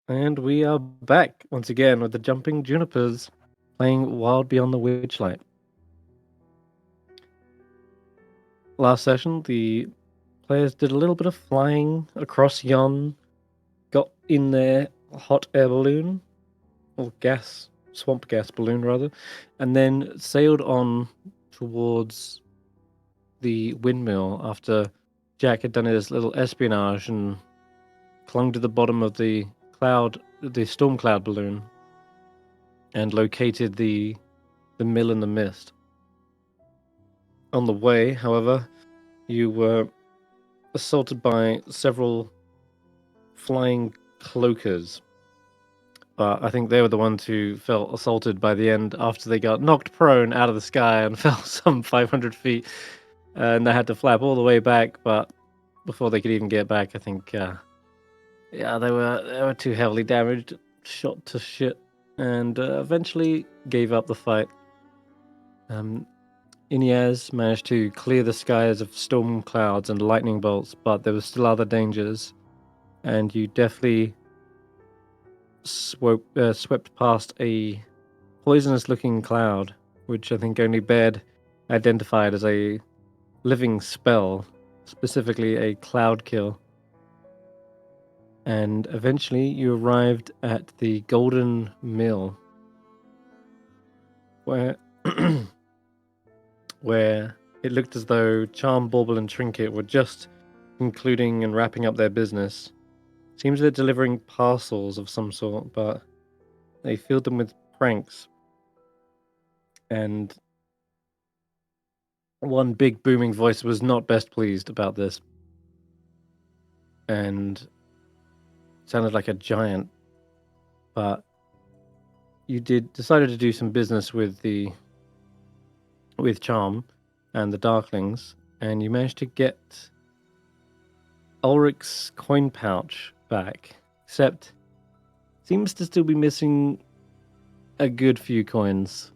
And we are back once again with the Jumping Junipers playing Wild Beyond the Witchlight. Last session, the players did a little bit of flying across Yon, got in their hot air balloon, or swamp gas balloon rather, and then sailed on towards the windmill after Jack had done his little espionage and clung to the bottom of the storm cloud balloon, and located the mill in the mist. On the way, however, you were assaulted by several flying cloakers. But I think they were the ones who felt assaulted by the end after they got knocked prone out of the sky and fell some 500 feet. And they had to flap all the way back, but before they could even get back, I think, they were too heavily damaged, shot to shit, and eventually gave up the fight. Inez managed to clear the skies of storm clouds and lightning bolts, but there were still other dangers, and you definitely swept past a poisonous-looking cloud, which I think only Baird identified as a living spell, specifically a cloud kill. And eventually you arrived at the Golden Mill, where where it looked as though Charm, Bauble, and Trinket were just concluding and wrapping up their business. Seems they're delivering parcels of some sort, but they filled them with pranks. And one big booming voice was not best pleased about this. And sounded like a giant. But you decided to do some business with Charm and the Darklings, and you managed to get Ulric's coin pouch back, except seems to still be missing a good few coins.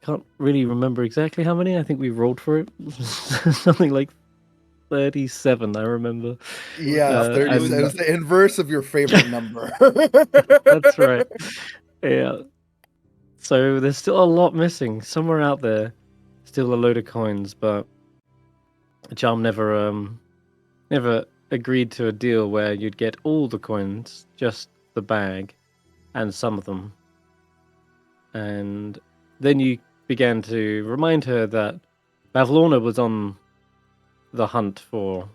Can't really remember exactly how many. I think we rolled for it. Something like 37, I remember. Yeah, Uh, 30. and- It was the inverse of your favorite number. That's right. Yeah. So there's still a lot missing. Somewhere out there, still a load of coins, but Charm never agreed to a deal where you'd get all the coins, just the bag, and some of them. And then you began to remind her that Bavlorna was on the hunt for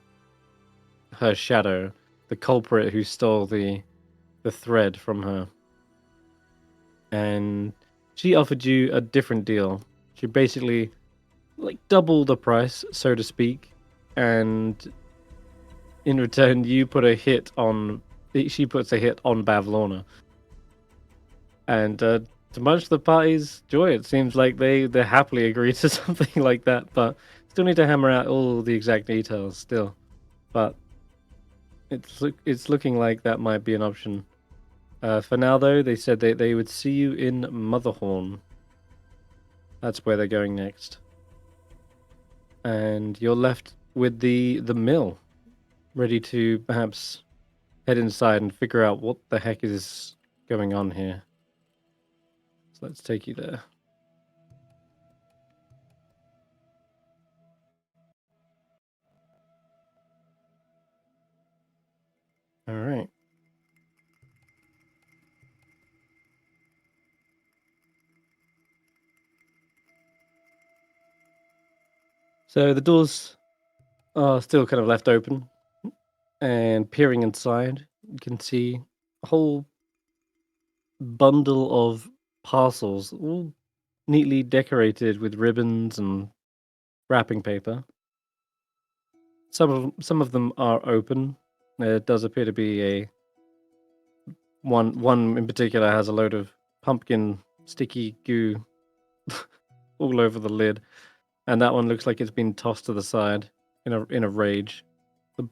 her shadow, the culprit who stole the thread from her. And she offered you a different deal. She basically like double the price, so to speak, and in return she puts a hit on Bavlorna. And to much the party's joy, it seems like they happily agree to something like that, but still need to hammer out all the exact details still. But it's looking like that might be an option. For now, though, they said they would see you in Motherhorn. That's where they're going next. And you're left with the mill, ready to perhaps head inside and figure out what the heck is going on here. So let's take you there. All right. So the doors are still kind of left open, and peering inside, you can see a whole bundle of parcels, all neatly decorated with ribbons and wrapping paper. Some of them are open. There does appear to be a one in particular has a load of pumpkin sticky goo all over the lid, and that one looks like it's been tossed to the side in a rage. The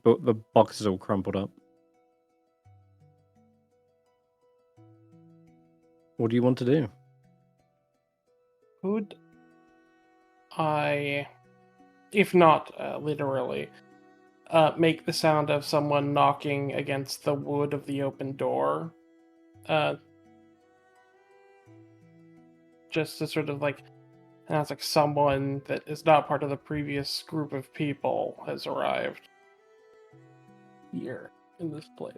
box is all crumpled up. What do you want to do? Could I, if not literally, make the sound of someone knocking against the wood of the open door. Just to sort of like announce like someone that is not part of the previous group of people has arrived here in this place.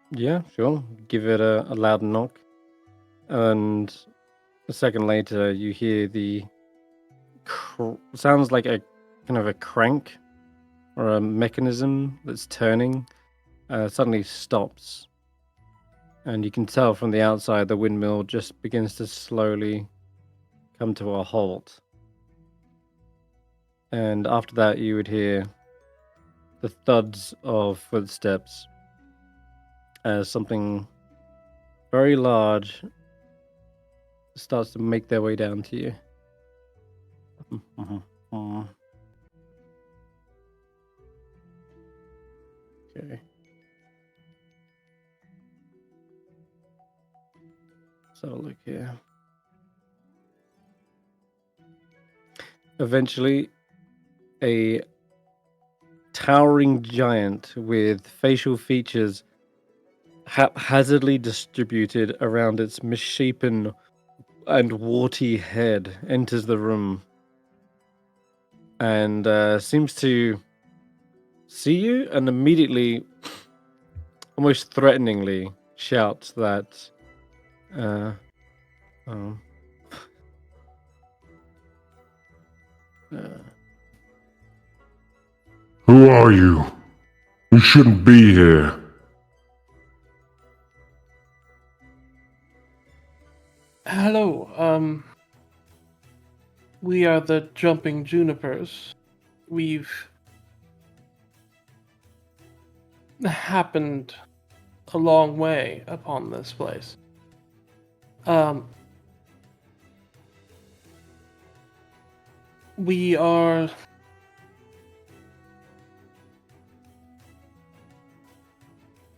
Yeah, sure. Give it a loud knock. And a second later, you hear the sounds like a kind of a crank or a mechanism that's turning suddenly stops. And you can tell from the outside the windmill just begins to slowly come to a halt. And after that, you would hear the thuds of footsteps as something very large starts to make their way down to you. Okay. So look here. Eventually, a towering giant with facial features haphazardly distributed around its misshapen and warty head enters the room and seems to see you and immediately, almost threateningly, shouts that oh, Who are you? You shouldn't be here. Hello, we are the Jumping Junipers. We've happened a long way upon this place. We are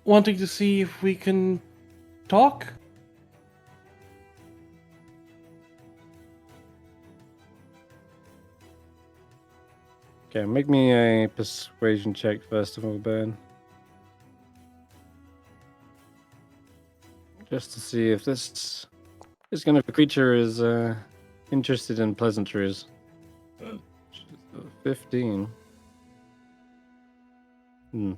wanting to see if we can talk. Okay, make me a persuasion check first of all, Ben. Just to see if this kind of creature is interested in pleasantries. 15. And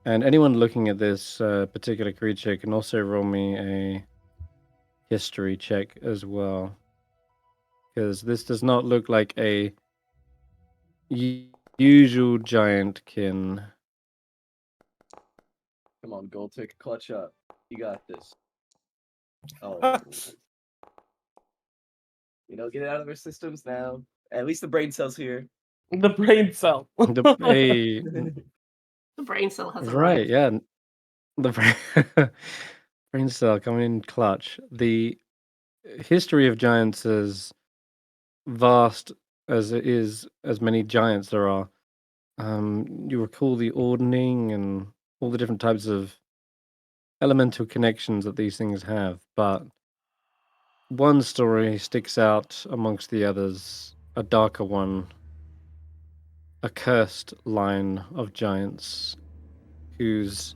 anyone looking at this particular creature can also roll me a history check as well. Because this does not look like a usual giantkin. Come on, Gold, take a clutch up. You got this. Oh. Get it out of our systems now. At least the brain cell's here. The brain cell. The brain cell has arrived. Right, yeah. The brain cell coming in clutch. The history of giants is vast as it is, as many giants there are. You recall the ordning and all the different types of elemental connections that these things have, but one story sticks out amongst the others, a darker one, a cursed line of giants whose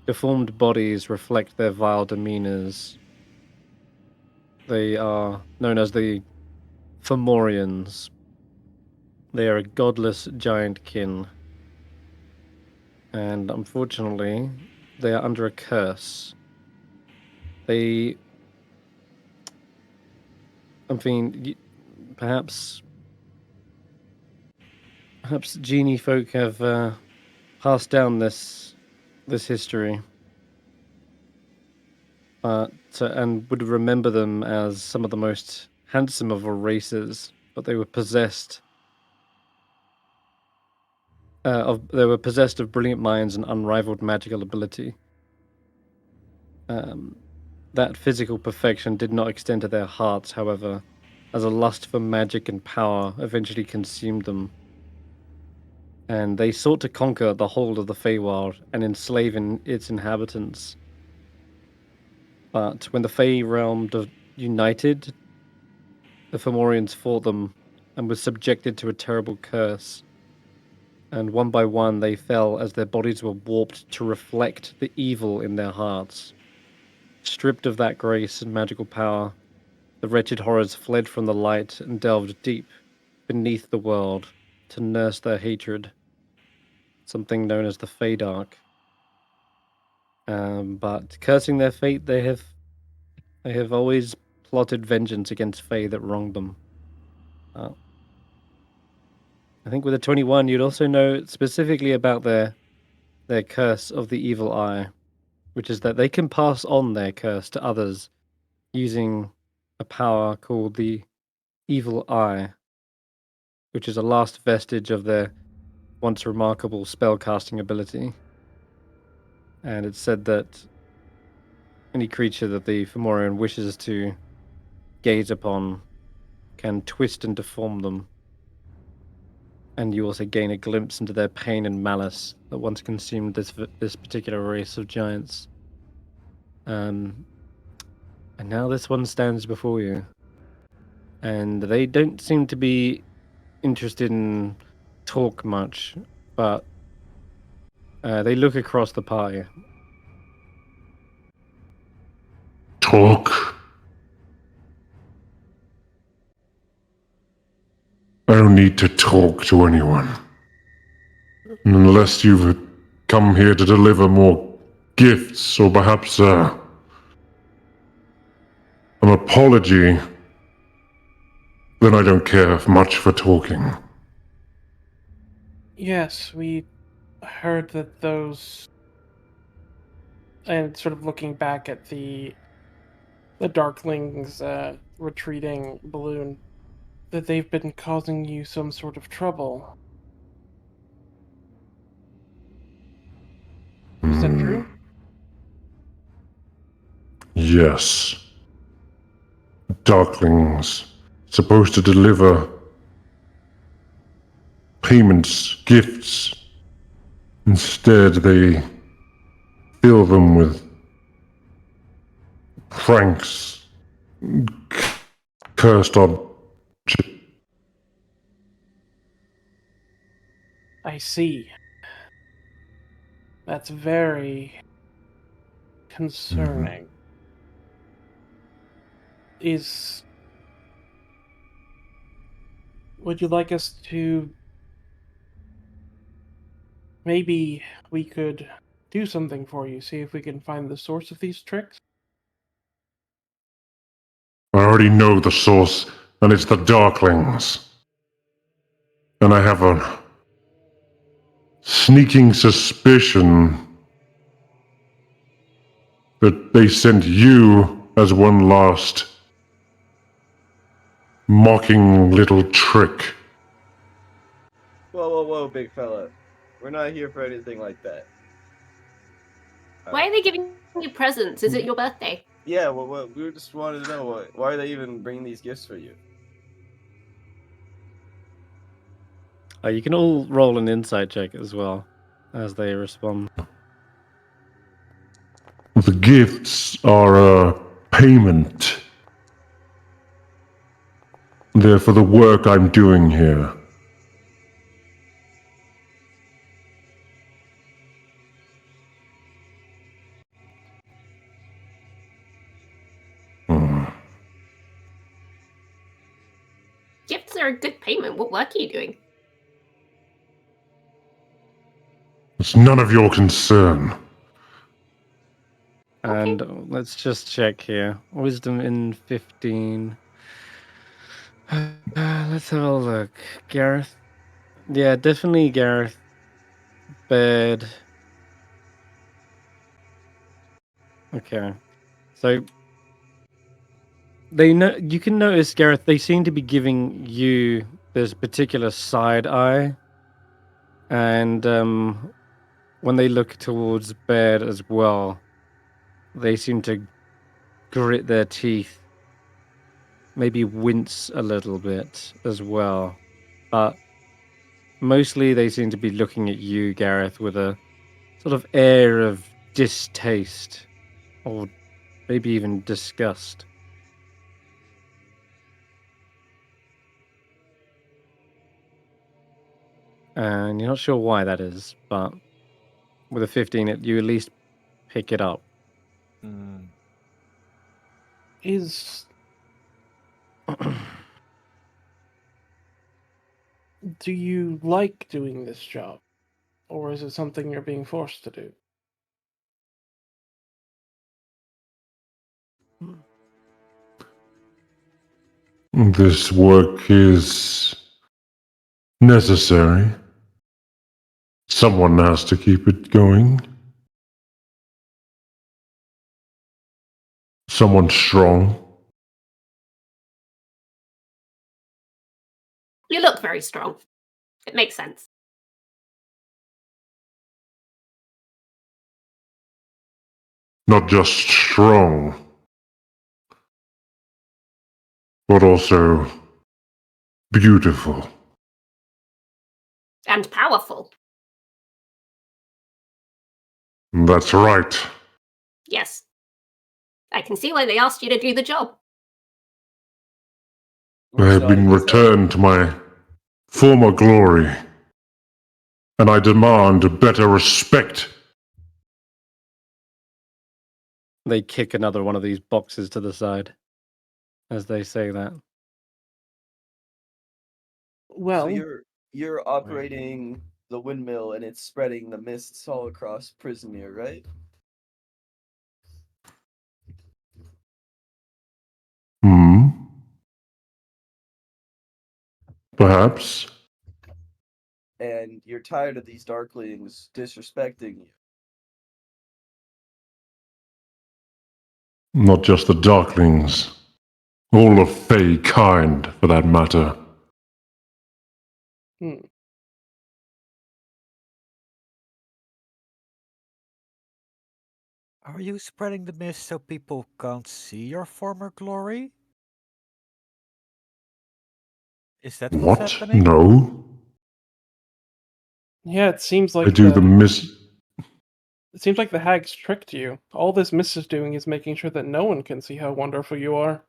deformed bodies reflect their vile demeanors. They are known as the Fomorians. They are a godless giant kin. And unfortunately, they are under a curse. Perhaps genie folk have passed down this history, and would remember them as some of the most handsome of all races, but they were possessed of brilliant minds and unrivaled magical ability. That physical perfection did not extend to their hearts, however, as a lust for magic and power eventually consumed them. And they sought to conquer the whole of the Feywild and enslave its inhabitants. But when the Fey realm united, the Fomorians fought them and was subjected to a terrible curse. And one by one they fell as their bodies were warped to reflect the evil in their hearts. Stripped of that grace and magical power, the wretched horrors fled from the light and delved deep beneath the world to nurse their hatred, something known as the Feydark. But cursing their fate, they have always plotted vengeance against Fey that wronged them. I think with a 21, you'd also know specifically about their curse of the evil eye, which is that they can pass on their curse to others using a power called the evil eye, which is a last vestige of their once remarkable spellcasting ability. And it's said that any creature that the Fomorian wishes to gaze upon can twist and deform them. And you also gain a glimpse into their pain and malice that once consumed this particular race of giants. And now this one stands before you. And they don't seem to be interested in talk much, but they look across the party. Talk? I don't need to talk to anyone. Unless you've come here to deliver more gifts, or perhaps an apology, then I don't care much for talking. Yes, we heard that those, and sort of looking back at the Darkling's retreating balloon, that they've been causing you some sort of trouble. Is that true? Yes. Darklings, supposed to deliver payments, gifts. Instead, they fill them with pranks, cursed objects. I see. That's very concerning. Would you like us to... Maybe we could do something for you, see if we can find the source of these tricks? I already know the source, and it's the Darklings. And I have a sneaking suspicion that they sent you as one last mocking little trick. Whoa, big fella. We're not here for anything like that. Why are they giving you presents? Is it your birthday? Yeah, well, we just wanted to know why are they even bringing these gifts for you? You can all roll an insight check as well as they respond. The gifts are a payment. They're for the work I'm doing here. Gifts are a good payment. What work are you doing? It's none of your concern. And let's just check here. Wisdom in 15. Let's have a look. Garreth. Yeah, definitely Garreth. Bed. Okay. So you can notice, Garreth, they seem to be giving you this particular side eye. And when they look towards Baird as well, they seem to grit their teeth, maybe wince a little bit as well. But mostly they seem to be looking at you, Garreth, with a sort of air of distaste or maybe even disgust. and you're not sure why that is, but with a 15, you at least pick it up. Is do you like doing this job, or is it something you're being forced to do? This work is necessary. Someone has to keep it going. Someone strong. You look very strong. It makes sense. Not just strong, but also beautiful. And powerful. That's right. Yes. I can see why they asked you to do the job. I have been returned to my former glory, and I demand better respect. They kick another one of these boxes to the side as they say that. Well, So you're operating the windmill and it's spreading the mists all across Prismere, right? Perhaps. And you're tired of these darklings disrespecting you. Not just the Darklings. All of Fae kind, for that matter. Are you spreading the mist so people can't see your former glory? Is that what's What? happening? No. yeah, it seems I like do the mist. it seems like the hags tricked you. All this mist is doing is making sure that no one can see how wonderful you are.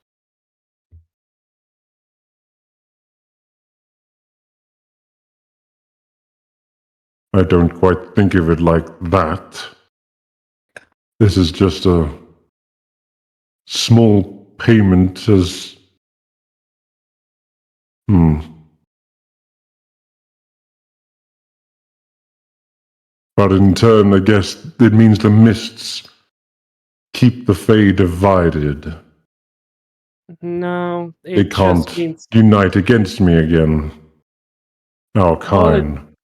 I don't quite think of it like that. This is just a small payment as... But in turn, I guess it means the mists keep the Fae divided. No, They it can't just means unite against me again. Our kind.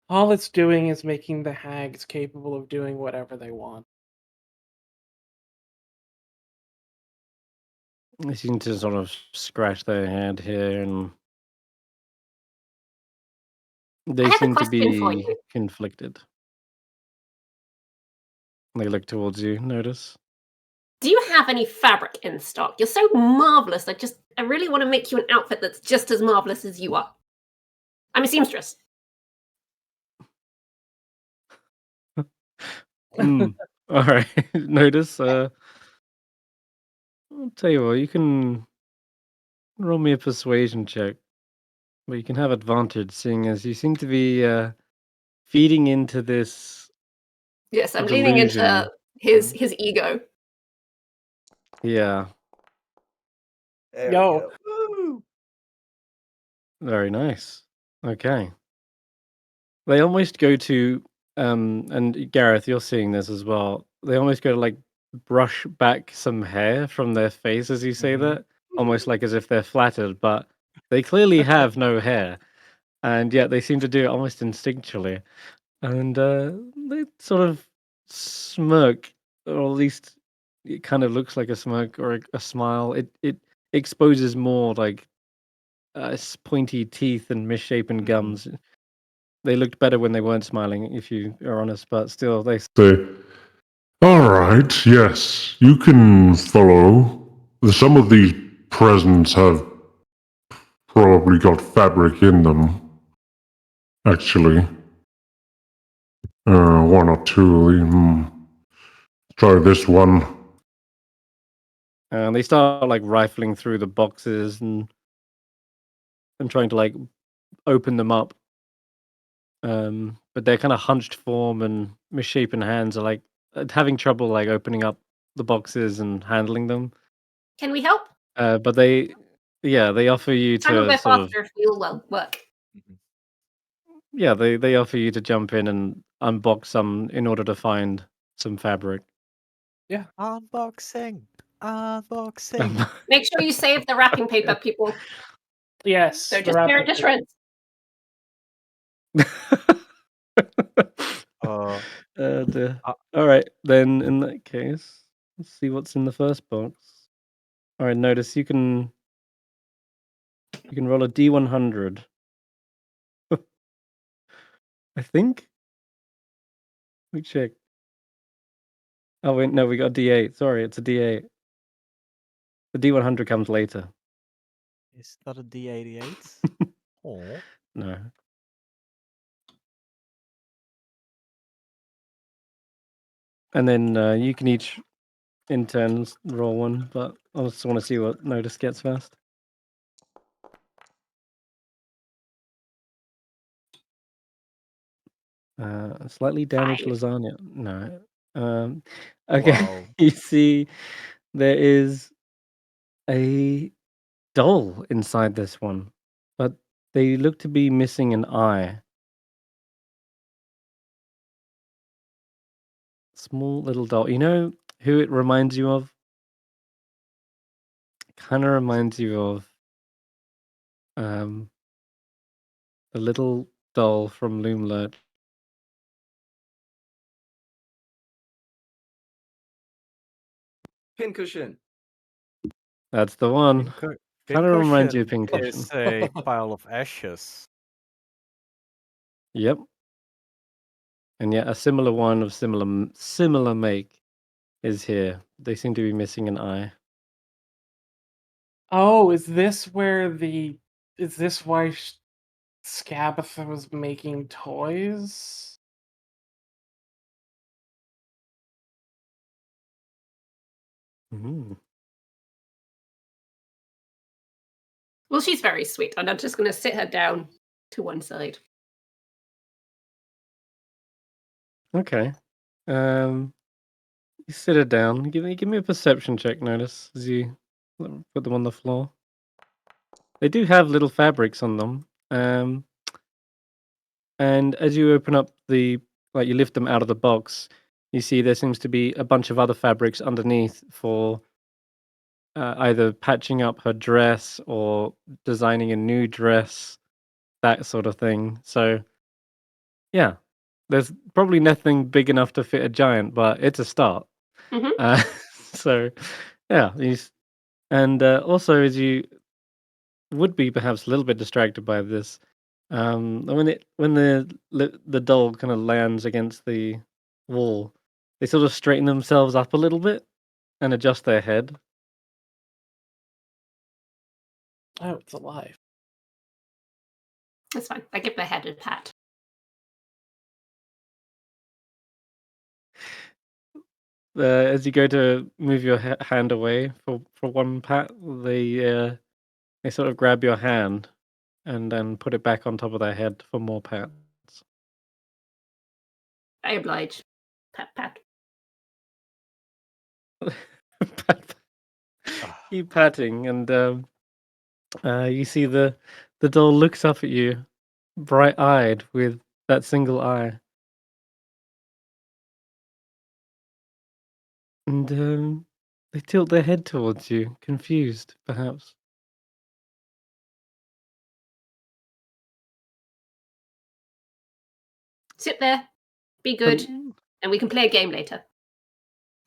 all it's doing is making the hags capable of doing whatever they want. They seem to sort of scratch their head here, and I they have a seem to question for be you. conflicted. They look towards you, Notus. Do you have any fabric in stock? You're so marvelous. I really want to make you an outfit that's just as marvelous as you are. I'm a seamstress. All right, Notus. I'll tell you what. You can roll me a persuasion check, but you can have advantage, seeing as you seem to be feeding into this Yes, I'm leaning delusion. into his ego. Yeah, There Yo. we go. Woo! very nice. Okay. They almost go to, and Garreth, you're seeing this as well. They almost go to like brush back some hair from their face as you say that, almost like as if they're flattered, but they clearly have no hair, and yet they seem to do it almost instinctually. And they sort of smirk, or at least it kind of looks like a smirk or a smile. It exposes more like pointy teeth and misshapen gums. They looked better when they weren't smiling, if you are honest, but still, they Say, alright, yes, you can follow. Some of these presents have probably got fabric in them. Actually. One or two. Try this one. they start like rifling through the boxes and trying to like open them up. but their kind of hunched form and misshapen hands are like having trouble like opening up the boxes and handling them. Can we help? But they offer you I'm a to bit sort of faster if we all work. they offer you to jump in and unbox some in order to find some fabric. Unboxing. Unboxing. Make sure you save the wrapping paper, people. Yes. So the just tear it wrapping to shreds. Uh, Dear. Uh, All right, then in that case, let's see what's in the first box. All right, Notus, you can roll a D100. I think. Let me check. Oh wait, no, we got a D8. Sorry, it's a D8. The D100 comes later. is that a D88? Oh. No. And then you can each in turns roll one, but I just want to see what Notus gets first. Slightly damaged 5. lasagna. No. Okay. Wow. You see, there is a doll inside this one, but they look to be missing an eye. Small little doll. You know who it reminds you of? Kind of reminds you of the little doll from Loomlurch. Pincushion. That's the one. Pincu- Kind of reminds you of Pincushion Pincushion. is a pile of ashes. Yep. And yet a similar one of similar make is here. They seem to be missing an eye. Oh, is this where is this why Scabatha was making toys? Mhm. Well, she's very sweet, and I'm just going to sit her down to one side. Okay. You sit her down. Give me a perception check, Notice, as you put them on the floor. They do have little fabrics on them. And as you open up you lift them out of the box, you see there seems to be a bunch of other fabrics underneath for either patching up her dress or designing a new dress, that sort of thing. So, yeah, there's probably nothing big enough to fit a giant, but it's a start. Mhm. So, yeah, and also as you would be perhaps a little bit distracted by this, when the doll kind of lands against the wall, they sort of straighten themselves up a little bit and adjust their head. Oh, it's alive. That's fine. I give the head a pat. As you go to move your hand away for one pat, they sort of grab your hand and then put it back on top of their head for more pats. I oblige. Pat, pat. Keep patting, and you see the doll looks up at you, bright-eyed with that single eye, and they tilt their head towards you, confused, perhaps. Sit there. Be But- good. And we can play a game later.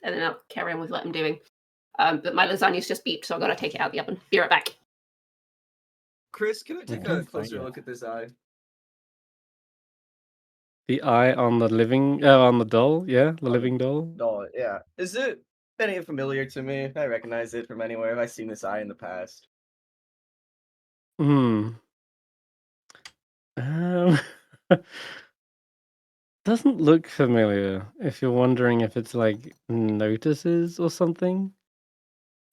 And then I'll carry on with what I'm doing. But my lasagna's just beeped, so I've got to take it out the oven. Be right back. Chris, can I take Okay, a closer fine, look at this eye? The eye on the on the doll, yeah, the living doll. No, yeah. Is it any familiar to me? I recognize it from anywhere. Have I seen this eye in the past? Hmm. Doesn't look familiar. If you're wondering if it's like Notices or something,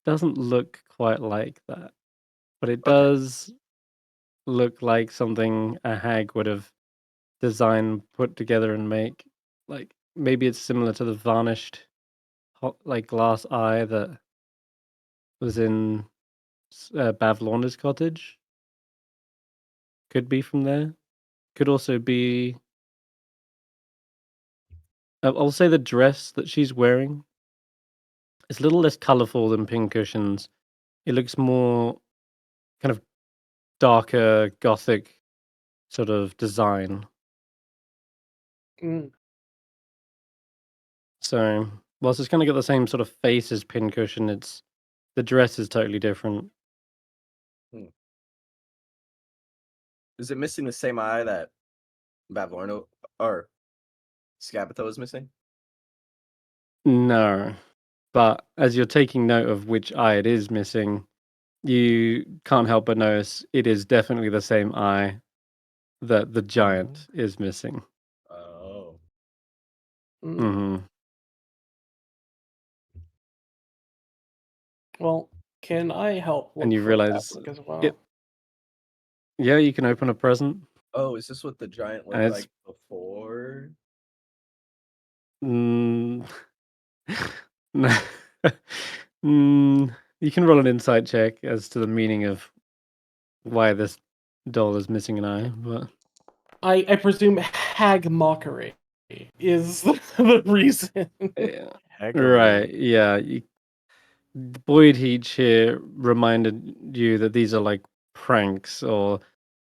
doesn't look quite like that. But it Okay. does look like something a hag would have design put together and make. Like maybe it's similar to the varnished, like glass eye that was in Bavlorna's cottage. Could be from there. Could also be. I'll say the dress that she's wearing. It's a little less colourful than Pincushions. It looks more kind of darker, gothic sort of design. Mm. So, whilst it's going to get the same sort of face as Pincushion, it's the dress is totally different. Is it missing the same eye that Bavlorno or Scabitho is missing? No, but as you're taking note of which eye it is missing, you can't help but notice it is definitely the same eye that the giant is missing. Oh. Mm. hmm Well, can I help look And you for realize fabric as well? it. Yeah, you can open a present. Oh, is this what the giant looked And it's like before? mm, no. You can roll an insight check as to the meaning of why this doll is missing an eye, but I presume hag mockery is the reason. yeah. Haggery. Right, yeah. Boyd Heach here reminded you that these are like pranks, or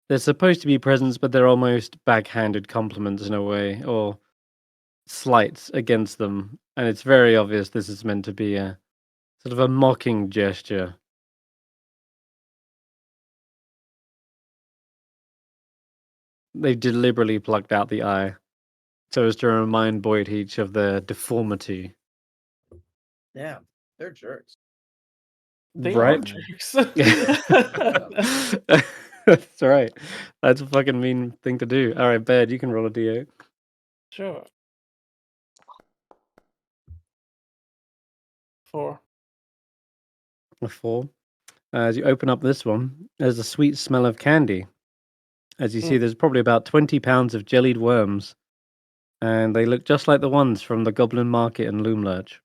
they're supposed to be presents, but they're almost backhanded compliments in a way, or slights against them. And it's very obvious this is meant to be a sort of a mocking gesture. They deliberately plucked out the eye so as to remind Boyd Heach of their deformity. Yeah, they're jerks. They Right? are jerks. That's right. That's a fucking mean thing to do. All right, Bed, you can roll a d8. Sure. 4. A 4. As you open up this one, there's a sweet smell of candy. As you see, there's probably about 20 pounds of jellied worms, and they look just like the ones from the Goblin Market in Loomlurch.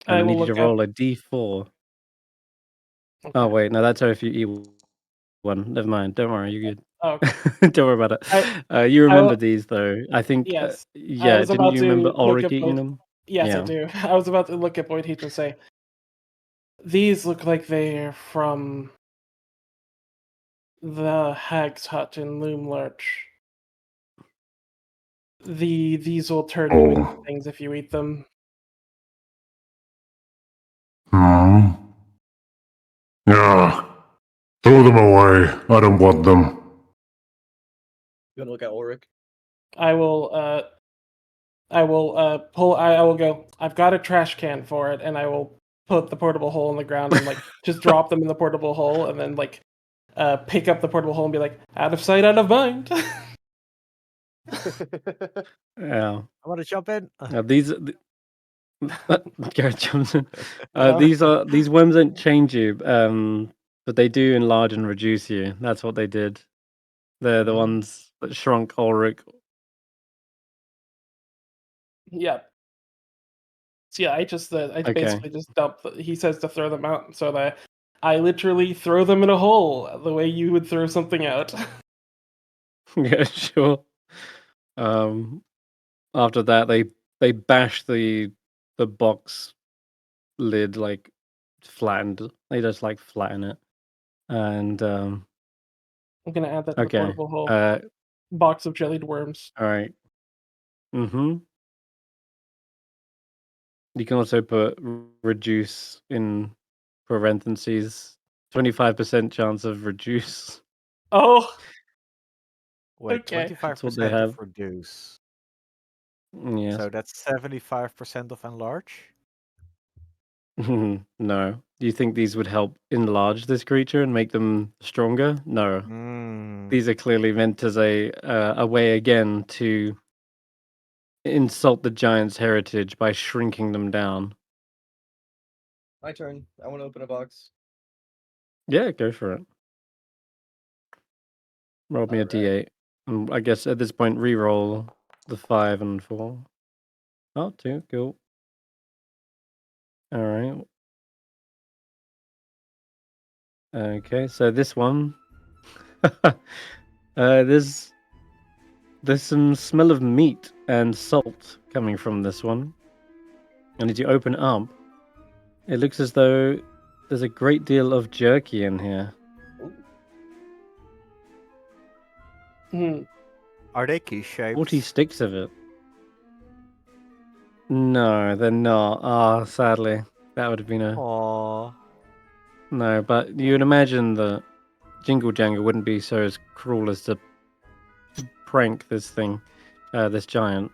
And I I will need you to look at. roll a d4. Okay. Oh, wait, no, that's if you eat one. Never mind. Don't worry, you're good. Oh, okay. Don't worry about I it. You remember will. these, though. I think, Yes. I yeah, was didn't about you remember to look Ulric at eating both. them? Yes, I Yeah. do. I was about to look at Boyd Heach and say, these look like they're from the Hag's Hut in Loomlurch. These will turn you into Oh. things if you eat them. Hmm. Yeah. Throw them away. I don't want them. You gonna look at Ulric? I will pull. I will go. I've got a trash can for it, and I will put the portable hole in the ground and like just drop them in the portable hole, and then like pick up the portable hole and be like, out of sight, out of mind. Yeah. I want to jump in. Now these Garrett jumps in. No. These worms don't change you, but they do enlarge and reduce you. That's what they did. They're the ones that shrunk Ulric. Yeah. So yeah, I Okay. basically just dump. He says to throw them out, so that I literally throw them in a hole the way you would throw something out. Yeah, sure. After that, they bash the box lid like flattened. They just like flatten it, and I'm gonna add that to the okay. portable hole. Uh, Box of jellied worms. all right. Mm-hmm. You can also put reduce in parentheses. 25% chance of reduce. Oh, Wait, okay. That's what they 25% have. of reduce. Yes. So that's 75% of enlarge? No. Do you think these would help enlarge this creature and make them stronger? No. Mm. These are clearly meant as a way again to insult the giant's heritage by shrinking them down. My turn. I want to open a box. Yeah, go for it. Roll me a Alright. d8. And I guess at this point, re-roll the 5 and 4. Oh, 2, cool. All right. Okay, so this one, there's some smell of meat and salt coming from this one, and as you open it up, it looks as though there's a great deal of jerky in here. Hmm. Are they key shapes? 40 sticks of it. No, they're not. Ah, sadly, that would have been a Aww. no. But you'd imagine that Jingle Jangle wouldn't be so as cruel as to prank this thing, this giant.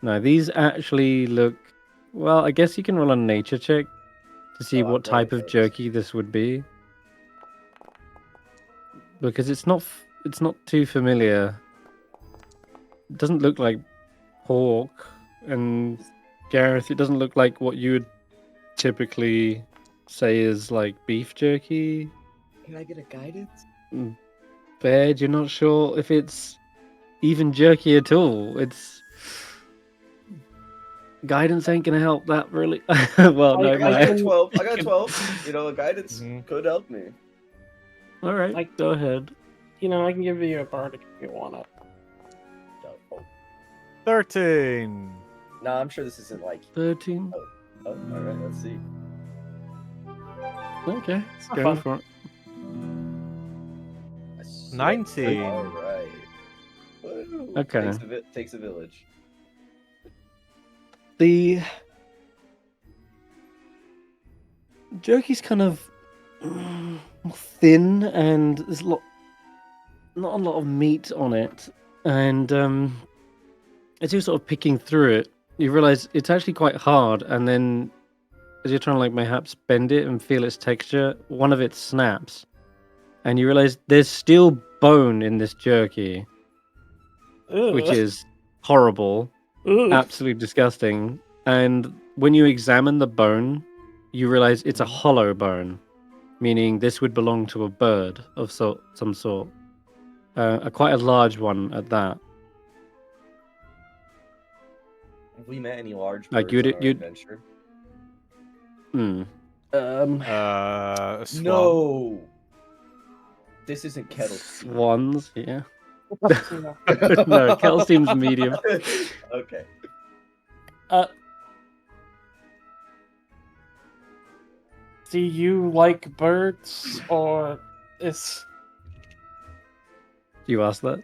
No, these actually look. Well, I guess you can roll a nature check to see Oh, I'm what type ready of for this. jerky this would be, because it's not too familiar. It doesn't look like pork, and Garreth, it doesn't look like what you would typically say is like beef jerky. Can I get a guidance? Bed, you're not sure if it's even jerky at all. It's guidance ain't gonna help that really. Well, no, I I it got might. a 12. I got a 12. You know, guidance could help me. All right, go ahead. I can give you a bardic if you want it. Oh. 13. No, I'm sure this isn't like. 13. Oh, all right. Let's see. Okay, let's Have go fun. for it. 19. All right. Woo. Okay. Takes a village. The jerky's kind of thin, and there's not a lot of meat on it. And as you're sort of picking through it, you realize it's actually quite hard. And then, as you're trying to like perhaps bend it and feel its texture, one of it snaps, and you realize there's still bone in this jerky, which is horrible. Absolutely disgusting. And when you examine the bone, you realize it's a hollow bone, meaning this would belong to a bird of some sort, quite a large one at that. Have we met any large birds Like, on our adventure? A swan. No. This isn't kettle. Swans, yeah. No, kettle seems medium. Okay. Do you like birds, or is You asked that.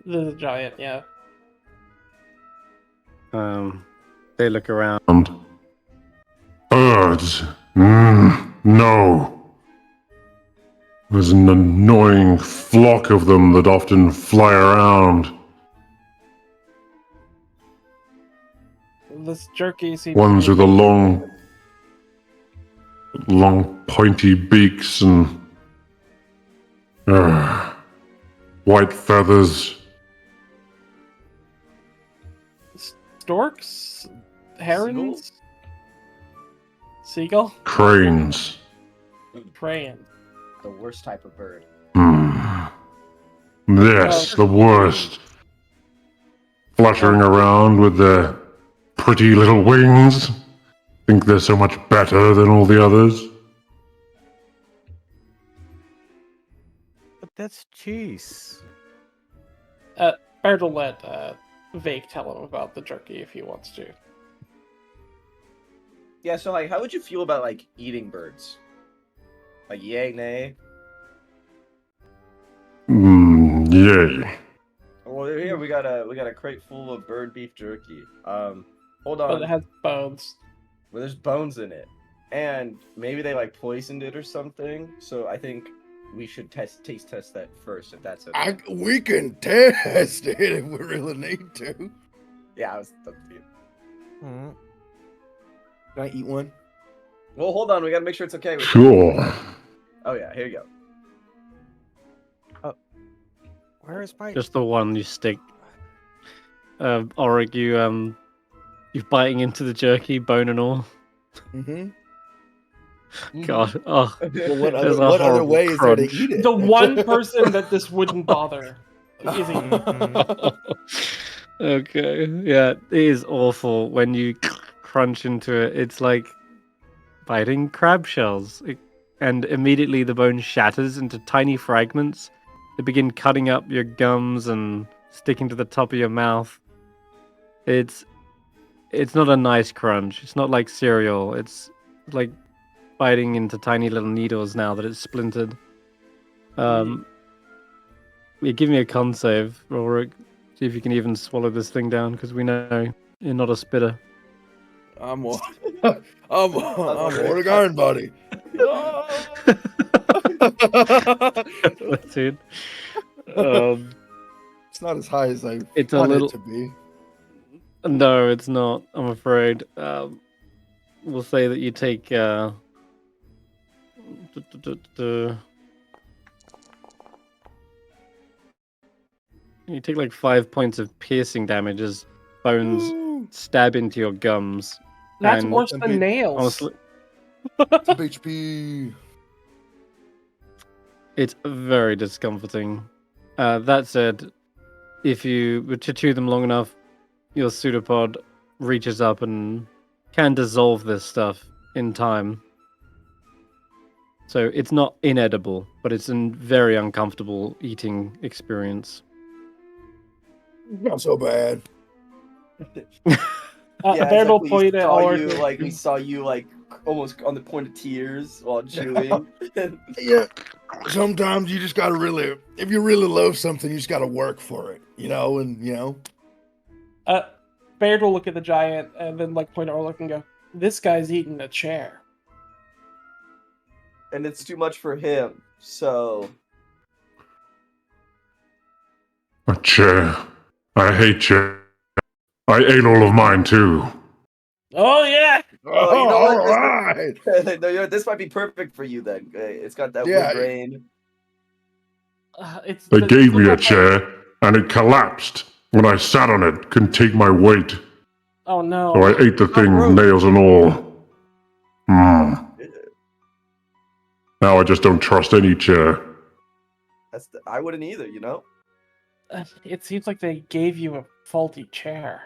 the giant? Yeah. They look around. Birds? No. There's an annoying flock of them that often fly around. This jerky seems. Ones with the long pointy beaks and white feathers. Storks, herons, seagull, Cranes. crane. The worst type of bird. Yes, the worst. Fluttering around with their pretty little wings. Think they're so much better than all the others. But that's cheese. Bert will let Vaike tell him about the jerky if he wants to. Yeah, so like, how would you feel about like eating birds? Like, yay, nay? Yay. Well, here we got a crate full of bird beef jerky. Hold But on. it has bones. Well, there's bones in it, and maybe they like poisoned it or something. So I think we should taste test that first, if that's okay. We can test it if we really need to. Yeah, I was. Mm. Can I eat one? Well, hold on. We gotta make sure it's okay. With Sure. Oh yeah, here you go. Where is my... Just the one you stick. Ulric, you're biting into the jerky, bone and all. Mm-hmm. God, oh, Well, what There's other, a what other horrible way is there to crunch. eat it? The one person that this wouldn't bother. Easy. Okay, yeah, it is awful when you crunch into it. It's like biting crab shells. And immediately the bone shatters into tiny fragments that begin cutting up your gums and sticking to the top of your mouth. It's not a nice crunch. It's not like cereal. It's like biting into tiny little needles now that it's splintered. Yeah, give me a con save, Ulric. See if you can even swallow this thing down, because we know you're not a spitter. I'm Ulric Iron Body. Dude. It's not as high as I It's a want little- it to be. No, it's not. I'm afraid. We'll say that you take. You take like 5 points of piercing damage as bones Ooh, stab into your gums. That's And worse than nails. honestly, some HP. it's very discomforting. That said, if you were to chew them long enough, your pseudopod reaches up and can dissolve this stuff in time. So it's not inedible, but it's a very uncomfortable eating experience. Not so bad. Baird will point at Ulric. We saw you like almost on the point of tears while chewing. Yeah. Sometimes you just gotta really, if you really love something, you just gotta work for it, Baird will look at the giant and then like point at Ulric and go, "This guy's eating a chair." And it's too much for him, so A chair. I hate chair. I ate all of mine too. Oh yeah. Oh, you know what? all right. no, this might be perfect for you then. It's got that Yeah. wood grain. They gave me a chair, and it collapsed when I sat on it. Couldn't take my weight, Oh no. so I ate the thing, rude. nails and all. Now I just don't trust any chair. I wouldn't either, you know? It seems like they gave you a faulty chair.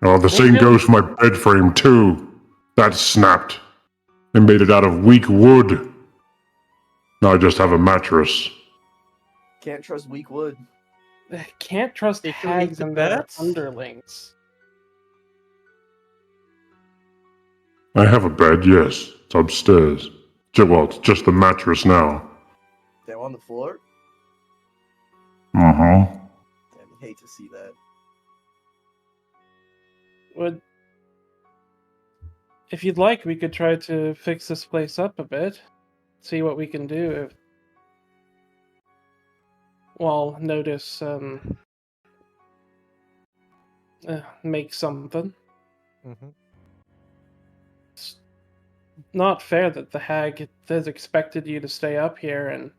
Oh, the same goes for my bed frame too. That snapped. They made it out of weak wood. Now I just have a mattress. Can't trust weak wood. Can't trust They can hags eat the and their bats. underlings. I have a bed, yes. It's upstairs. Well, it's just the mattress now. They're on the floor? Mm-hmm. Damn, you hate to see that. If you'd like, we could try to fix this place up a bit. See what we can do. Well, Notus make something. Mm-hmm. It's not fair that the hag has expected you to stay up here and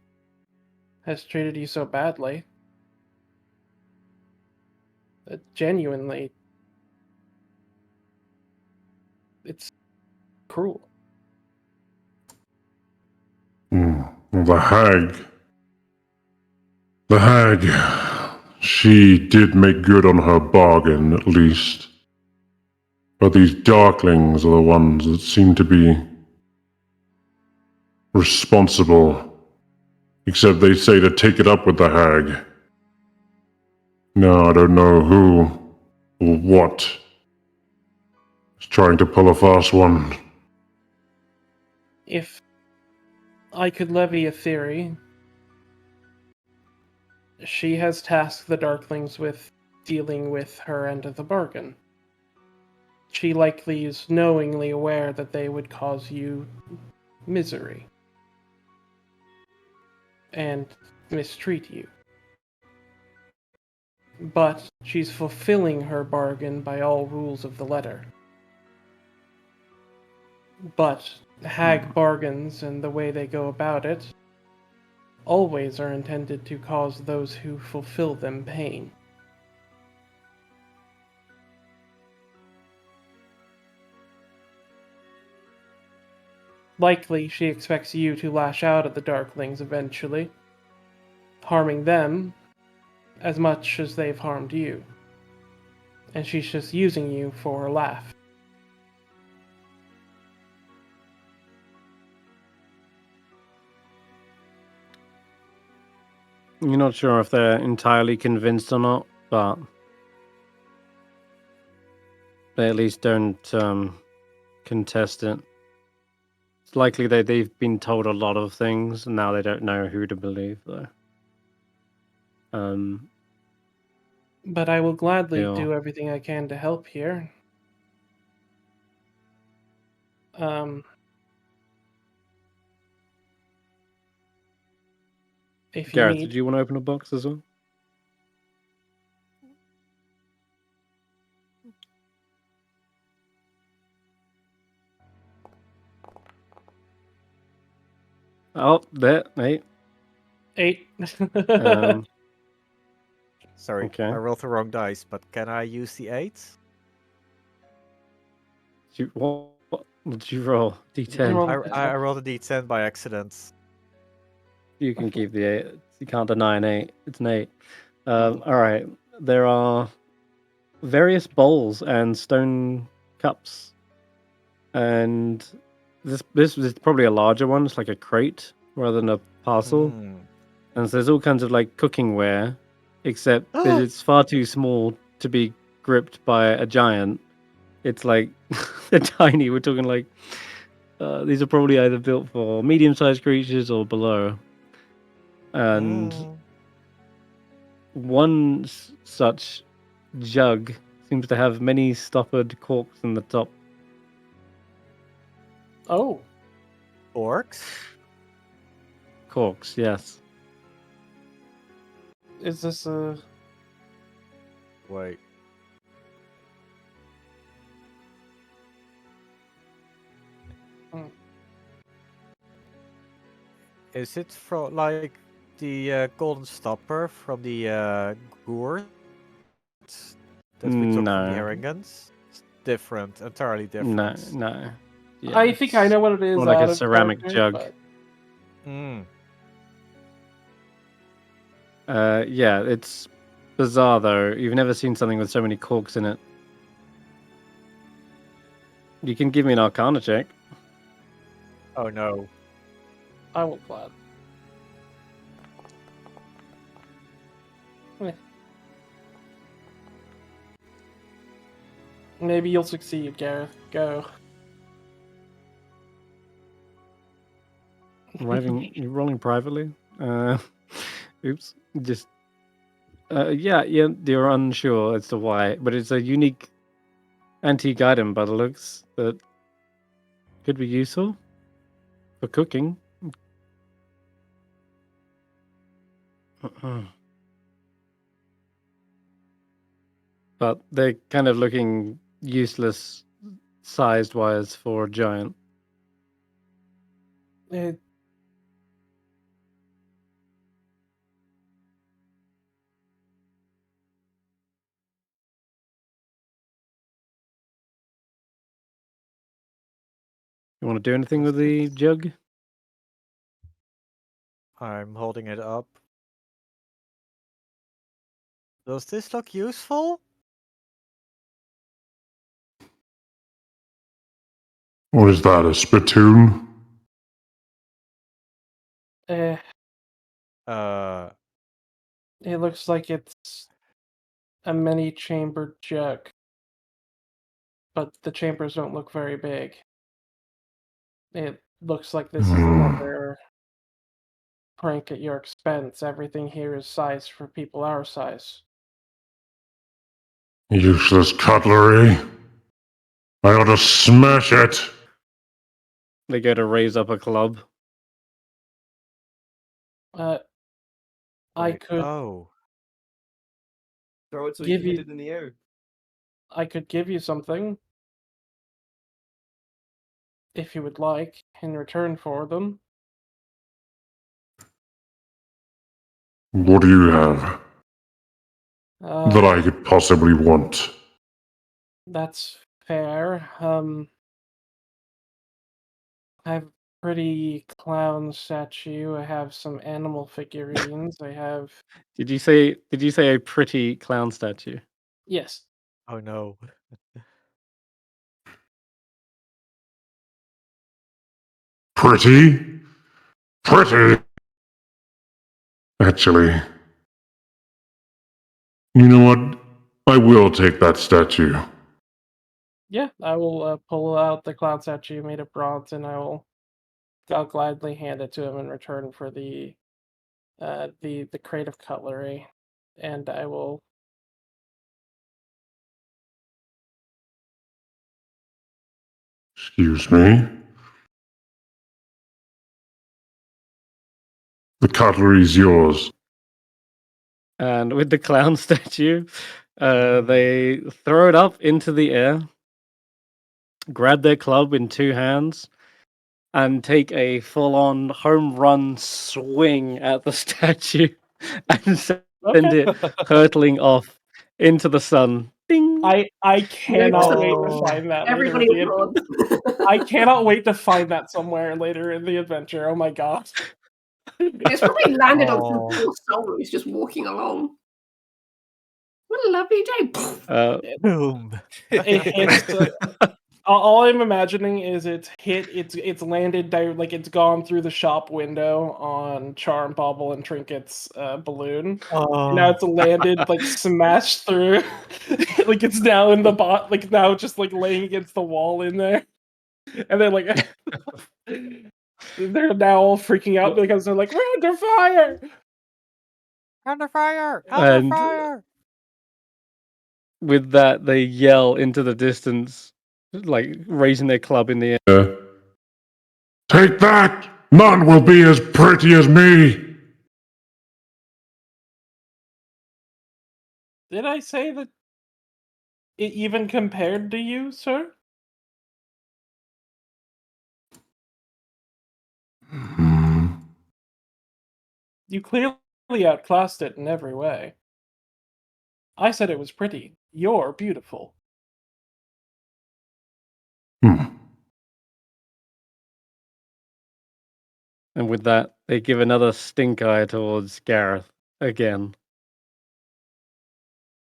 has treated you so badly. Genuinely, it's cruel. Well, the hag, she did make good on her bargain, at least. But these darklings are the ones that seem to be responsible. Except they say to take it up with the hag. No, I don't know who or what is trying to pull a fast one. If I could levy a theory, she has tasked the Darklings with dealing with her end of the bargain. She likely is knowingly aware that they would cause you misery and mistreat you. But she's fulfilling her bargain by all rules of the letter. But hag bargains and the way they go about it always are intended to cause those who fulfill them pain. Likely, she expects you to lash out at the Darklings eventually, harming them as much as they've harmed you. And she's just using you for a laugh. You're not sure if they're entirely convinced or not, but they at least don't contest it. It's likely they've been told a lot of things, and now they don't know who to believe, though. But I will gladly Yeah. do everything I can to help here. If you Garreth, need, did you want to open a box as well? Oh, there, mate. 8. Sorry, Okay. I rolled the wrong dice, but can I use the 8? What did you roll? D10. rolled I rolled a d10 by accident. You can keep the 8. You can't deny an 8. It's an 8. All right. There are various bowls and stone cups, and this is probably a larger one. It's like a crate rather than a parcel. And so there's all kinds of like cooking ware, except that it's far too small to be gripped by a giant. It's like they're tiny. We're talking like these are probably either built for medium-sized creatures or below. And one such jug seems to have many stoppered corks in the top. Oh, Orcs? Corks, yes. is this a... Wait. Is it from like the golden stopper from the gourd that we took from the No. Haringans? It's different, entirely different. No. Yeah, I think I know what it is. more like out a of ceramic character, jug. but- Yeah, it's bizarre though. You've never seen something with so many corks in it. You can give me an Arcana check. Oh no. I will glad. Maybe you'll succeed, Garreth. Go. You're rolling privately. Oops. Just. Yeah, you're unsure as to why, but it's a unique antique item by the looks that could be useful for cooking. But they're kind of looking useless sized wise for a giant. It... You want to do anything with the jug? I'm holding it up. Does this look useful? What is that, a spittoon? It Uh, looks like it's a many-chambered jug, but the chambers don't look very big. It looks like this is another prank at your expense. Everything here is sized for people our size. Useless cutlery. I ought to smash it. They go to raise up a club. I Like, could oh. Throw it so Give you can you- hit it in the air. I could give you something if you would like in return for them. What do you have that Uh, I could possibly want? that's fair. I have a pretty clown statue. I have some animal figurines. I have Did you say a pretty clown statue? yes. Oh no. Pretty? Pretty? Actually, you know what? I will take that statue. Yeah, I will pull out the clown statue made of bronze, and I'll gladly hand it to him in return for the crate of cutlery, and I will. Excuse me? The cutlery's yours. And with the clown statue, they throw it up into the air, grab their club in two hands, and take a full-on home run swing at the statue and send Okay. it hurtling off into the sun. Ding! I cannot wait to Oh. find that Everybody later. applauds. I cannot wait to find that somewhere later in the adventure. Oh my god. It's probably landed on some Oh. poor soul who's just walking along. What a lovely day. Boom. It hits. All I'm imagining is it's landed like it's gone through the shop window on Charm, Bauble, and Trinket's balloon. Oh. And now it's landed like smashed through, like it's now in the like now just like laying against the wall in there, and then like they're now all freaking out because they're like, we're under fire. Under fire! And- Under fire! With that, they yell into the distance, like raising their club in the air. Take that! None will be as pretty as me! Did I say that it even compared to you, sir? You clearly outclassed it in every way. I said it was pretty. You're beautiful. And with that, they give another stink eye towards Garreth again.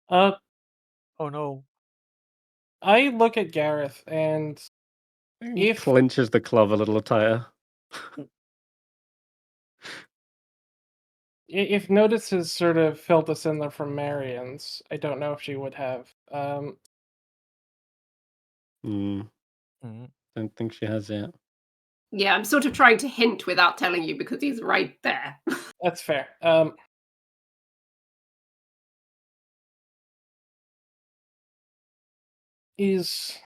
Oh no. I look at Garreth and He If- clenches the club a little tighter. if Notus has sort of filled us in there from Marion's, I don't know if she would have. Mm, Mhm. don't think she has yet. Yeah, I'm sort of trying to hint without telling you because he's right there. That's fair. Is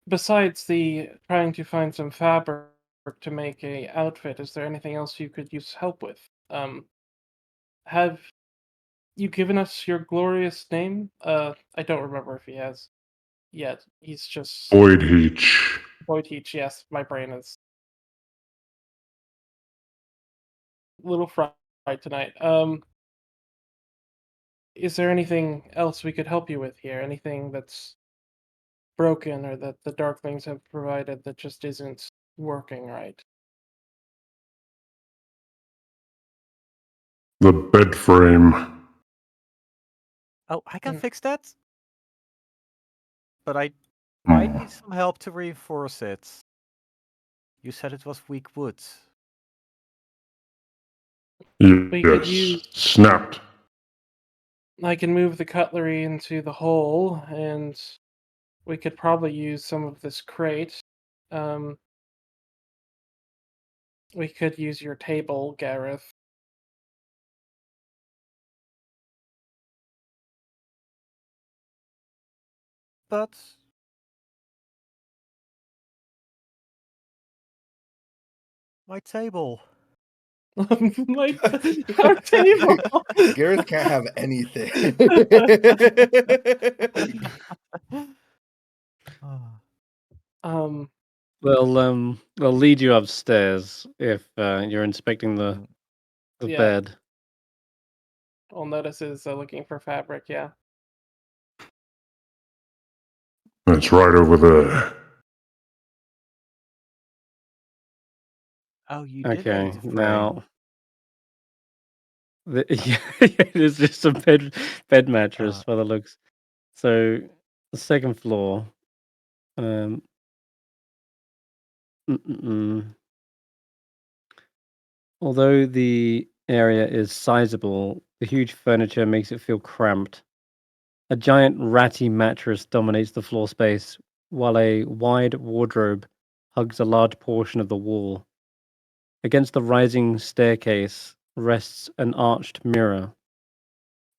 besides the trying to find some fabric to make a outfit, is there anything else you could use help with? Have you given us your glorious name? I don't remember if he has yet. He's just Void Heach. Boyteach. Yes, my brain is a little fried tonight. Is there anything else we could help you with here? Anything that's broken or that the Darklings have provided that just isn't working right? The bed frame. Oh, I can Mm. fix that. But I Hmm. need some help to reinforce it. You said it was weak wood. We could Yes. use- Snapped. I can move the cutlery into the hole, and we could probably use some of this crate. We could use your table, Garreth. But my table. Like our table. Garreth can't have anything. Ah. They'll lead you upstairs if you're inspecting the Yeah. bed. Well, Notus is looking for fabric. Yeah. It's right over there. Oh, you did Okay, edit the frame. now yeah, it is just a bed mattress Uh, by the looks. So the second floor. Um, mm-mm-mm. Although the area is sizable, the huge furniture makes it feel cramped. A giant ratty mattress dominates the floor space, while a wide wardrobe hugs a large portion of the wall. Against the rising staircase rests an arched mirror,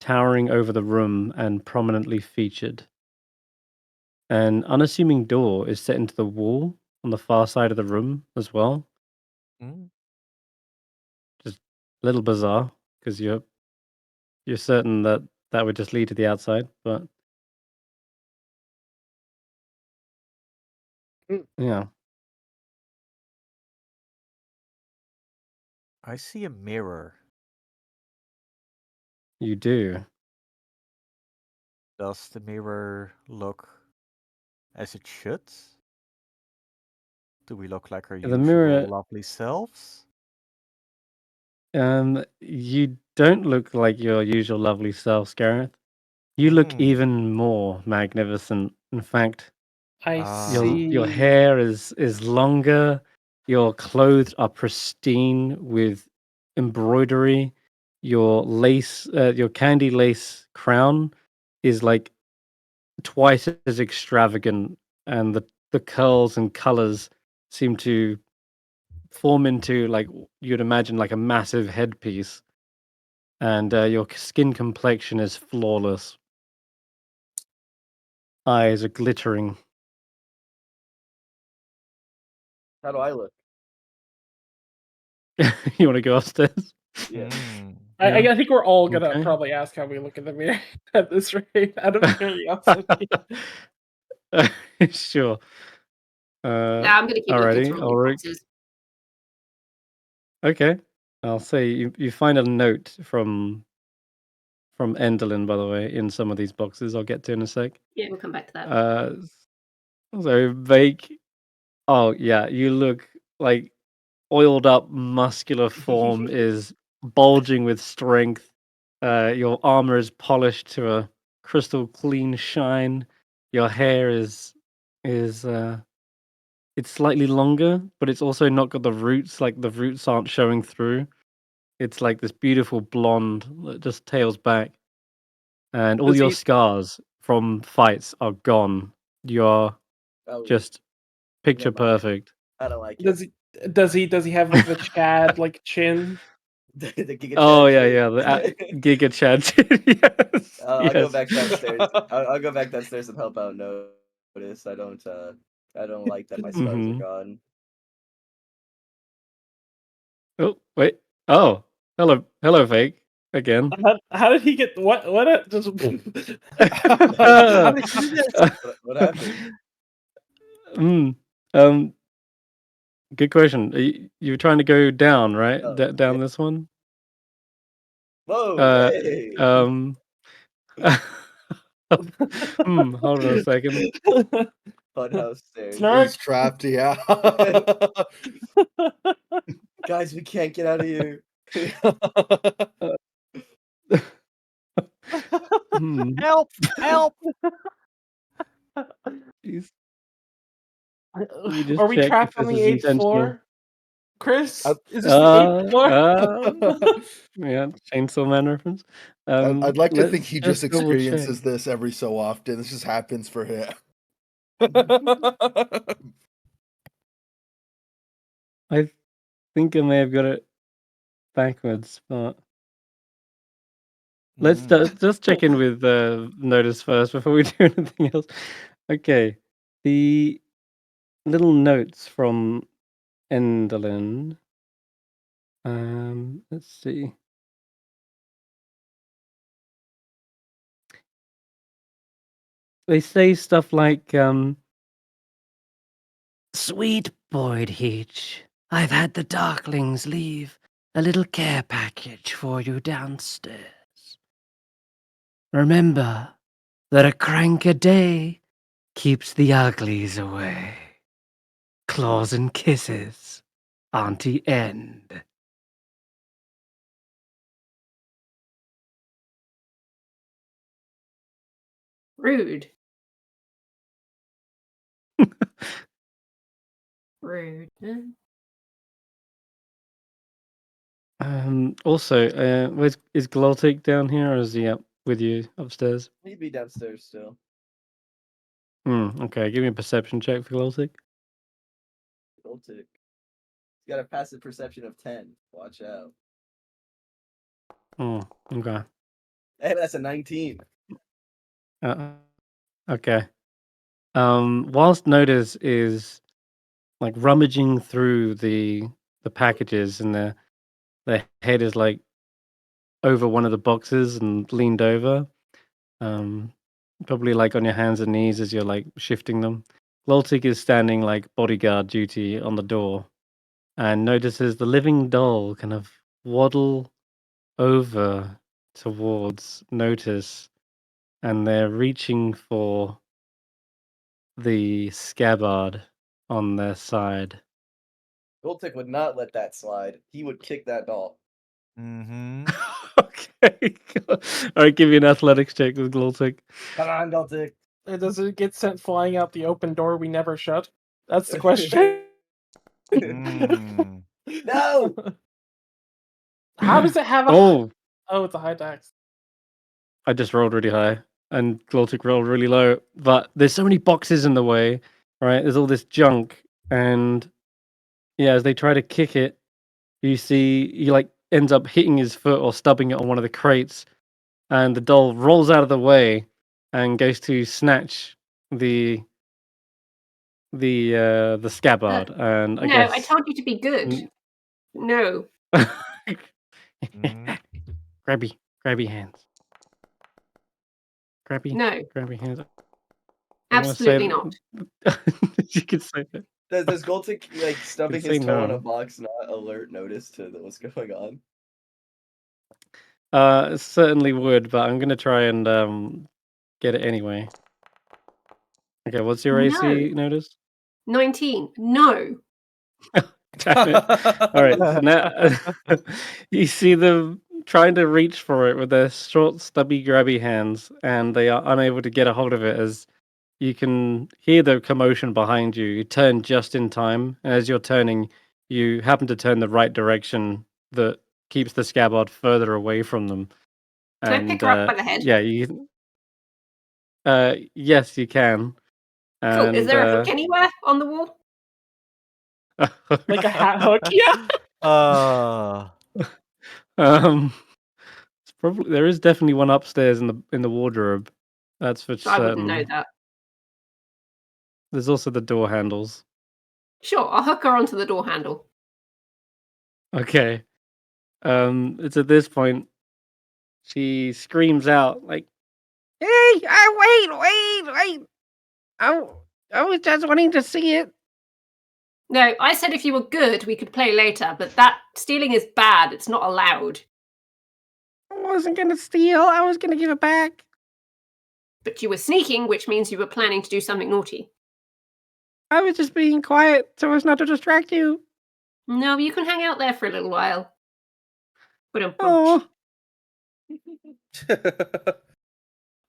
towering over the room and prominently featured. An unassuming door is set into the wall on the far side of the room as well. mm, Just a little bizarre because you're certain that that would just lead to the outside, but yeah, I see a mirror. you do. Does the mirror look as it should? Do we look like our The usual mirror, lovely selves? you don't look like your usual lovely self, Gareth. You look Mm. even more magnificent. In fact, I your see. hair is longer. Your clothes are pristine with embroidery. Your candy lace crown is like twice as extravagant, and the curls and colors seem to form into like you'd imagine like a massive headpiece. And your skin complexion is flawless. Eyes are glittering. How do I look? You want to go upstairs? Yeah. Mm. Yeah. I think we're all gonna Okay. probably ask how we look in the mirror at this rate, out of curiosity. Sure. Yeah, I'm gonna keep looking Alrighty, through all the Ulric. boxes. Okay. I'll say you find a note from Enderlin, by the way, in some of these boxes. I'll get to in a sec. Yeah, we'll come back to that. So Vaike. Oh yeah, you look like oiled up, muscular form is bulging with strength. Your armor is polished to a crystal clean shine. Your hair is it's slightly longer, but it's also not got the roots. Like the roots aren't showing through. It's like this beautiful blonde that just tails back, and all Does your he scars from fights are gone. You're Oh, just picture never mind. perfect. I don't like does it. he have like the Chad like chin? The Giga Oh Chad yeah, shit. yeah, the Giga Chad. Yes, I'll go yes. back downstairs. I'll go back downstairs and help out Notus. I don't like that my scars are Mm-hmm. gone. Oh wait. Oh, hello, Vaike again. How did he get what? Just How did you do this? What happened? Um, good question. You were trying to go down, right? Oh, Down yeah. this one. Whoa, hey. Um. Hold on a second. Funhouse stairs. Snark. He's trapped, yeah. Guys, we can't get out of here. Help! Help! Jeez. Let me just Are we check if trapped on this the is 8th intentional. floor? Chris, is this the 8th floor? Yeah, Chainsaw Man reference. I'd like to think Let's he just double check. experiences this every so often. This just happens for him. I think I may have got it backwards, but let's just check in with Notus first before we do anything else. Okay, the little notes from Enderlin. Let's see. They say stuff like, "Sweet Boyd Heach, I've had the Darklings leave a little care package for you downstairs. Remember that a crank a day keeps the uglies away. Claws and kisses, Auntie End. Rude. Rude. Also, is Gloltic down here, or is he up with you upstairs? He'd be downstairs still. Okay, give me a perception check for Gloltic. Ulric. He's got a passive perception of 10. Watch out. Okay. Hey, that's a 19. Okay. Whilst Notus is like rummaging through the packages, and their head is like over one of the boxes and leaned over, probably like on your hands and knees as you're like shifting them. Gloltic is standing like bodyguard duty on the door, and notices the living doll kind of waddle over towards Notus, and they're reaching for the scabbard on their side. Ulric would not let that slide. He would kick that doll. Mm-hmm. Okay. Alright, give me an athletics check with Gloltic. Come on, Ulric. Does it get sent flying out the open door we never shut? That's the question. Mm. No! How does it have a... Oh, it's a high dex. I just rolled really high, and Gloltic rolled really low. But there's so many boxes in the way, right? There's all this junk, and yeah, as they try to kick it, you see he like ends up hitting his foot or stubbing it on one of the crates, and the doll rolls out of the way and goes to snatch the scabbard. And I No, guess I told you to be good. No. Mm. grabby hands. No. Grabby hands. Absolutely not. You can say that. Does Ulric, like, stubbing say his toe in no. a box not alert Notus to what's going on? Certainly would, but I'm gonna try and get it anyway. Okay, what's your AC, Notice? 19. No. Damn it. Alright, so now you see them trying to reach for it with their short, stubby, grabby hands, and they are unable to get a hold of it as you can hear the commotion behind you. You turn just in time, and as you're turning, you happen to turn the right direction that keeps the scabbard further away from them. Can I pick her up by the head? Yeah, you. Yes, you can. Cool. Is And, there a hook anywhere on the wall? Like a hat hook? Yeah. It's probably there is definitely one upstairs in the wardrobe. That's for I wouldn't know certain. that. There's also the door handles. Sure, I'll hook her onto the door handle. Okay. It's at this point she screams out like, "Hey, wait! I was just wanting to see it." No, I said if you were good, we could play later, but that stealing is bad. It's not allowed. I wasn't gonna steal. I was gonna give it back. But you were sneaking, which means you were planning to do something naughty. I was just being quiet so as not to distract you. No, you can hang out there for a little while. Oh.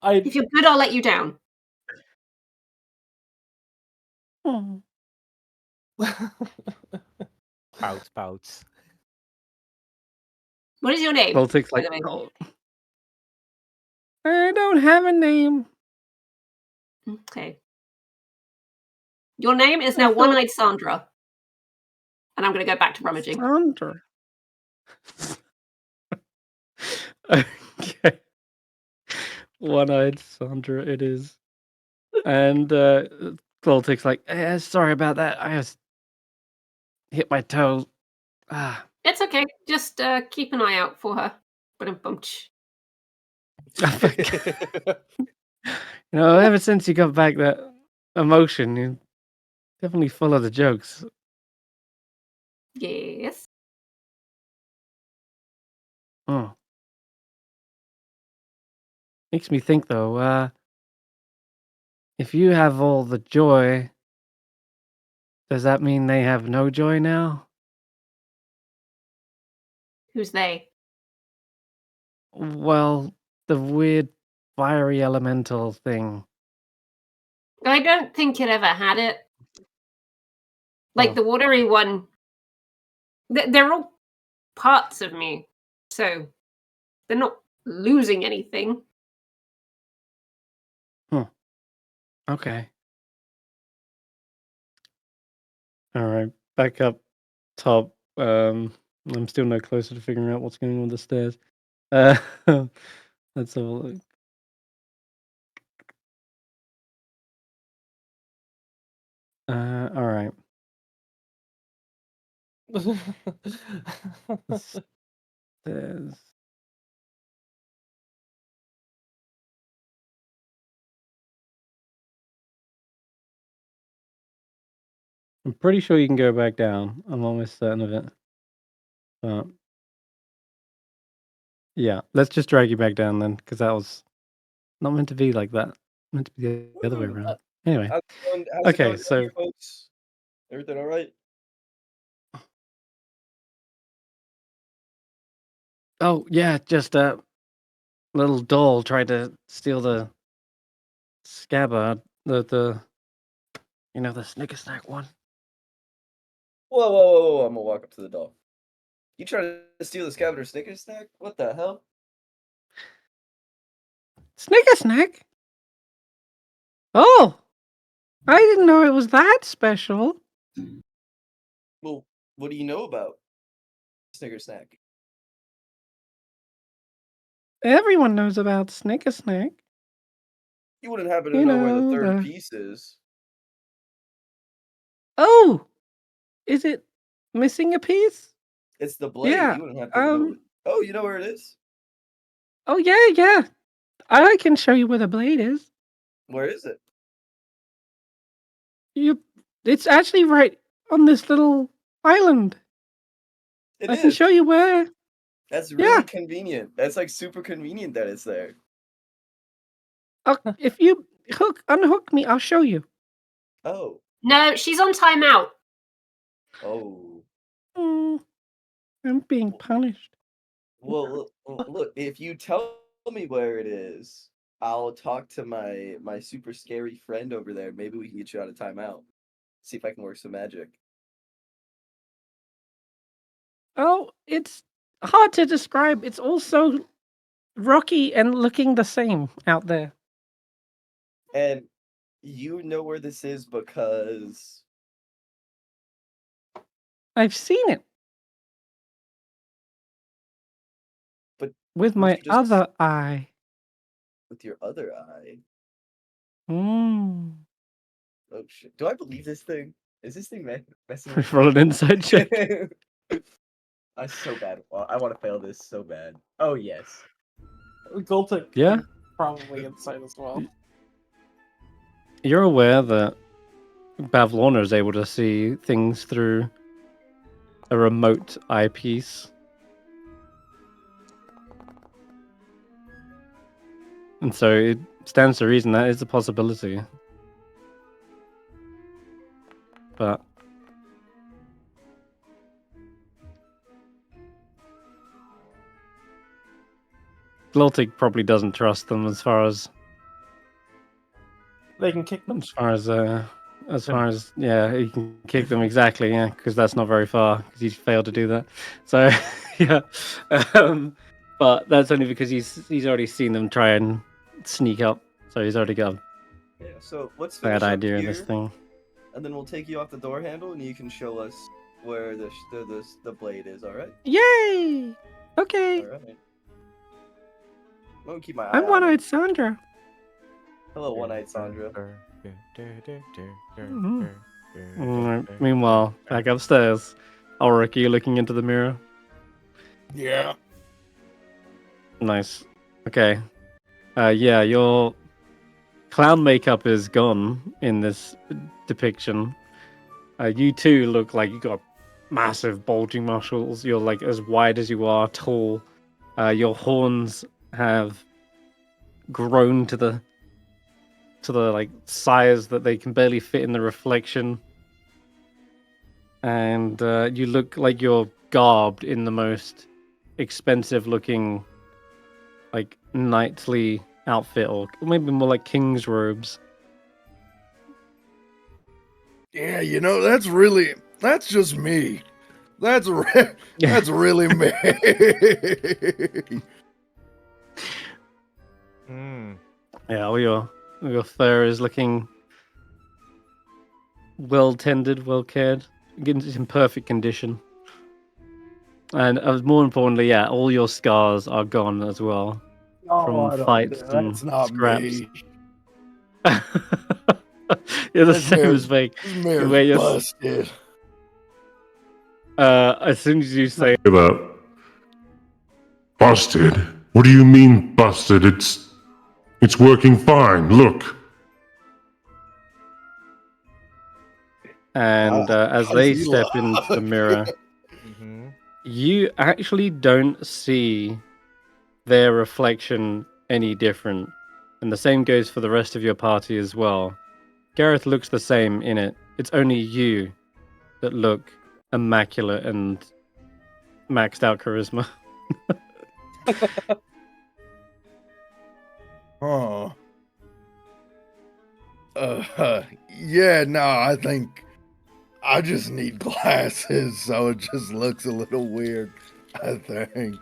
If you're good, I'll let you down. Oh. Pouts. What is your name? Baltic's by like, the way? "Oh, I don't have a name." Okay. Your name is now I thought- One-Eyed Sandra. And I'm going to go back to rummaging. Sandra. Okay. One-eyed Sandra it is. And Baltic's like, sorry about that. I just hit my toe. Ah. It's okay. Just keep an eye out for her. Ever since you got back that emotion, you're definitely full of the jokes. Yes. Oh. Makes me think though, if you have all the joy, does that mean they have no joy now? Who's they? Well, the weird fiery elemental thing. I don't think it ever had it. Like Oh. the watery one. They're all parts of me, so they're not losing anything. Okay. All right, back up top. I'm still no closer to figuring out what's going on with the stairs. Uh, let's have a look. All right. Stairs. I'm pretty sure you can go back down. I'm almost certain of it. But yeah, let's just drag you back down then, because that was not meant to be like that. Meant to be the other way around. Anyway, How's it okay, going, so folks? Everything all right? oh yeah, just a little doll tried to steal the scabbard, the the Snicker Snack one. Whoa! I'm gonna walk up to the doll. You trying to steal the scavenger Snickers snack? What the hell? Snicker Snack? Oh, I didn't know it was that special. Well, what do you know about Snicker snack? Everyone knows about Snicker Snack. You wouldn't happen to You know where the know, third the... piece is. Oh, is it missing a piece? It's the blade. Yeah. You wouldn't happen to know it. Oh, you know where it is? Oh yeah. I can show you where the blade is. Where is it? It's actually right on this little island. I can show you where. That's really convenient. That's like super convenient that it's there. If you unhook me, I'll show you. Oh. No, she's on timeout. Oh. I'm being punished. Well, look, if you tell me where it is, I'll talk to my super scary friend over there. Maybe we can get you out of timeout. See if I can work some magic. Oh, it's hard to describe. It's also rocky and looking the same out there. And you know where this is because I've seen it. But with my other eye. With your other eye? Oh shit. Do I believe this thing? Is this thing messing with me? Roll an insight check. I'm so bad. I want to fail this so bad. Oh, yes. Goltic Yeah? probably insight as well. You're aware that Bavlorna is able to see things through a remote eyepiece. And so it stands to reason that is a possibility. But Gloltic probably doesn't trust them as far as they can kick them. As far as yeah, you can kick them exactly, yeah, because that's not very far because he's failed to do that. So yeah, but that's only because he's already seen them try and sneak up, so he's already got Yeah. So let's bad finish up idea of here, this thing. and then we'll take you off the door handle, and you can show us where the blade is. All right? Yay! Okay. All right. I'm gonna keep my eye I'm on One-Eyed him. Sandra. Hello, One-Eyed Sandra. Meanwhile, back upstairs, Ulric, are you looking into the mirror? Yeah. Nice. Okay. Yeah, your clown makeup is gone in this depiction. You too look like you got massive bulging muscles. You're like as wide as you are tall. Your horns have grown to the like size that they can barely fit in the reflection. And you look like you're garbed in the most expensive looking, like knightly outfit, or maybe more like king's robes. Yeah, that's just me. That's really me. Yeah, all your fur is looking well tended, well cared, in perfect condition. And more importantly, yeah, all your scars are gone as well from fights and That's not scraps. me. You're the This same as Vaike. This Where mirror's you're busted. as soon as you say That busted? What do you mean busted? It's working fine. Look. and as How they does he step into the look? mirror, you actually don't see their reflection any different. And the same goes for the rest of your party as well. Garreth looks the same in it. It's only you that look immaculate and maxed out charisma. Huh. Yeah, no, I think I just need glasses, so it just looks a little weird, I think.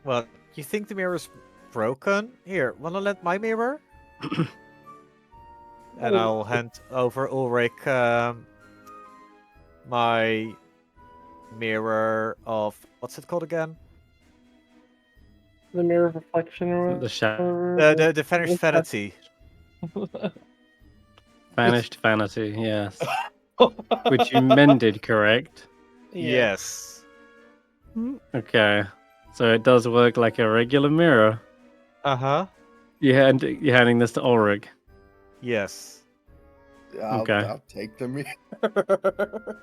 Well, you think the mirror's broken? Here, wanna lend my mirror? And I'll hand over Ulric my mirror of what's it called again? The mirror of reflection or The shadow. The vanished vanity. Vanished vanity, yes. Which you mended, correct? Yes. Okay. So it does work like a regular mirror. Uh-huh. You're handing this to Ulric. Yes. Okay. I'll take the mirror.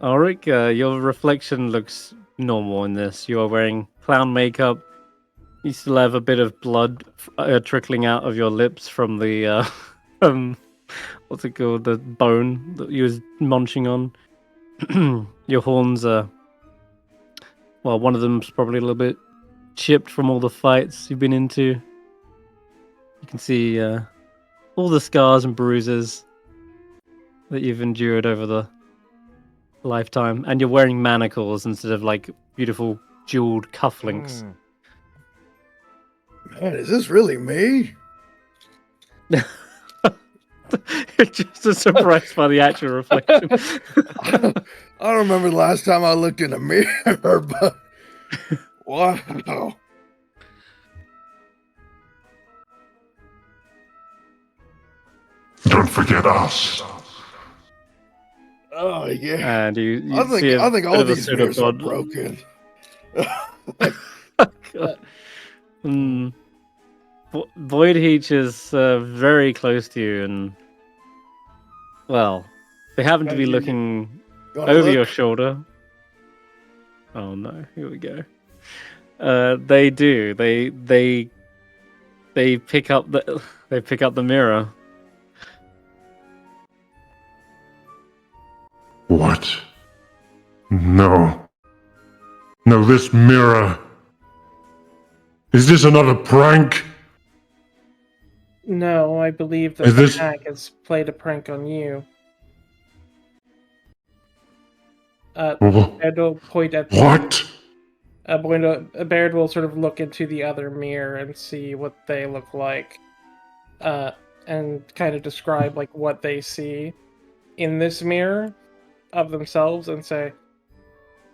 Ulric, your reflection looks normal in this. You are wearing clown makeup. You still have a bit of blood trickling out of your lips from the what's it called? The bone that you was munching on. Your horns are, well, one of them's probably a little bit chipped from all the fights you've been into. You can see all the scars and bruises that you've endured over the lifetime, and you're wearing manacles instead of like beautiful jeweled cufflinks. Man, is this really me? You're just as surprised by the actual reflection. I don't remember the last time I looked in a mirror, but wow. Don't forget us. Oh yeah. And you I think all these sort mirrors are god. broken. Void Heach is very close to you, and well, they happen to be looking over your shoulder. Oh no! Here we go. They do. They pick up the mirror. What? No. No, this mirror. Is this another prank? No, I believe that Is the this- hack has played a prank on you. Baird will point at What? Baird will sort of look into the other mirror and see what they look like, and kind of describe like what they see in this mirror of themselves, and say,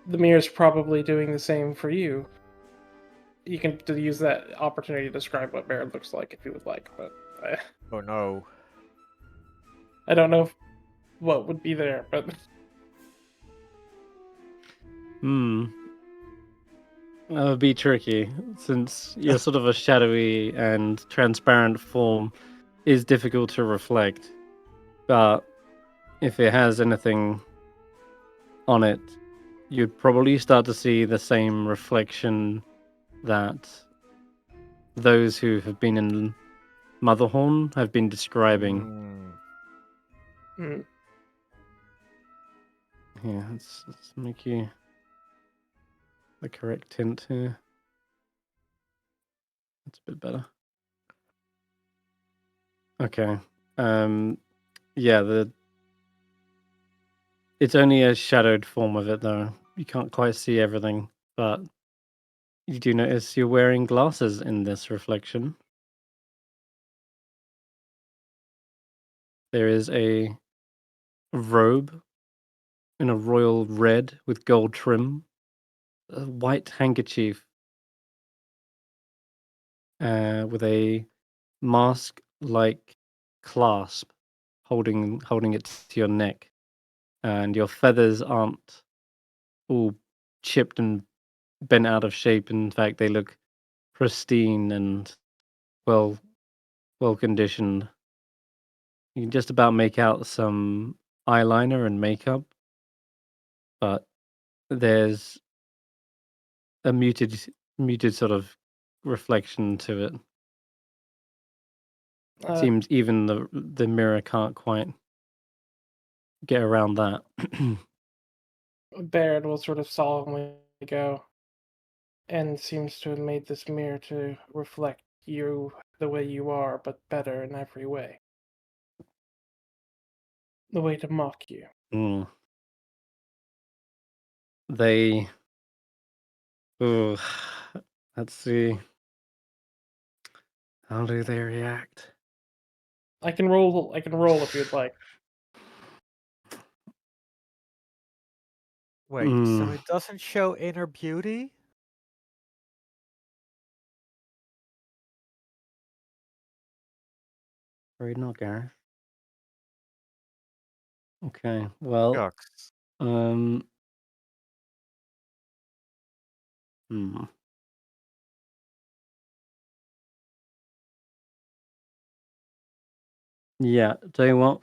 "The mirror's probably doing the same for you." You can use that opportunity to describe what Baird looks like if you would like, but Oh no. I don't know what would be there, but That would be tricky, since you're sort of a shadowy and transparent form is difficult to reflect. But if it has anything on it, you'd probably start to see the same reflection that those who have been in Motherhorn have been describing. Hmm. Yeah, let's make you the correct tint here. That's a bit better. Okay. Yeah, it's only a shadowed form of it though. You can't quite see everything, but you do notice you're wearing glasses in this reflection. There is a robe in a royal red with gold trim, a white handkerchief with a mask-like clasp holding it to your neck, and your feathers aren't all chipped and bent out of shape. In fact, they look pristine and well conditioned. You can just about make out some eyeliner and makeup, but there's a muted sort of reflection to it. Seems even the mirror can't quite get around that. Baird will sort of solemnly go, and seems to have made this mirror to reflect you the way you are, but better in every way. The way to mock you. Mm. They. Ooh, let's see. How do they react? I can roll if you'd like. Wait, so it doesn't show inner beauty? Afraid not, Garreth. Okay, well, Shucks. hmm. Yeah, tell you what.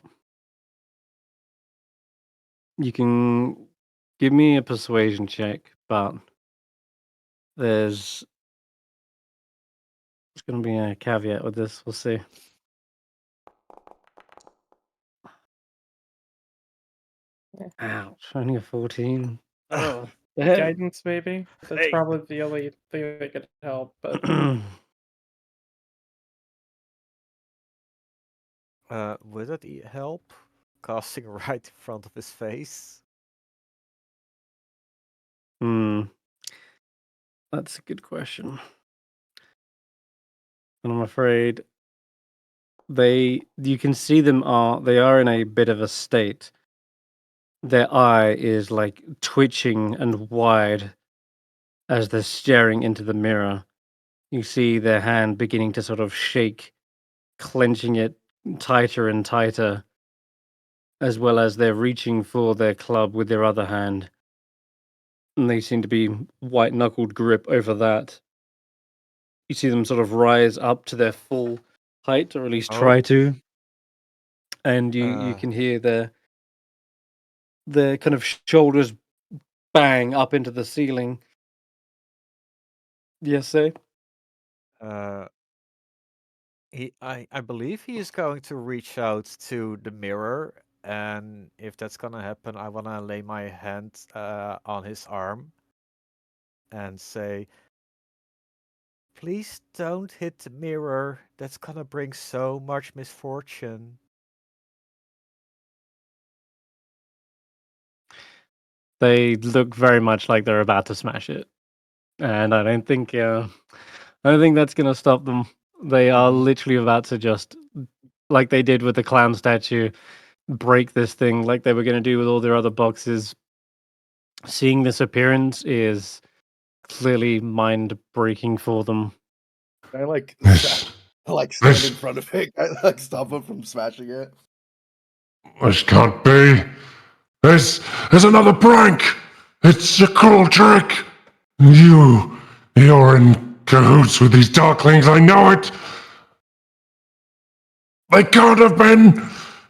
You can give me a persuasion check, but there's going to be a caveat with this. We'll see. Ouch, only a 14. Oh, Guidance, maybe? That's probably the only thing that could help, but Would it help? Casting right in front of his face? That's a good question. And I'm afraid you can see they are in a bit of a state. Their eye is like twitching and wide as they're staring into the mirror. You see their hand beginning to sort of shake, clenching it tighter and tighter, as well as they're reaching for their club with their other hand. And they seem to be white knuckled grip over that. You see them sort of rise up to their full height, or at least try to. And you can hear their kind of shoulders bang up into the ceiling. Yes, sir? I believe he is going to reach out to the mirror, and if that's gonna happen, I wanna lay my hand on his arm and say, "Please don't hit the mirror. That's gonna bring so much misfortune." They look very much like they're about to smash it, and I don't think that's gonna stop them. They are literally about to just, like they did with the clown statue, break this thing like they were gonna do with all their other boxes. Seeing this appearance is clearly mind breaking for them. I like This, stand in front of it. I like stop him from smashing it. this can't be. There's another prank. It's a cruel trick. You're in cahoots with these darklings. I know it. They can't have been.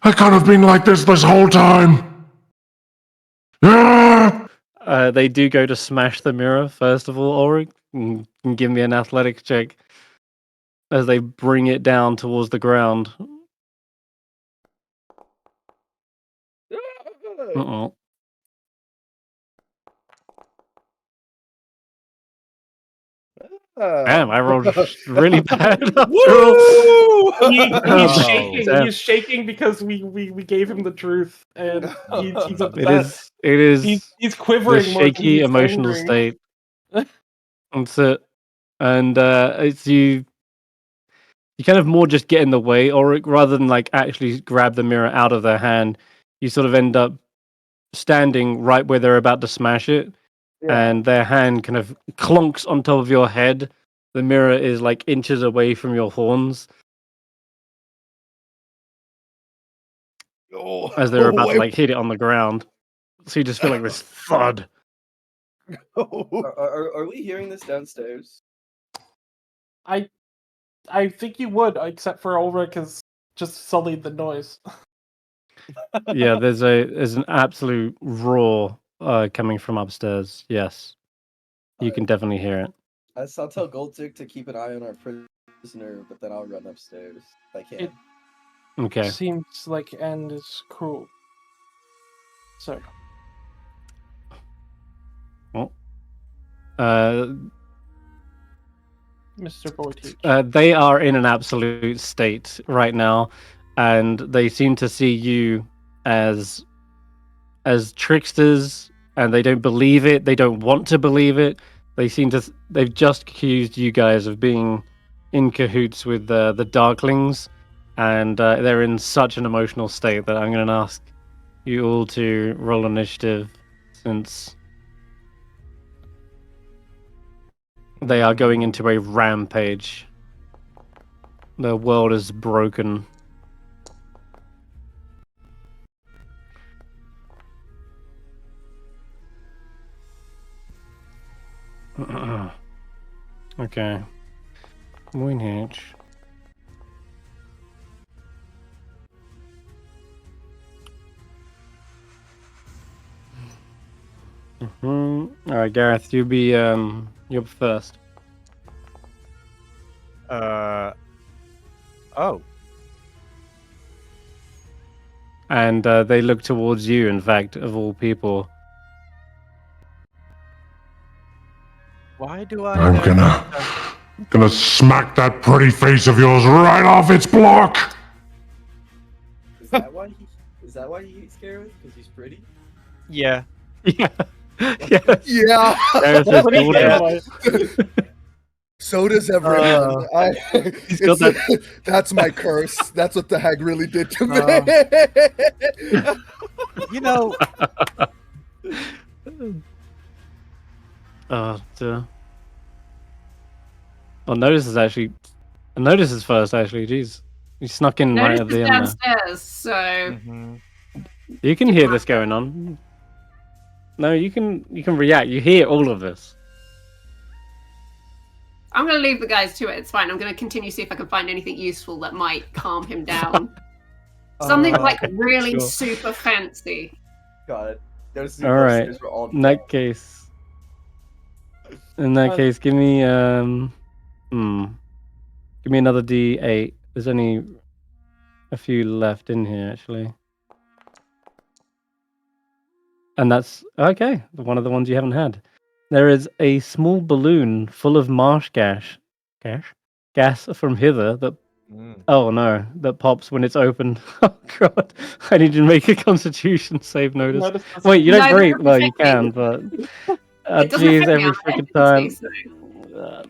I can't have been like this whole time. Ah! They do go to smash the mirror first of all. Ulric, give me an athletics check. as they bring it down towards the ground. Uh-oh. Damn, I rolled really bad after all. He's Oh. shaking. Damn. He's shaking because we gave him the truth, and he's upset. It is He's the quivering more than shaky he's emotional angry. state. That's it. And it's you kind of more just get in the way, or rather than like actually grab the mirror out of their hand, you sort of end up standing right where they're about to smash it, and their hand kind of clonks on top of your head. The mirror is like inches away from your horns as they're about to like hit it on the ground. So you just feel like this thud. Are we hearing this downstairs? I think you would, except for Ulric has just sullied the noise. Yeah, there's an absolute roar coming from upstairs. Yes, you can definitely hear it. I'll tell Goldtick to keep an eye on our prisoner, but then I'll run upstairs if I can. Okay. Seems like End is cruel. So. Well, Mr. Boyteach. they are in an absolute state right now, and they seem to see you as tricksters, and they don't believe it. They don't want to believe it. They seem to. They've just accused you guys of being in cahoots with the Darklings, and they're in such an emotional state that I'm going to ask you all to roll initiative, since they are going into a rampage. The world is broken. Okay. Winhatch. All right, Garreth, you'll be you're first. Oh. And they look towards you, in fact, of all people. Why do I? I'm gonna smack that pretty face of yours right off its block. Is that why he hates Garreth? Because he's pretty? Yeah. Yeah. Yes. Yeah. Garreth has told him. So does everyone. He's got That's my curse. That's what the hag really did to me. You know. Well, Notus is first. Actually, jeez, he snuck in right Notus at the is end. downstairs, so You can hear this going on. No, you can react. You hear all of this. I'm going to leave the guys to it. It's fine. I'm going to continue to see if I can find anything useful that might calm him down. Something like really sure. super fancy. Got it. Notice All right. we're all In that case, give me give me another D8. There's only a few left in here, actually. And that's okay. One of the ones you haven't had. There is a small balloon full of marsh gas from hither that. Oh no, that pops when it's open. Oh god, I need to make a Constitution save, Notice. Wait, you don't breathe. Well, you can, but it doesn't geez, affect me every on freaking efficacy,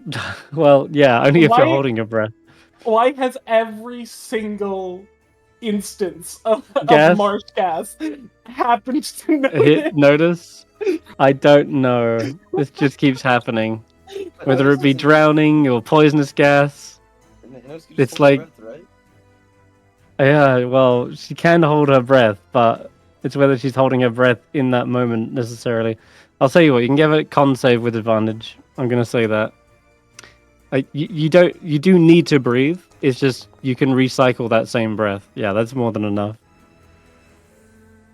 time. Well, yeah, only if you're Why- holding your breath. Why has every single instance of Gas? marsh gas happened to Hit Notice. I don't know. This just keeps happening. Whether it be drowning or poisonous gas. It's like, breath, right? yeah, well, she can hold her breath, but it's whether she's holding her breath in that moment necessarily. I'll tell you what, you can give it con save with advantage. I'm gonna say that. You do need to breathe. It's just you can recycle that same breath. Yeah, that's more than enough.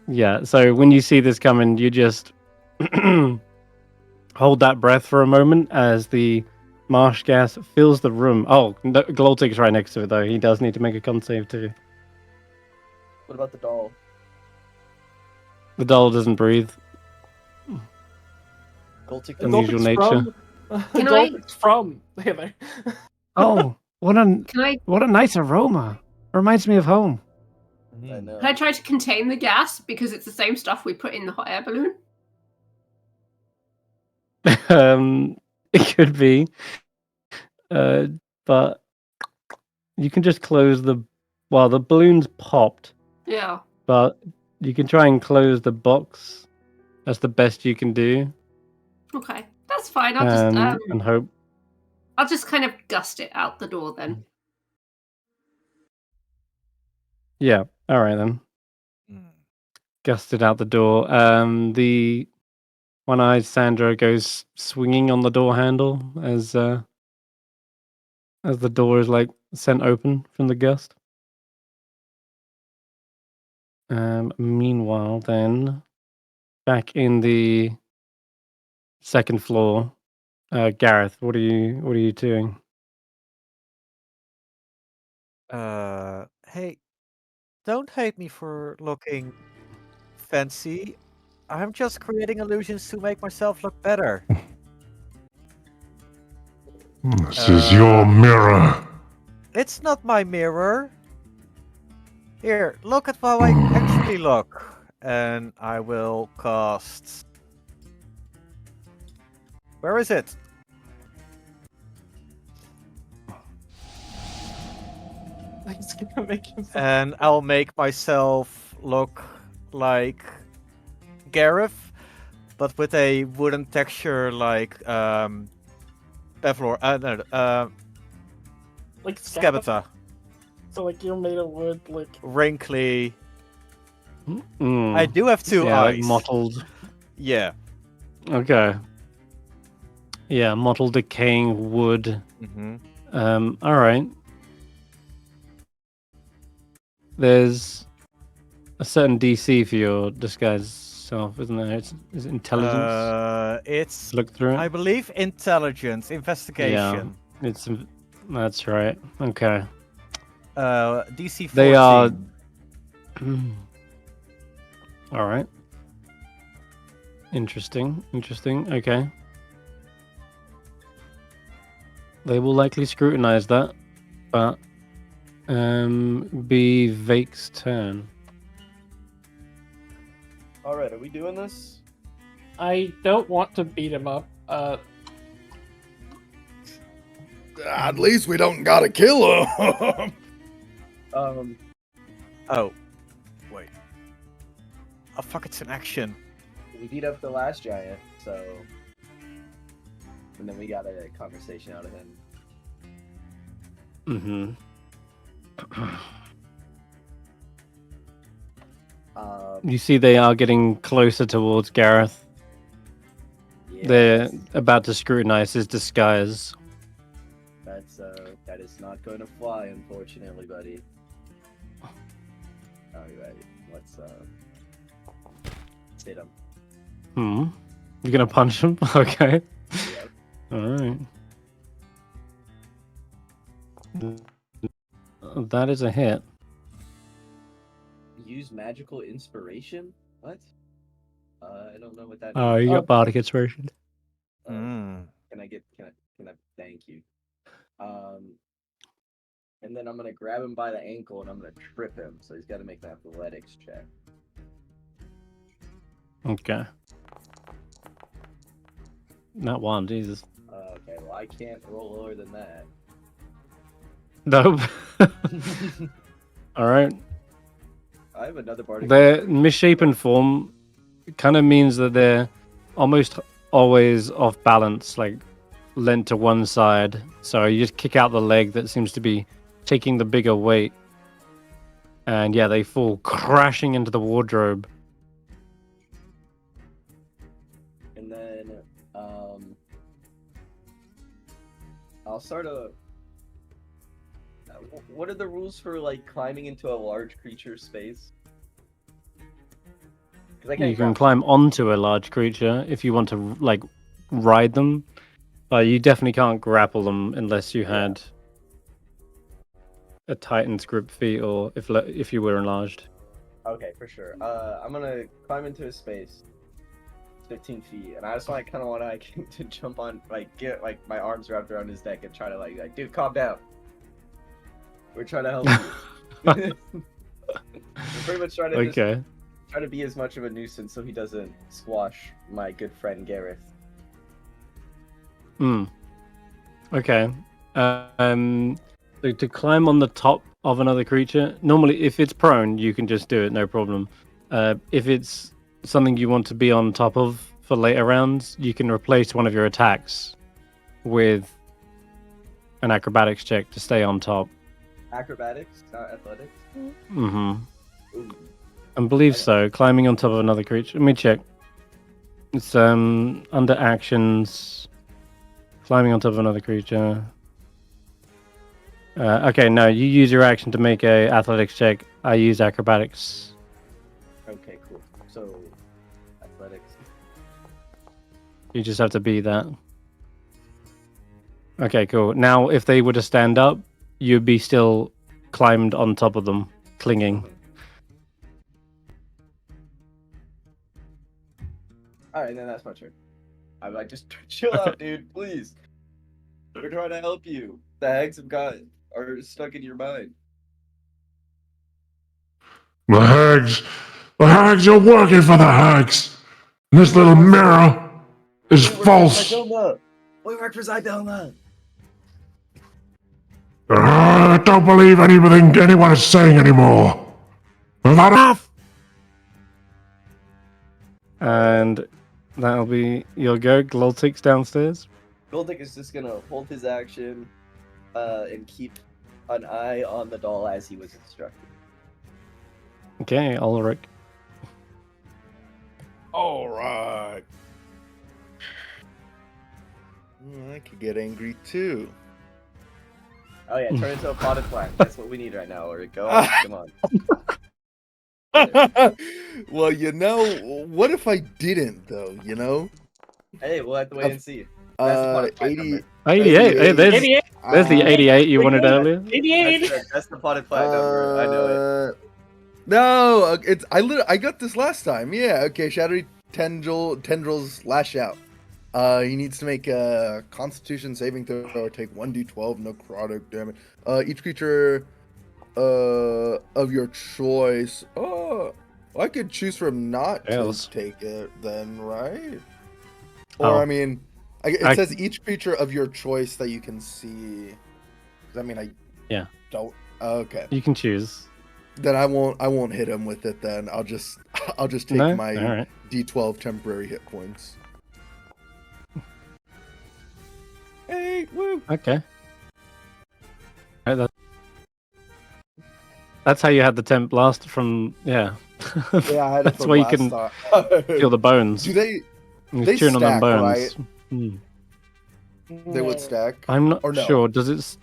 Yeah, so when you see this coming, you just hold that breath for a moment as the marsh gas fills the room. Oh, no, Gloltig's right next to it though. He does need to make a con save too. What about the doll? The doll doesn't breathe. Goltic The Unusual doesn't. nature. Can Goltic's from there. Oh, what Can a nice aroma. Reminds me of home. I know. I try to contain the gas because it's the same stuff we put in the hot air balloon? It could be. But you can just close the balloon's popped, Yeah. but you can try and close the box. That's the best you can do. Okay, that's fine. I'll And hope. just kind of gust it out the door then. Yeah. All right then. Gusted out the door. The one-eyed Sandra goes swinging on the door handle as the door is like sent open from the gust. Meanwhile, then back in the second floor, Garreth, what are you doing? Hey, don't hate me for looking fancy. I'm just creating illusions to make myself look better. This is your mirror. It's not my mirror. Here, look at how I actually look. And I will cast. Where is it? He's gonna make him. And I'll make myself look like Garreth, but with a wooden texture like Pevlor. Like Scabata. So like you're made of wood, like Wrinkly. Mm. I do have two yeah, eyes. like mottled. Yeah. Okay. Yeah, mottled decaying wood. Mm-hmm. All right. There's a certain DC for your disguise self, isn't there? Is it intelligence? It's Look through it. I believe intelligence, investigation. That's right. Okay. DC 14. They are. All right. Interesting. Okay. They will likely scrutinize that, but be Vake's turn. All right, are we doing this? I don't want to beat him up. At least we don't gotta kill him. Oh. Wait. Oh fuck, it's an action. We beat up the last giant, so, and then we got a conversation out of him. Mm-hmm. You see, they are getting closer towards Garreth. Yeah, They're about to scrutinize his disguise. That is not going to fly, unfortunately, buddy. All right, let's hit him. You're gonna punch him? Okay. Yep. All right. That is a hit. Use magical inspiration? What? I don't know what that Oh, means. you got bardic inspiration. Can I thank you. And then I'm gonna grab him by the ankle and I'm gonna trip him, so he's gotta make an athletics check. Okay. Not one, Jesus. Okay, well I can't roll lower than that. Nope. All right. I have another bardic. Their misshapen form kind of means that they're almost always off balance, like leant to one side. So you just kick out the leg that seems to be taking the bigger weight. And yeah, they fall crashing into the wardrobe. And then I'll start a. What are the rules for like climbing into a large creature's space? Because You can climb onto a large creature if you want to like ride them, You definitely can't grapple them unless you Yeah. had a Titan's grip feat, or if you were enlarged. Okay, for sure. I'm gonna climb into his space, 15 feet, and I just kind of want to jump on, get my arms wrapped around his neck and try to like, dude, calm down. We're trying to help you. We're pretty much trying to Okay. try to be as much of a nuisance so he doesn't squash my good friend Garreth. Okay. So to climb on the top of another creature, normally if it's prone, you can just do it, no problem. If it's something you want to be on top of for later rounds, you can replace one of your attacks with an acrobatics check to stay on top. Acrobatics, not athletics. Mm-hmm. Ooh. I believe so. Climbing on top of another creature. Let me check. It's under actions. Climbing on top of another creature. Okay, no, you use your action to make a athletics check. I use acrobatics. Okay, cool. So, athletics. You just have to be that. Okay, cool. Now, if they were to stand up, you'd be still climbed on top of them, clinging. Alright, then that's my turn. I'm like, just chill out, dude, please. We're trying to help you. The hags are stuck in your mind. The hags are working for the hags. And this little mirror is false. We work for Zaelong. I don't believe anything anyone is saying anymore. Is that enough? And that'll be your go. Gloltik's downstairs. Goldick is just gonna hold his action, and keep an eye on the doll as he was instructed. Okay, Ulric. All right. I could get angry too. Oh yeah, turn into a potted plant. That's what we need right now, Ulric. Go on, come on. Well, what if I didn't though? Hey, we'll have to wait and see. That's the potted plant 80. number. 88. Hey, there's 88. the 88 you wanted good. earlier. 88. That's the potted plant number. I know it. No, I got this last time. Yeah, okay. Shadowy tendrils lash out. He needs to make a Constitution saving throw or take 1d12 necrotic damage. Each creature of your choice. Oh, I could choose from not Yes. to take it then, right? Oh. Or I mean, it says each creature of your choice that you can see. I mean, Yeah. don't. Okay. You can choose. Then I won't hit him with it. Then I'll just take No? my All right. D12 temporary hit points. Hey, woo! Okay. Alright, that's how you had the temp blast from. Yeah. Yeah, I had it That's from why you last can time. feel the bones. Do they You're chewing on them stack, bones. right? Hmm. They would stack? I'm not Or no? sure. Does it?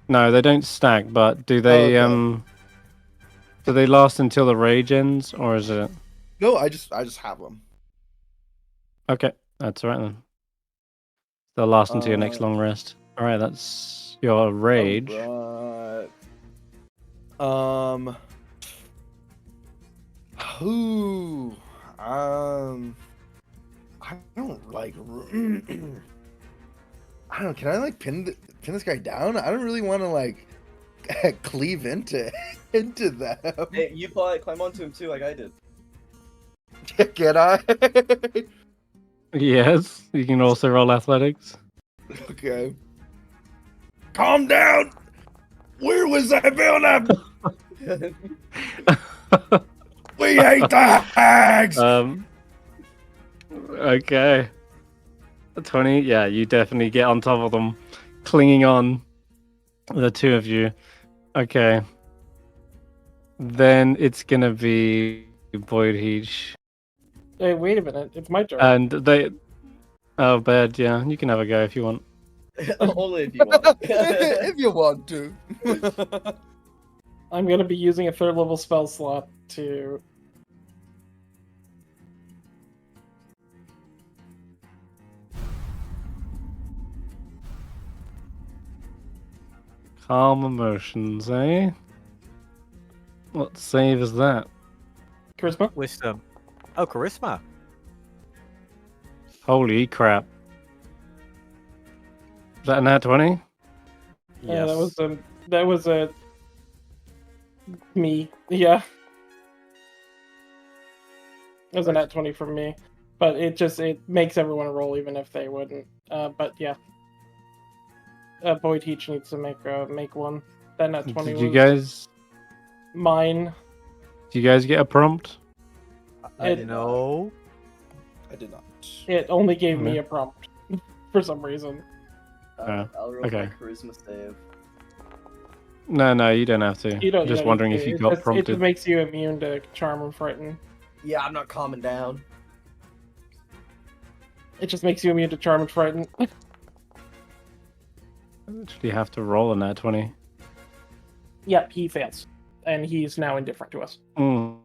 No, they don't stack. But do they? Okay. Do they last until the rage ends, or is it? No, I just have them. Okay, that's all right then. They'll last until your next long rest. All right, that's your rage. Right. Who? I don't like. I don't know. Can I like pin this guy down? I don't really want to like cleave into them. Hey, you climb onto him too, like I did. Can I? Yes, you can also roll athletics. Okay. Calm down. Where was I building? We hate the hags. Okay. 20. Yeah, you definitely get on top of them, clinging on. The two of you. Okay. Then it's gonna be Void Heech. Hey, wait a minute. It's my turn. And they. Oh, bad. Yeah, you can have a go if you want. Only if you want. If you want to. I'm gonna be using a 3rd level spell slot to. Calm emotions, eh? What save is that? Charisma? Wisdom. Oh, charisma. Holy crap. Is that a nat 20? Yes. That was a me. Yeah. It was a nat 20 from me. But it makes everyone roll even if they wouldn't. But yeah. Boyd Teach needs to make one. That nat 20 Did was you guys mine. get a prompt? No. I did not. It only gave me Okay. a prompt for some reason. I'll roll okay. my charisma save. No, you don't have to. You don't. Just you don't wondering need if to. you It got just- It prompted. just makes you immune to charm and frighten. Yeah, I'm not calming down. It just makes you immune to charm and frighten. Actually, have to roll a nat 20. Yep, he fails, and he's now indifferent to us. Mm.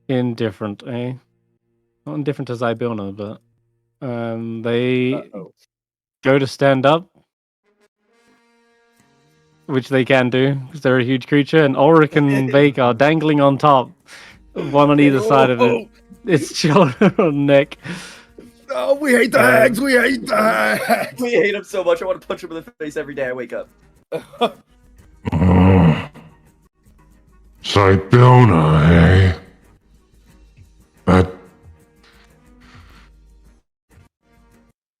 Indifferent, eh? Not indifferent to Zybillna, but they Uh-oh. go to stand up, which they can do because they're a huge creature, and Ulric and Vaike are dangling on top, one on either side of it. Its shoulder and neck. Oh, we hate the hags! We hate the hags! We hate him so much. I want to punch him in the face every day I wake up. Zaelong, eh?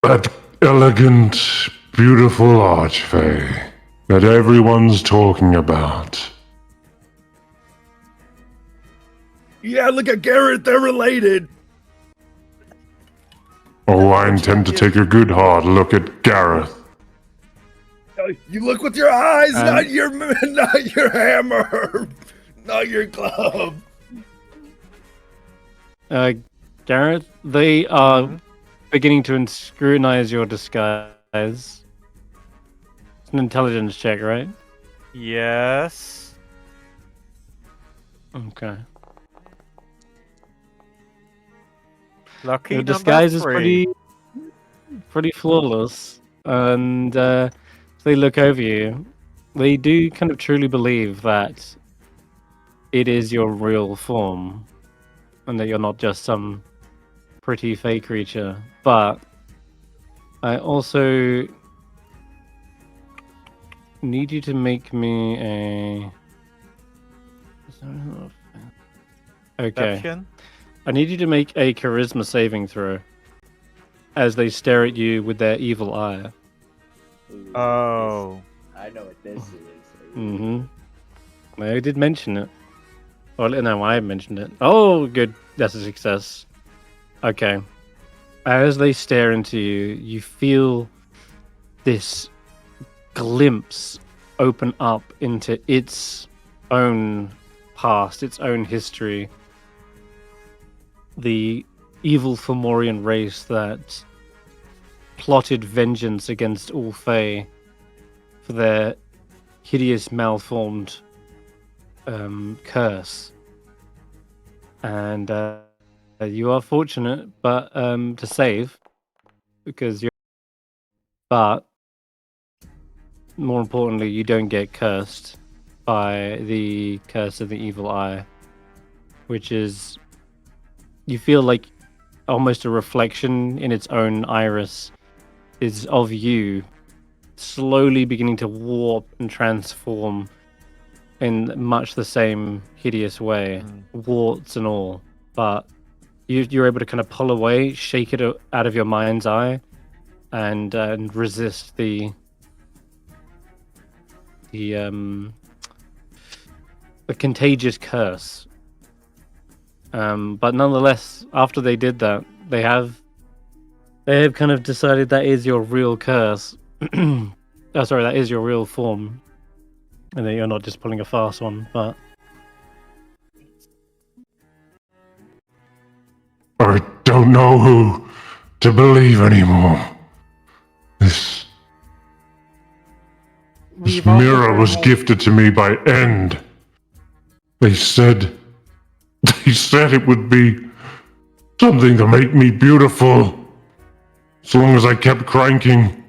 That elegant, beautiful archfey that everyone's talking about. Yeah, look at Garrett. They're related. Oh, I intend to take a good hard look at Garreth. You look with your eyes, And- not your hammer, not your glove. Garreth, they are beginning to scrutinize your disguise. It's an intelligence check, right? Yes. Okay. Lucky Your number disguise is 3. pretty flawless, and they look over you. They do kind of truly believe that it is your real form, and that you're not just some pretty fake creature. But I also need you to make me a. Okay. Perception. I need you to make a charisma saving throw as they stare at you with their evil eye. Ooh, Oh. I know what this is. Mm-hmm. I did mention it. Well, no, I mentioned it. Oh, good. That's a success. Okay. As they stare into you, you feel this glimpse open up into its own past, its own history. The evil Fomorian race that plotted vengeance against all Fae for their hideous, malformed curse. And you are fortunate, but to save, because you're. But more importantly, you don't get cursed by the curse of the evil eye, which is you feel like almost a reflection in its own iris is of you slowly beginning to warp and transform in much the same hideous way, warts and all. But you're able to kind of pull away, shake it out of your mind's eye, and resist the contagious curse. But nonetheless, after they did that, they have kind of decided that is your real curse. Oh, sorry, that is your real form, and that you're not just pulling a fast one. But I don't know who to believe anymore. This We've all mirror heard was that. gifted to me by End. They said it would be something to make me beautiful, as long as I kept cranking.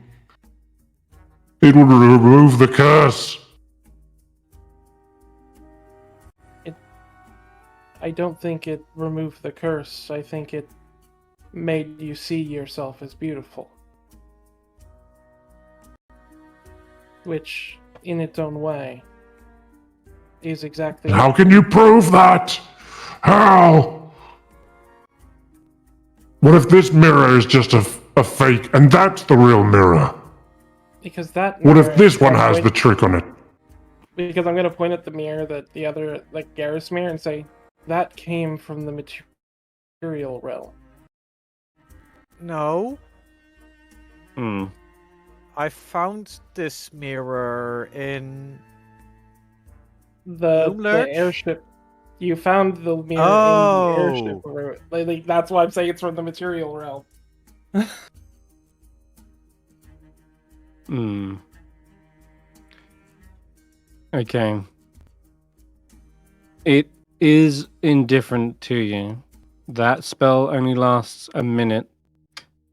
It would remove the curse. I don't think it removed the curse. I think it made you see yourself as beautiful. Which, in its own way, is exactly... How can you prove that? How? What if this mirror is just a fake and that's the real mirror? Because that What mirror, if this one I'm has going- the trick on it? Because I'm going to point at the mirror that the other, like Garreth's mirror, and say, that came from the material realm. No, Hmm. I found this mirror in The Ulric? airship. You found the mirror Oh. in the airship. Like, that's why I'm saying it's from the material realm. Hmm. Okay. It is indifferent to you. That spell only lasts a minute,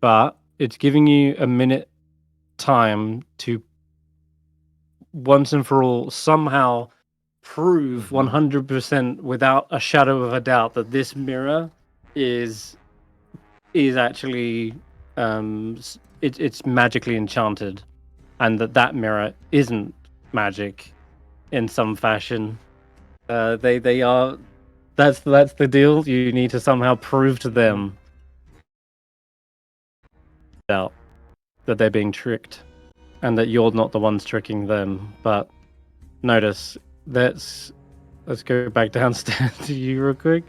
but it's giving you a minute time to once and for all somehow prove 100% without a shadow of a doubt that this mirror is actually it's magically enchanted, and that mirror isn't magic in some fashion. They are. That's the deal. You need to somehow prove to them that they're being tricked, and that you're not the ones tricking them. But Notus, let's go back downstairs to you real quick.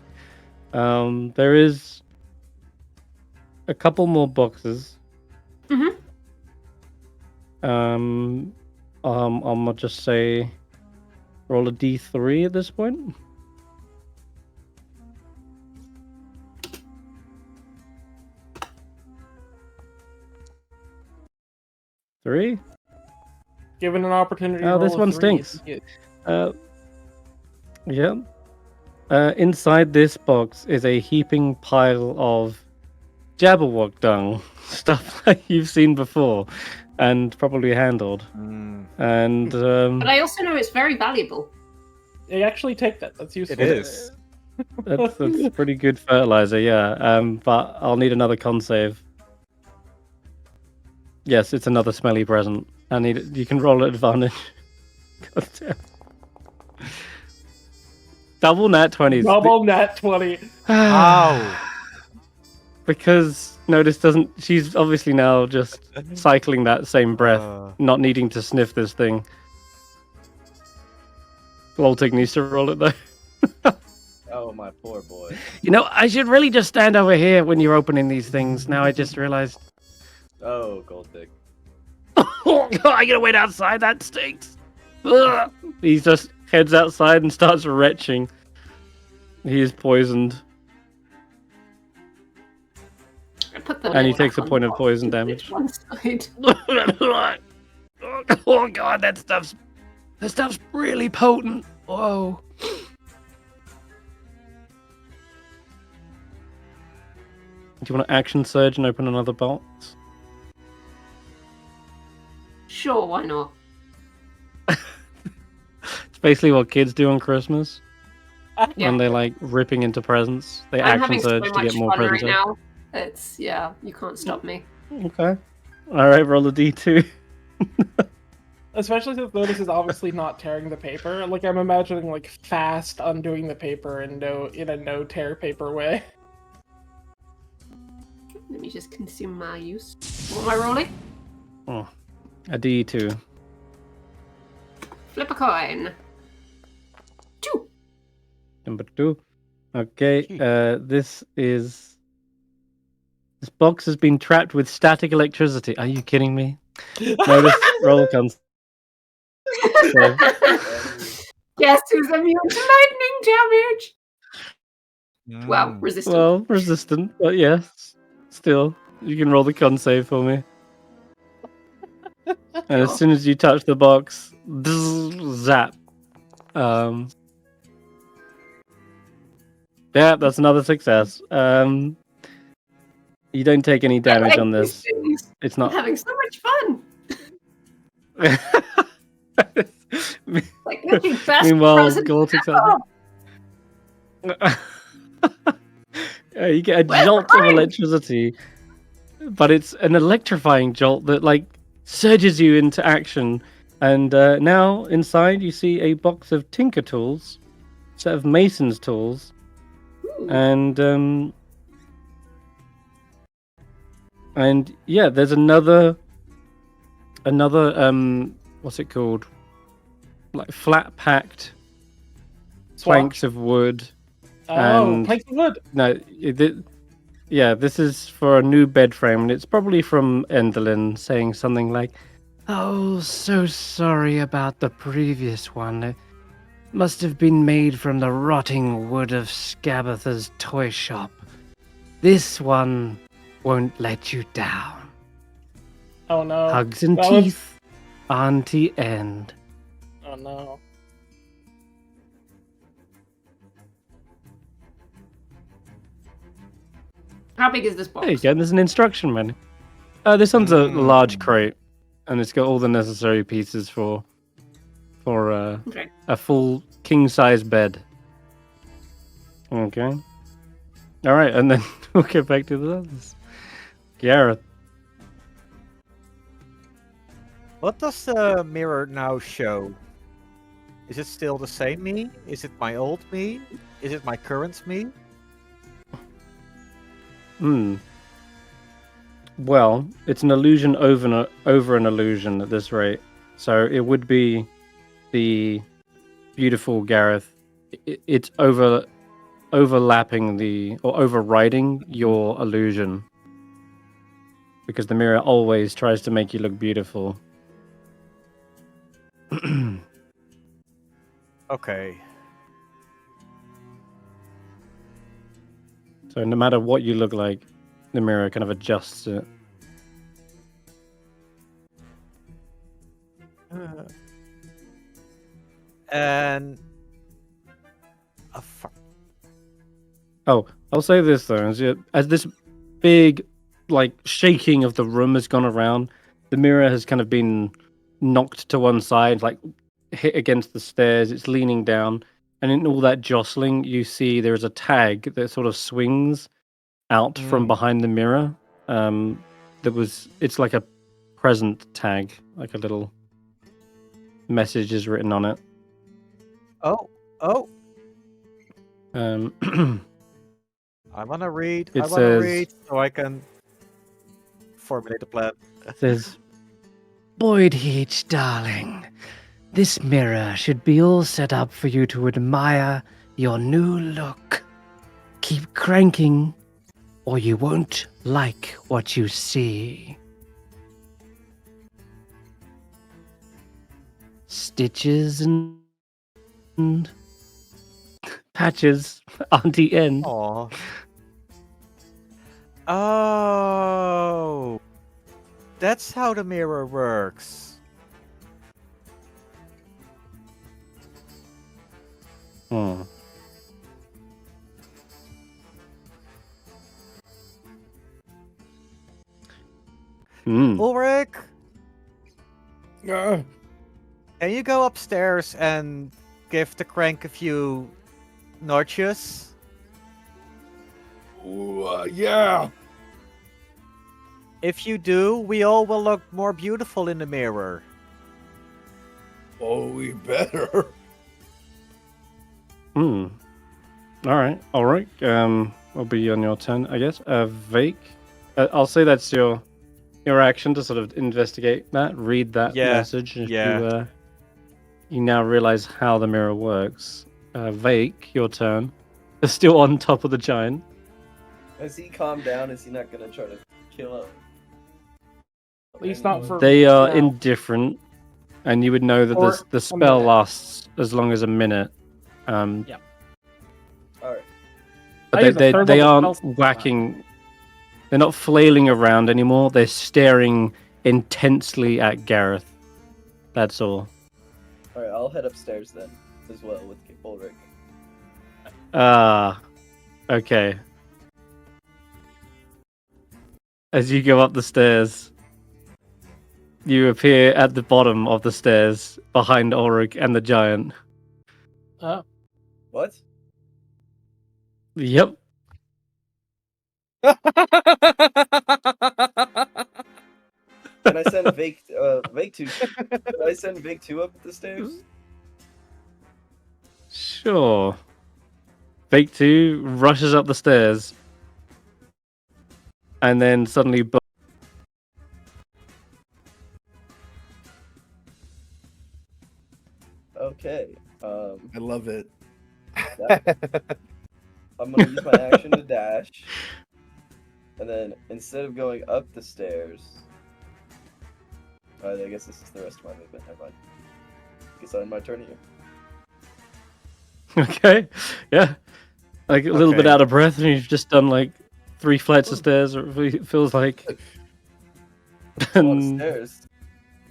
There is a couple more boxes. Mhm. I'm gonna just say roll a d3 at this point. Three. Given an opportunity to Oh, this roll a one 3, stinks. Yeah. Inside this box is a heaping pile of Jabberwock dung, stuff like you've seen before, and probably handled. And But I also know it's very valuable. They actually take that. That's useful. It is. that's pretty good fertilizer, yeah. But I'll need another con save. Yes, it's another smelly present. You can roll at advantage. God damn. Double nat 20s. Double nat 20. Ow! Because Notus doesn't. She's obviously now just cycling that same breath, not needing to sniff this thing. Voltic needs to roll it though. Oh, my poor boy. You know, I should really just stand over here when you're opening these things. Now I just realized. Oh, gold dick. Oh, I gotta wait outside. That stinks. Ugh. He just heads outside and starts retching. He is poisoned, I put the and he lid takes a back on point the of box poison to damage. one side. Oh god, that stuff's really potent. Whoa. Do you want to action surge and open another box? Sure, why not? It's basically what kids do on Christmas Yeah. when they like ripping into presents. They I'm action having so surge to much get more fun right presents. now. It's, yeah, you can't stop me. Okay. Alright, roll a d2. Especially since Notus is obviously not tearing the paper. Like, I'm imagining, like, fast undoing the paper in a no-tear paper way. Let me just consume my use. What am I rolling? Oh, a d2. Flip a coin. 2. Number 2. Okay, this box has been trapped with static electricity. Are you kidding me? Notice roll comes. Guess who's immune to lightning damage? Well, resistant. Well, resistant, but yes. Still, you can roll the con save for me. And as soon as you touch the box, zap. Yeah, that's another success. You don't take any damage on this. It's I'm not. having so much fun. Like the best Meanwhile, present Galtic's ever. Yeah, you get a Where's the jolt of plane? electricity, but it's an electrifying jolt that like surges you into action. And now inside you see a box of tinker tools, set of mason's tools, Ooh. and yeah, there's another what's it called? Like flat packed planks of wood. Oh, and- planks of wood. No, yeah, this is for a new bed frame, and it's probably from Enderlin saying something like, "Oh, so sorry about the previous one. It must have been made from the rotting wood of Scabatha's toy shop. This one won't let you down. Oh no. Hugs and that was- teeth, Auntie End." Oh no. How big is this box? There you go. There's an instruction manual. This one's a large crate, and it's got all the necessary pieces for Okay. a full king size bed. Okay. All right, and then we'll get back to the others. Garreth. What does the mirror now show? Is it still the same me? Is it my old me? Is it my current me? Well, it's an illusion over an illusion at this rate. So it would be the beautiful Garreth. It's overlapping or overriding your illusion. Because the mirror always tries to make you look beautiful. Okay. So no matter what you look like, the mirror kind of adjusts it. And Oh, I'll say this though, as this big, like, shaking of the room has gone around, the mirror has kind of been knocked to one side, like hit against the stairs. It's leaning down, and in all that jostling, you see there is a tag that sort of swings out from behind the mirror. It's like a present tag, like a little message is written on it. oh, I wanna read. It I wanna says- read so I can formulate a plan. It says, "Boyd Heach, darling, this mirror should be all set up for you to admire your new look. Keep cranking, or you won't like what you see. Stitches and patches, Auntie End." Aw. Oh, that's how the mirror works. Hmm. Ulric, Yeah. can you go upstairs and give the crank a few notches? Yeah. If you do, we all will look more beautiful in the mirror. Oh, we better. All right. Will be on your turn, I guess. Vaike. I'll say that's your action to sort of investigate that, read that message. If you now realize how the mirror works. Vaike, your turn. They're still on top of the giant. Has he calmed down? Is he not gonna try to kill him? At least not for. They are now. indifferent, and you would know that Or the a spell minute. lasts as long as a minute. Alright. But I use a they third they level aren't spell slot. whacking. They're not flailing around anymore. They're staring intensely at Garreth. That's all. Alright, I'll head upstairs then, as well, with Ulric. Okay. As you go up the stairs, You appear at the bottom of the stairs behind Ulric and the giant. Oh, What? Yep. Can I send Vaike 2? Can I send Vaike 2 up the stairs? Sure. Vaike 2 rushes up the stairs. And then suddenly... Okay. I love it. I'm gonna use my action to dash. And then instead of going up the stairs, I guess this is the rest of my movement. Never mind. Guess I'm my turn here. Okay. Yeah. Like a little bit Okay. out of breath, and you've just done like 3 flights of stairs, or it feels like. Go on And- the stairs.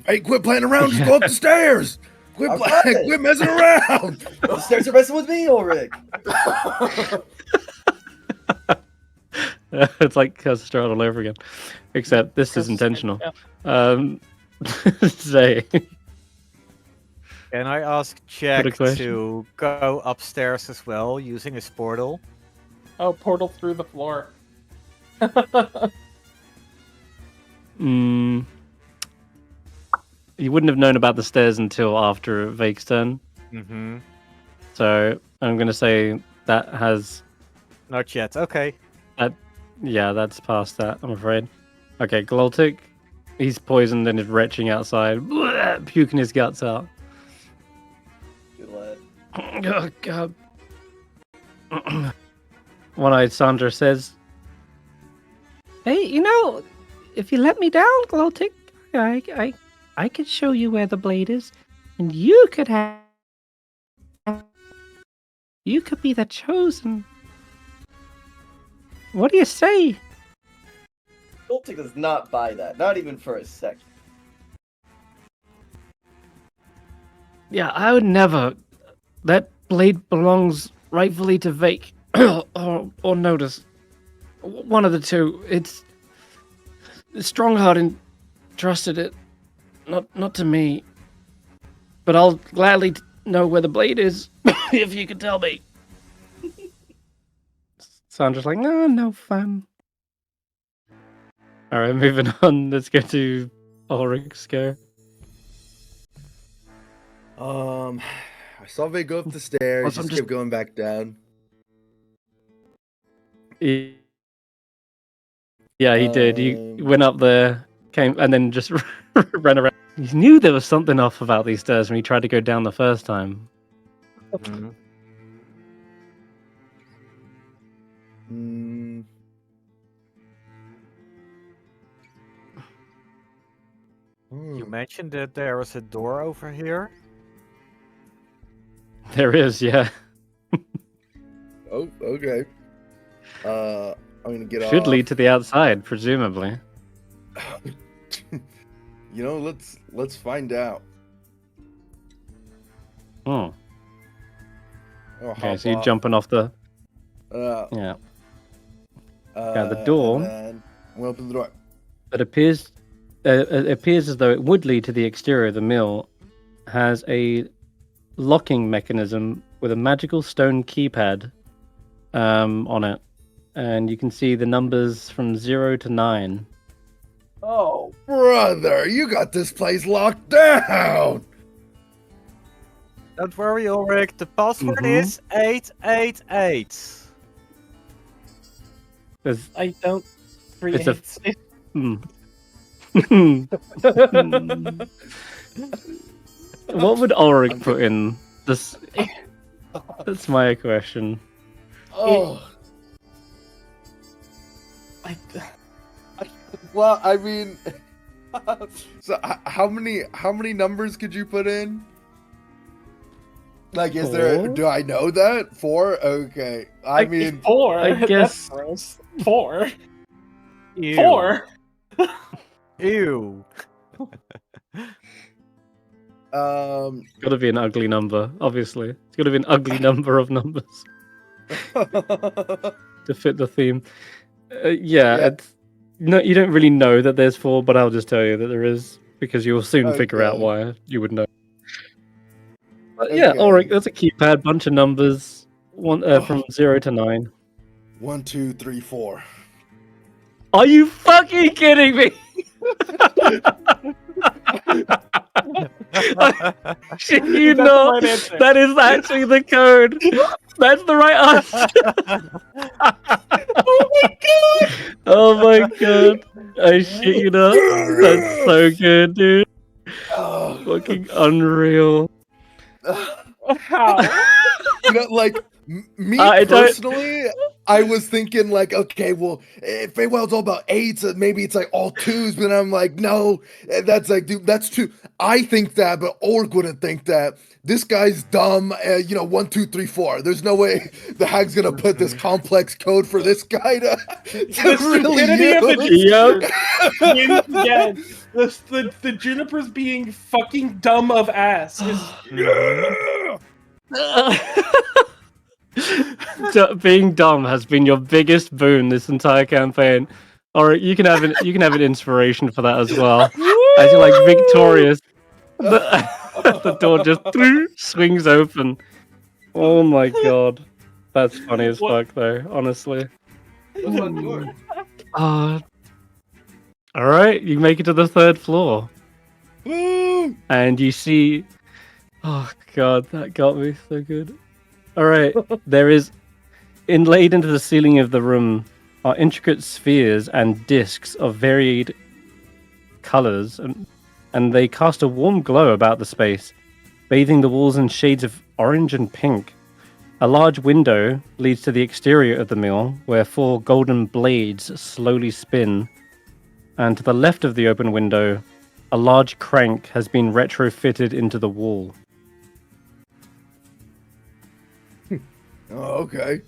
Hey, quit playing around. Just Yeah. go up the stairs. Quit, I'm fine. quit messing around. The stairs are messing with me, Ulric. It's like Curse of Strahd all over again. Except this is Curse of Strahd, intentional. yeah. Zay. Can I ask Jack question. to go upstairs as well using his portal? Oh, portal through the floor. You wouldn't have known about the stairs until after Vake's turn. Mm-hmm. So I'm going to say that has... Not yet. Okay. Yeah, that's past that, I'm afraid. Okay, Gloltic. He's poisoned and is retching outside, puking his guts out. Good lad. Oh, God. One-eyed Sandra says, "Hey, you know, if you let me down, Gloltic, I could show you where the blade is, and you could be the chosen. What do you say?" Ulric does not buy that. Not even for a second. Yeah, I would never. That blade belongs rightfully to Vaike or Notus. One of the two. It's Strongheart entrusted it, not to me. But I'll gladly know where the blade is if you can tell me. Sandra's like, no fun. All right, moving on. Let's go to Ulric's go. I saw Vaike go up the stairs. Also, I'm Just just- kept going back down. Yeah, he did. He Um, went up there, came, and then just ran around. He knew there was something off about these stairs when he tried to go down the first time. Mhm. Mm, You hmm. mentioned that there was a door over here. There is, yeah. Oh, okay. I'm gonna get off. Should lead to the outside, presumably. You know, let's find out. Hmm. Oh, Okay, hop so you're off. jumping off the. Uh, Yeah. the door. And then we'll open the door. It appears as though it would lead to the exterior of the mill. Has a locking mechanism with a magical stone keypad on it, and you can see the numbers from 0 to 9. Oh, brother, you got this place locked down. Don't worry, Ulric. The password Mhm. is 888. There's I don't It's a- create. Hmm. What would Ulric put in this? That's my question. Oh. Well, I mean, so how many numbers could you put in? Like, is there? 4? Do I know that 4? Okay, I mean, 4. I That's guess- gross. 4. Ew. 4. Ew. Got to be an ugly number, obviously. It's got to be an ugly number of numbers to fit the theme. Yeah, Yeah. It's no, you don't really know that there's 4, but I'll just tell you that there is. because you'll soon figure out Okay. why you would know. But yeah, Ulric, that's a keypad, bunch of numbers, from 0 to 9. 1, 2, 3, 4. Are you fucking kidding me? Shit, you That's the know, right answer. that is actually the code. That's the right answer. Oh my god! Oh my god. I shit you not. That's so good, dude. Fucking unreal. How? You know, like me I don't- personally, I was thinking like, okay, well, if Feywild's all about 8s, maybe it's like all 2s, but I'm like, no, that's like, dude, that's 2. I think that, but Ulric wouldn't think that. This guy's dumb. 1, 2, 3, 4. There's no way the hag's gonna put this complex code for this guy to The really stupidity of the use. Yep. wins again. The Junipers being fucking dumb of ass is Being dumb has been your biggest boon this entire campaign. Or you can have an inspiration for that as well. As you're like victorious, the door just swings open. Oh my god, that's funny as What? fuck though. Honestly. Which one's yours? All right, you make it to the 3rd floor, Woo! and you see. Oh god, that got me so good. All right, there is inlaid into the ceiling of the room are intricate spheres and discs of varied colors, and they cast a warm glow about the space, bathing the walls in shades of orange and pink. A large window leads to the exterior of the mill, where 4 golden blades slowly spin. And to the left of the open window, a large crank has been retrofitted into the wall. Oh, okay.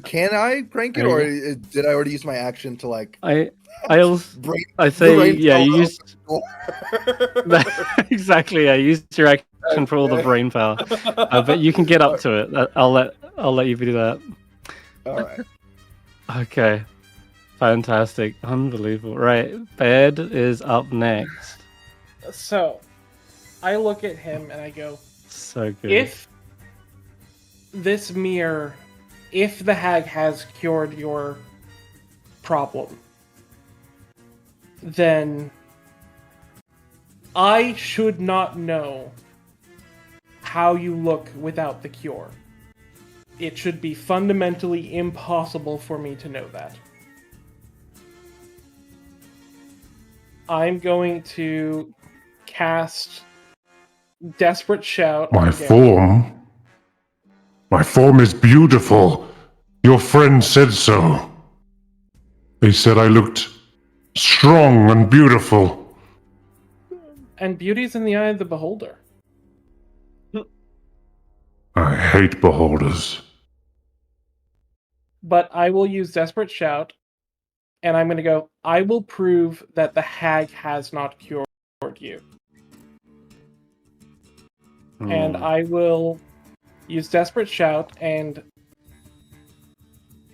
Can I crank it, or did I already use my action to like I also, break? I say, brain yeah, you power used exactly. Yeah, use your action for all the brain power, but you can get up to it. I'll let you do that. All right. Okay, fantastic, unbelievable. Right, Bed is up next. so. I look at him and I go, So good. if this mirror, if the hag has cured your problem, then I should not know how you look without the cure. It should be fundamentally impossible for me to know that. I'm going to cast Desperate Shout. My again. form is beautiful. Your friend said so. They said I looked strong and beautiful. And beauty's in the eye of the beholder. I hate beholders. But I will use Desperate Shout, and I'm going to go, I will prove that the hag has not cured you. And I will use Desperate Shout, and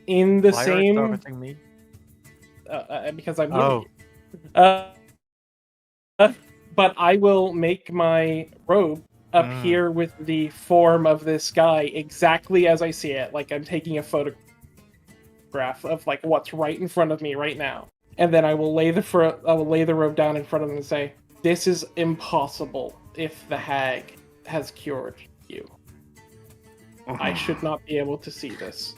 in the Why are you same... targeting me? because I'm Oh. healing you. But I will make my robe appear with the form of this guy exactly as I see it. Like I'm taking a photograph of like what's right in front of me right now. And then I will lay the robe down in front of him and say, "This is impossible if the hag has cured you. I should not be able to see this."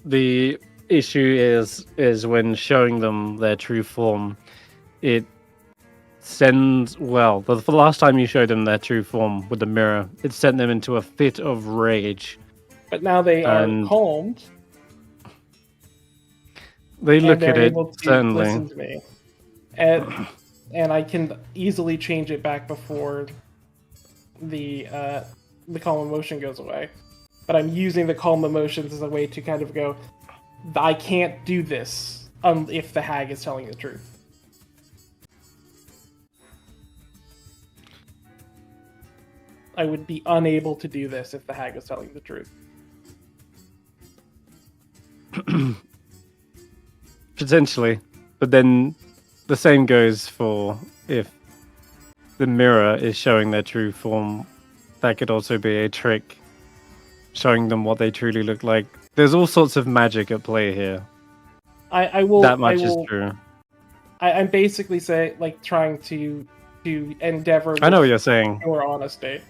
The issue is when showing them their true form, it sends the last time you showed them their true form with the mirror, it sent them into a fit of rage. But now they are And calmed. They look and at they're it, able to certainly. listen to me. And I can easily change it back before the calm emotion goes away. But I'm using the calm emotions as a way to kind of go, I can't do this if the hag is telling the truth. I would be unable to do this if the hag was telling the truth. Potentially. But then the same goes for if the mirror is showing their true form. That could also be a trick, showing them what they truly look like. There's all sorts of magic at play here. I will. That much I will, is true. I'm basically saying, like, trying to endeavor. I know what with you're saying. Pure honesty.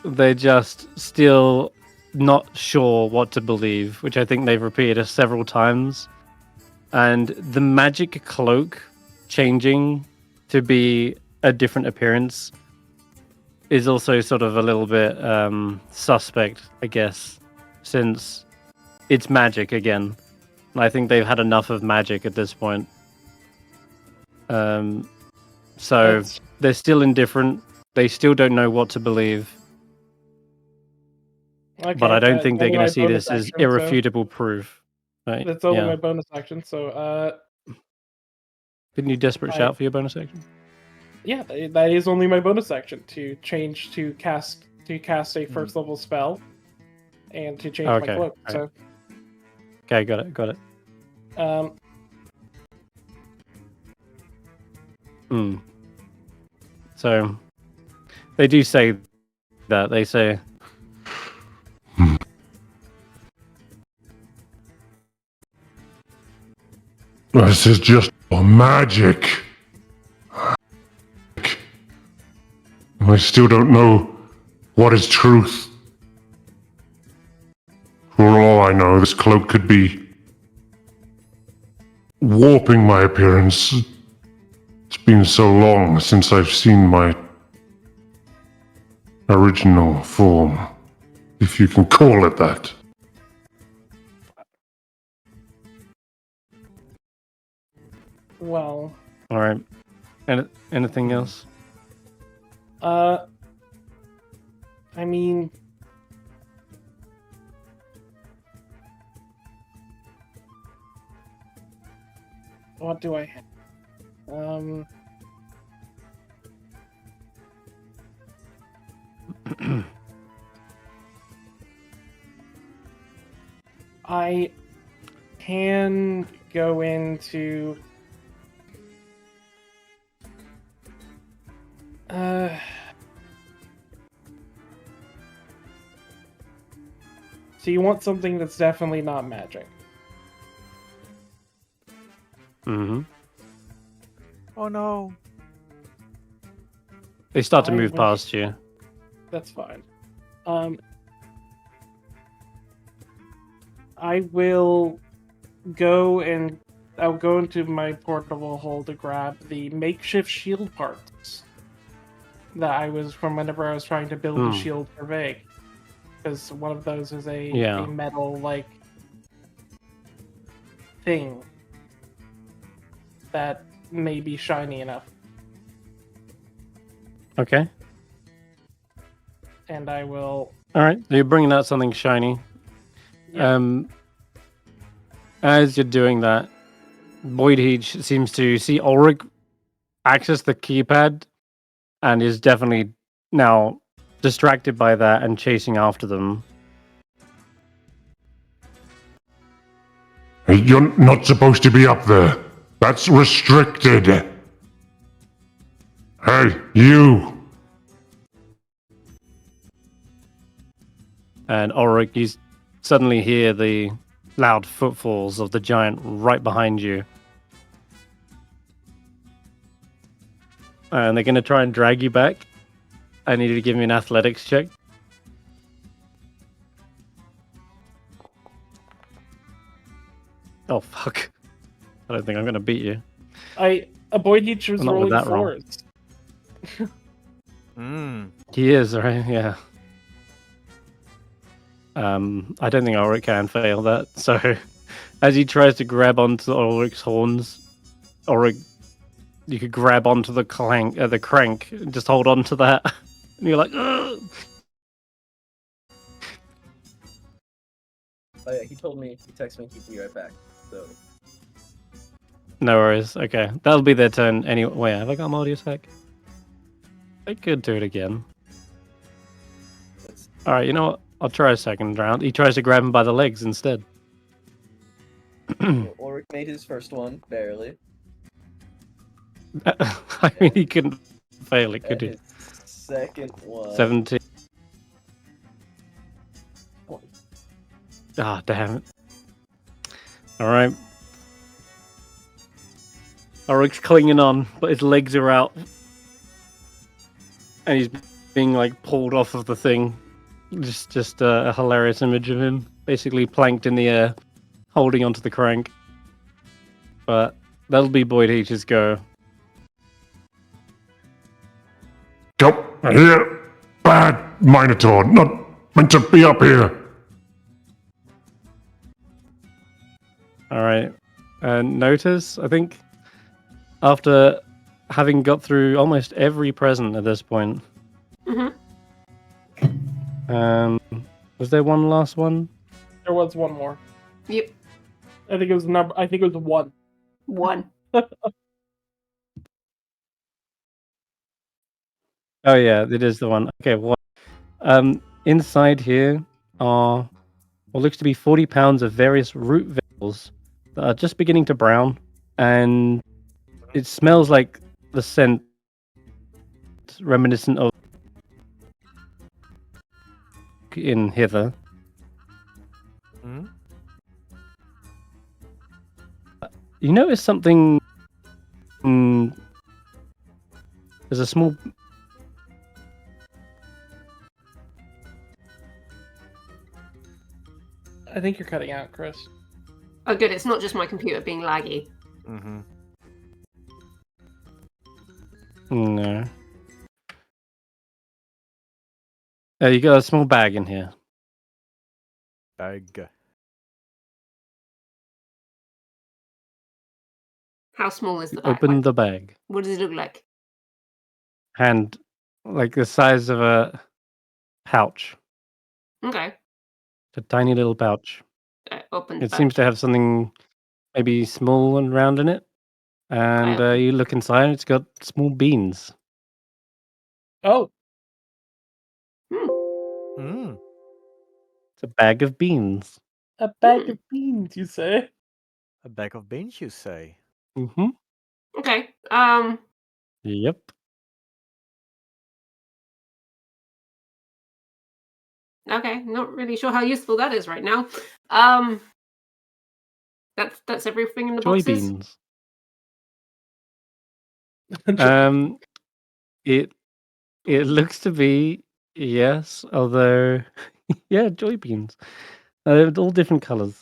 They're just still not sure what to believe, which I think they've repeated several times. And the magic cloak changing to be a different appearance is also sort of a little bit suspect, I guess, since it's magic again. And I think they've had enough of magic at this point. So That's- they're still indifferent. They still don't know what to believe. Okay, But I don't think they're only going my to see bonus this as action, so- irrefutable proof. Right? That's only Yeah. my bonus action. So, Didn't you desperate I- shout for your bonus action? yeah, that is only my bonus action to change to cast a first level spell, and to change Okay, my cloak. right. So, Okay, got it. So they do say that. They say This is just magic. I still don't know what is truth. For all I know, this cloak could be warping my appearance. It's been so long since I've seen my original form, if you can call it that. well, all right. Anything else? I mean, what do I have? I can go into so you want something that's definitely not magic. Mm-hmm. Oh no. They start to I move wish- past you. That's fine. I will go and I'll go into my portable hole to grab the makeshift shield parts that I was from whenever I was trying to build the shield for Vaike. Because one of those is a metal like thing that may be shiny enough. Okay. And I will. All right. So you're bringing out something shiny. Yeah. As you're doing that, Boyd Heach seems to see Ulric access the keypad and is definitely now distracted by that and chasing after them. You're not supposed to be up there. That's restricted. Hey, you! And Ulric, you suddenly hear the loud footfalls of the giant right behind you. And they're going to try and drag you back. I need you to give me an athletics check. Oh, fuck. I don't think I'm going to beat you. A Boyd Heach was Not with rolling that roll. fours. He is, right? Yeah. I don't think Ulric can fail that. So, as he tries to grab onto Ulric's horns, Ulric, you could grab onto the crank, and just hold on to that, and you're like, ugh! Oh yeah, he told me, he texted me, he'd be right back. So No worries. Okay, that'll be their turn anyway. Wait, have I got multi attack? I could do it again. that's All right, you know what? I'll try a second round. He tries to grab him by the legs instead. Ulric made his first one, barely. I mean, he couldn't fail it, could he? His second one. 17. Ah, damn it. Alright. Ulric's clinging on, but his legs are out. And he's being, like, pulled off of the thing. Just a hilarious image of him, basically planked in the air, holding onto the crank. But that'll be Boyd H's go. Come here, bad Minotaur. Not meant to be up here. Alright. Notus, I think, after having got through almost every present at this point. Mm-hmm. Was there one last one? There was one more. Yep. I think it was 1. 1. Oh yeah, it is the one. Okay, what? Inside here are what looks to be 40 pounds of various root vegetables that are just beginning to brown, and it smells like the scent reminiscent of in hither. Hmm? You notice something? There's a small. I think you're cutting out, Chris. Oh, good. It's not just my computer being laggy. Mm-hmm. No. You got a small bag in here. Bag. How small is the bag? Open Like, the bag. what does it look like? Hand, like the size of a pouch. Okay. It's a tiny little pouch. Open the It bag. seems to have something maybe small and round in it. And Okay. you look inside, it's got small beans. Oh, Mm. It's a bag of beans. a bag of beans, you say? A bag of beans, you say? Mm-hmm. Okay. Yep. Okay. Not really sure how useful that is right now. That's everything in the Joy boxes. beans. It looks to be, yes, although yeah, joy beans. They're all different colors.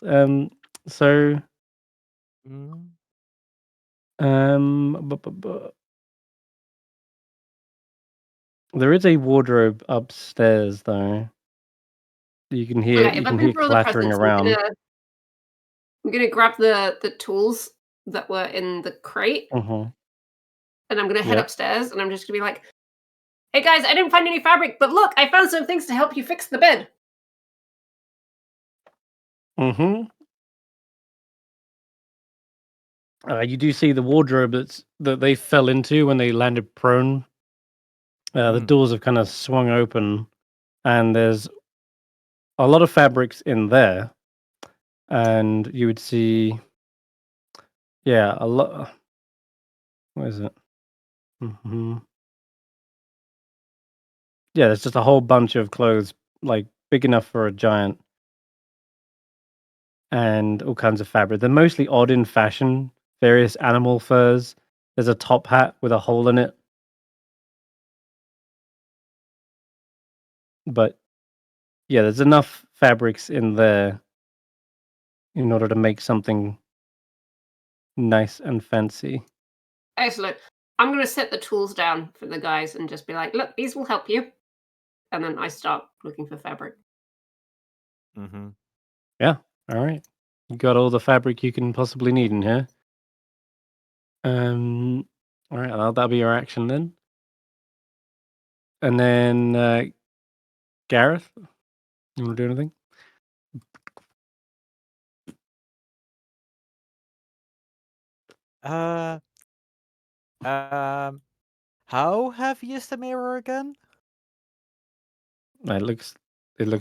So Mm. there is a wardrobe upstairs though. You can hear Okay, you if I've can been hear through all the clattering presents, around. I'm gonna grab the tools that were in the crate, Mm-hmm. and I'm gonna head Yep. upstairs, and I'm just gonna be like, "Hey guys, I didn't find any fabric, but look, I found some things to help you fix the bed." Mm-hmm. You do see the wardrobe that they fell into when they landed prone. The doors have kind of swung open, and there's a lot of fabrics in there, and you would see, yeah, a lot. What is it? Mm-hmm. Yeah, there's just a whole bunch of clothes, like big enough for a giant, and all kinds of fabric. They're mostly odd in fashion, various animal furs. There's a top hat with a hole in it. But yeah, there's enough fabrics in there in order to make something nice and fancy. Excellent. I'm gonna set the tools down for the guys and just be like, "Look, these will help you," and then I start looking for fabric. Mm-hmm. Yeah, all right. You got all the fabric you can possibly need in here. All right, that'll be your action then. And then Garreth, you want to do anything? How heavy is the mirror again? It looks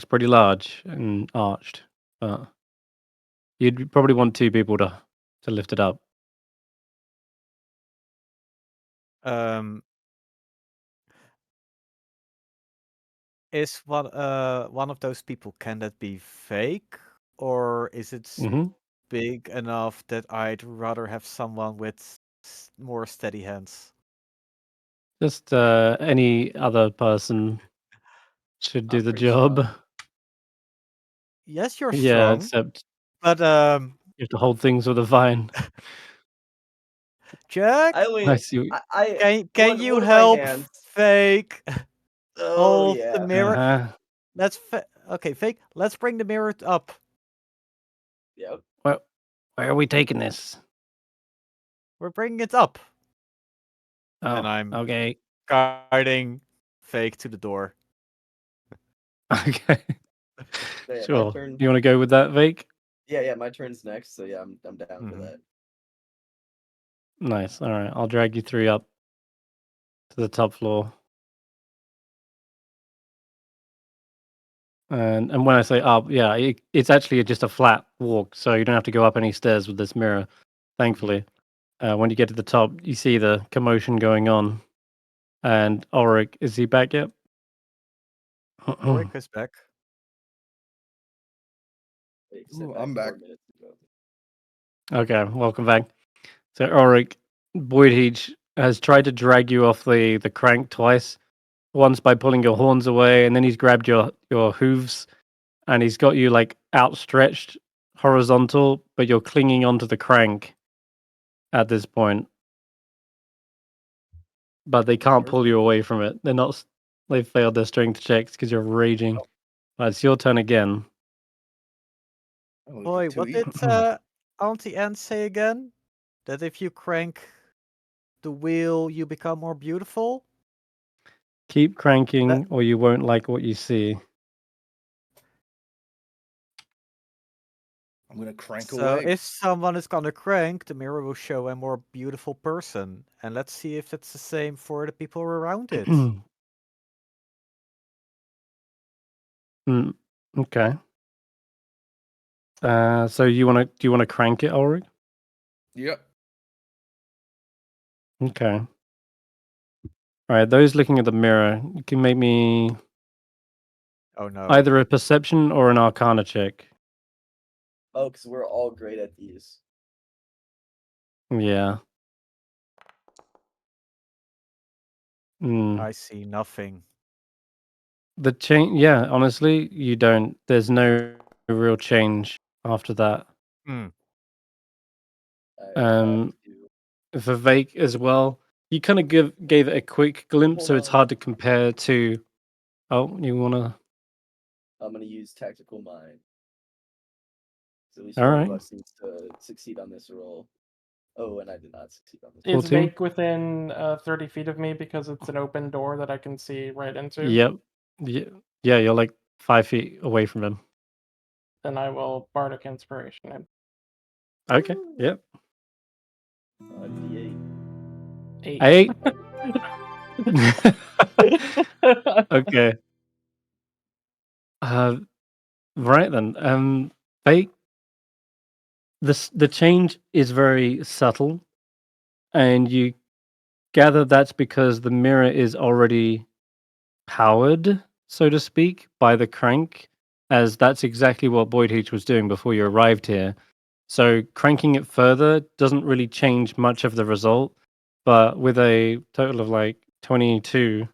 pretty large and arched, but you'd probably want two people to lift it up. Um, is one of those people, can that be fake? Or is it Hmm. big enough that I'd rather have someone with more steady hands? Just any other person should do I'm the pretty job. strong. Yes, you're Yeah, strong, except but you have to hold things with a vine. Jack, I I only, see. can you one of my help hands. Fake Oh hold the yeah. mirror? Uh-huh. Okay, Fake. Let's bring the mirror up. Yep. Where are we taking this? We're bringing it up, and Oh, I'm okay. guiding Fake to the door. Okay. So, yeah, my Sure. turn. You want to go with that, Vaike? Yeah, my turn's next. So yeah, I'm down for Mhm. that. Nice. All right. I'll drag you three up to the top floor. And when I say up, yeah, it's actually just a flat walk, so you don't have to go up any stairs with this mirror, thankfully. When you get to the top, you see the commotion going on. And Ulric, is he back yet? Ulric is back. Wait, Ooh, sent I'm back. 4 minutes ago. Okay, welcome back. So Ulric, Boydheach has tried to drag you off the crank twice. Once by pulling your horns away, and then he's grabbed your hooves, and he's got you like outstretched, horizontal, but you're clinging onto the crank at this point. But they can't pull you away from it. They're not. They've failed their strength checks because you're raging. Oh. But it's your turn again. Oh, Boy, too what easy. did Auntie Anne say again? That if you crank the wheel, you become more beautiful? Keep cranking, or you won't like what you see. I'm gonna crank So away. if someone is gonna crank, the mirror will show a more beautiful person. And let's see if it's the same for the people around it. Okay. So do you want to crank it, Ulrich? Yep. Okay. All right. Those looking at the mirror, you can make me Oh no. either a perception or an arcana check. Oh, because we're all great at these. Yeah. I see nothing. The change, yeah, honestly, you don't. There's no real change after that. Hmm. Um, for Vaike as well, you kind of gave it a quick glimpse, Hold so it's on. hard to compare to. Oh, you wanna? I'm gonna use tactical mind. So at least All one right. of us needs to succeed on this roll. Oh, and I did not succeed on this. Is 14? Vaike within 30 feet of me because it's an open door that I can see right into? Yep. Yeah, you're like 5 feet away from him. Then I will Bardic Inspiration him. Okay. Yep. D8. 8. Okay. Right then. Vaike, the change is very subtle, and you gather that's because the mirror is already powered, so to speak, by the crank, as that's exactly what Boydheach was doing before you arrived here. So cranking it further doesn't really change much of the result, but with a total of like 22,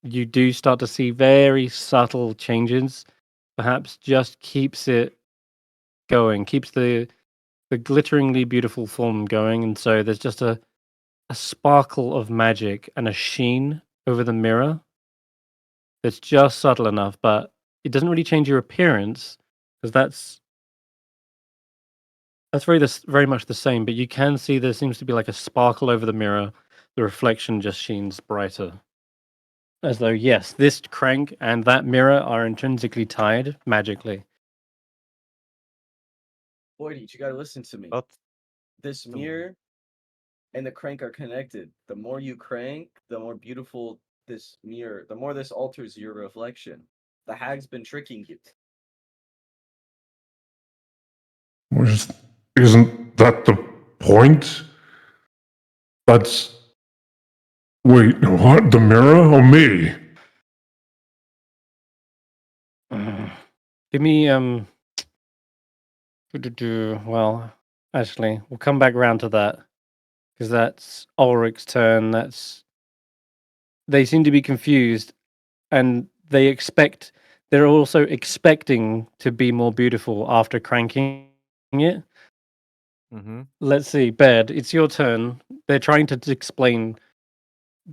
you do start to see very subtle changes. Perhaps just keeps it going, keeps the glitteringly beautiful form going, and so there's just a sparkle of magic and a sheen over the mirror that's just subtle enough, but it doesn't really change your appearance because that's very much the same. But you can see there seems to be like a sparkle over the mirror. The reflection just sheens brighter, as though yes, this crank and that mirror are intrinsically tied magically. Boydie, you gotta listen to me. But This mirror and the crank are connected. The more you crank, the more beautiful this mirror, the more this alters your reflection. The hag's been tricking you. Isn't that the point? That's Wait, what? The mirror or me? Give me well, actually, we'll come back round to that because that's Ulric's turn. They seem to be confused, and they're also expecting to be more beautiful after cranking it. Mm-hmm. Let's see, Bed, it's your turn. They're trying to explain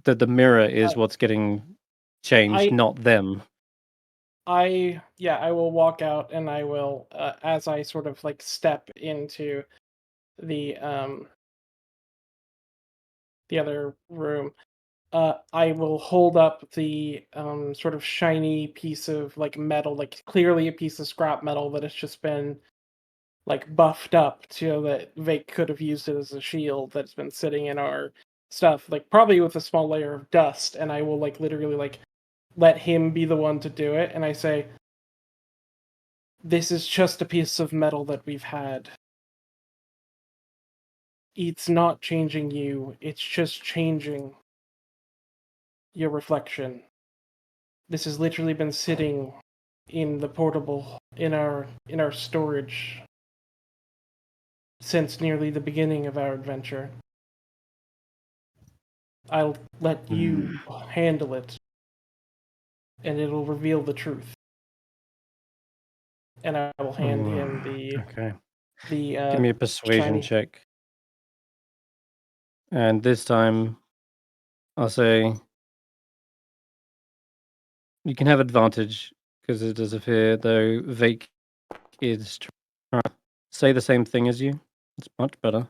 that the mirror is what's getting changed, not them. I will walk out and I will, as I sort of like step into the other room, I will hold up the sort of shiny piece of like metal, like clearly a piece of scrap metal that has just been like buffed up so that Vaike could have used it as a shield that's been sitting in our stuff, like probably with a small layer of dust, and I will like literally like let him be the one to do it, and I say, this is just a piece of metal that we've had. It's not changing you, it's just changing your reflection. This has literally been sitting in the portable in our storage since nearly the beginning of our adventure. I'll let you handle it, and it'll reveal the truth. And I will hand him Okay. the Give me a persuasion shiny. check. And this time, I'll say you can have advantage because it does appear, though Vaike is trying to say the same thing as you. It's much better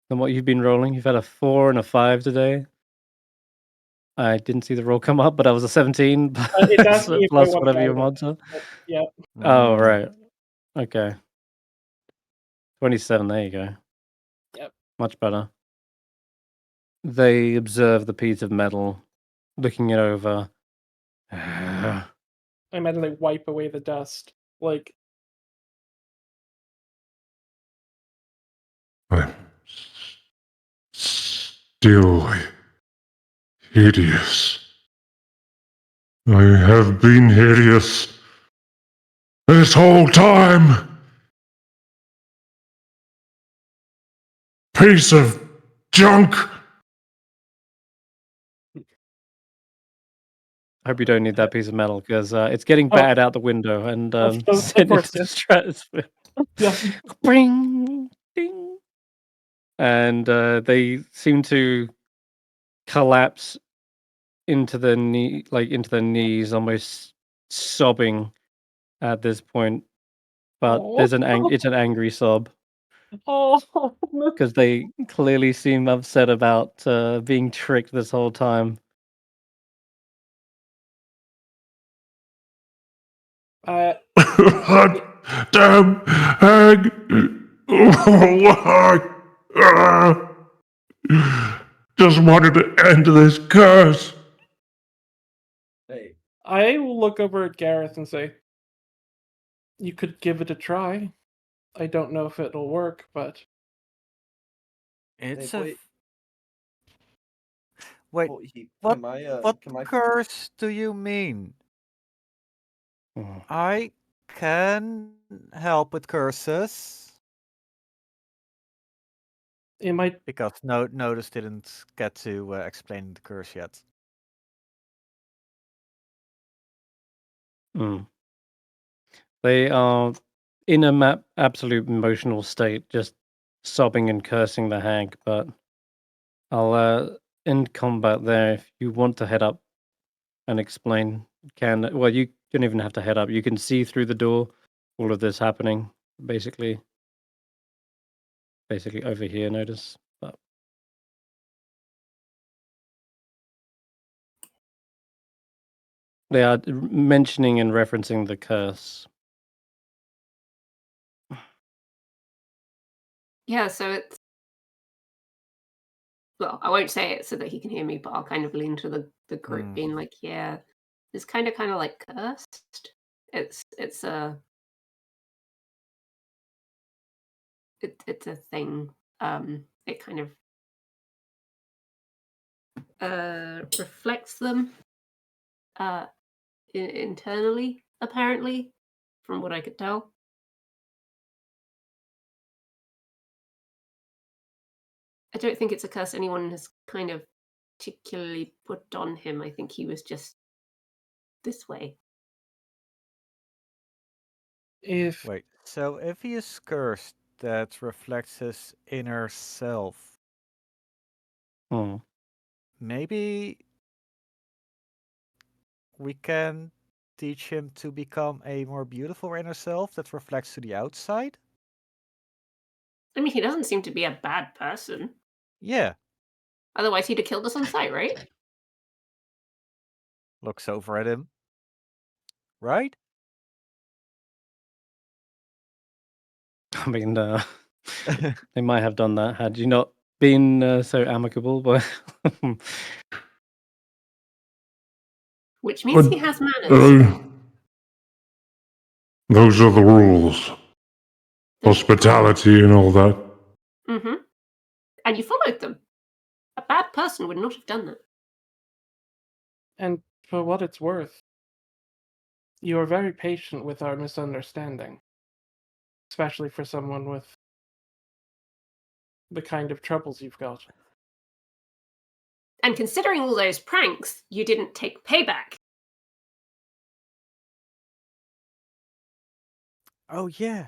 than what you've been rolling. You've had a 4 and a 5 today. I didn't see the roll come up, but I was a 17 It's asking if I plus want whatever to your add mods are. Yeah. Oh, right. Okay. 27, there you go. Yep. Much better. They observe the piece of metal, looking it over. I imagine they wipe away the dust. Like, I'm still hideous. I have been hideous this whole time. Piece of junk. I hope you don't need that piece of metal because it's getting Oh. battered out the window and Of sent course, into the yeah. stratosphere. Yeah. Bring, ding. And they seem to collapse into their knees, almost sobbing at this point. But Oh. it's an angry sob Oh. because they clearly seem upset about being tricked this whole time. That damn hag. Just wanted to end this curse. Hey, I will look over at Garreth and say, you could give it a try. I don't know if it'll work, but It's hey, a. wait. Wait, What what can I curse do you mean? Mm. I can help with curses. it might. Because Notus didn't get to explain the curse yet. Mm. They are in a absolute emotional state, just sobbing and cursing the hag. But I'll end combat there. If you want to head up and explain, well, you don't even have to head up. You can see through the door all of this happening, basically over here. Notice, but they are mentioning and referencing the curse. Yeah, so it's well, I won't say it so that he can hear me, but I'll kind of lean to the group, being like, yeah, it's kind of like cursed. It's a it's a thing. It kind of reflects them internally, apparently, from what I could tell. I don't think it's a curse anyone has kind of particularly put on him. I think he was just this way. If Wait, so if he is cursed, that reflects his inner self. Hmm. Maybe we can teach him to become a more beautiful inner self that reflects to the outside? I mean, he doesn't seem to be a bad person. Yeah. Otherwise, he'd have killed us on sight, right? Looks over at him. Right? I mean, they might have done that had you not been so amicable, but Which means he But, has manners. those are the rules. Hospitality and all that. Mm-hmm. And you followed them. A bad person would not have done that. and for what it's worth, you are very patient with our misunderstanding, especially for someone with the kind of troubles you've got. And considering all those pranks, you didn't take payback. Oh, yeah.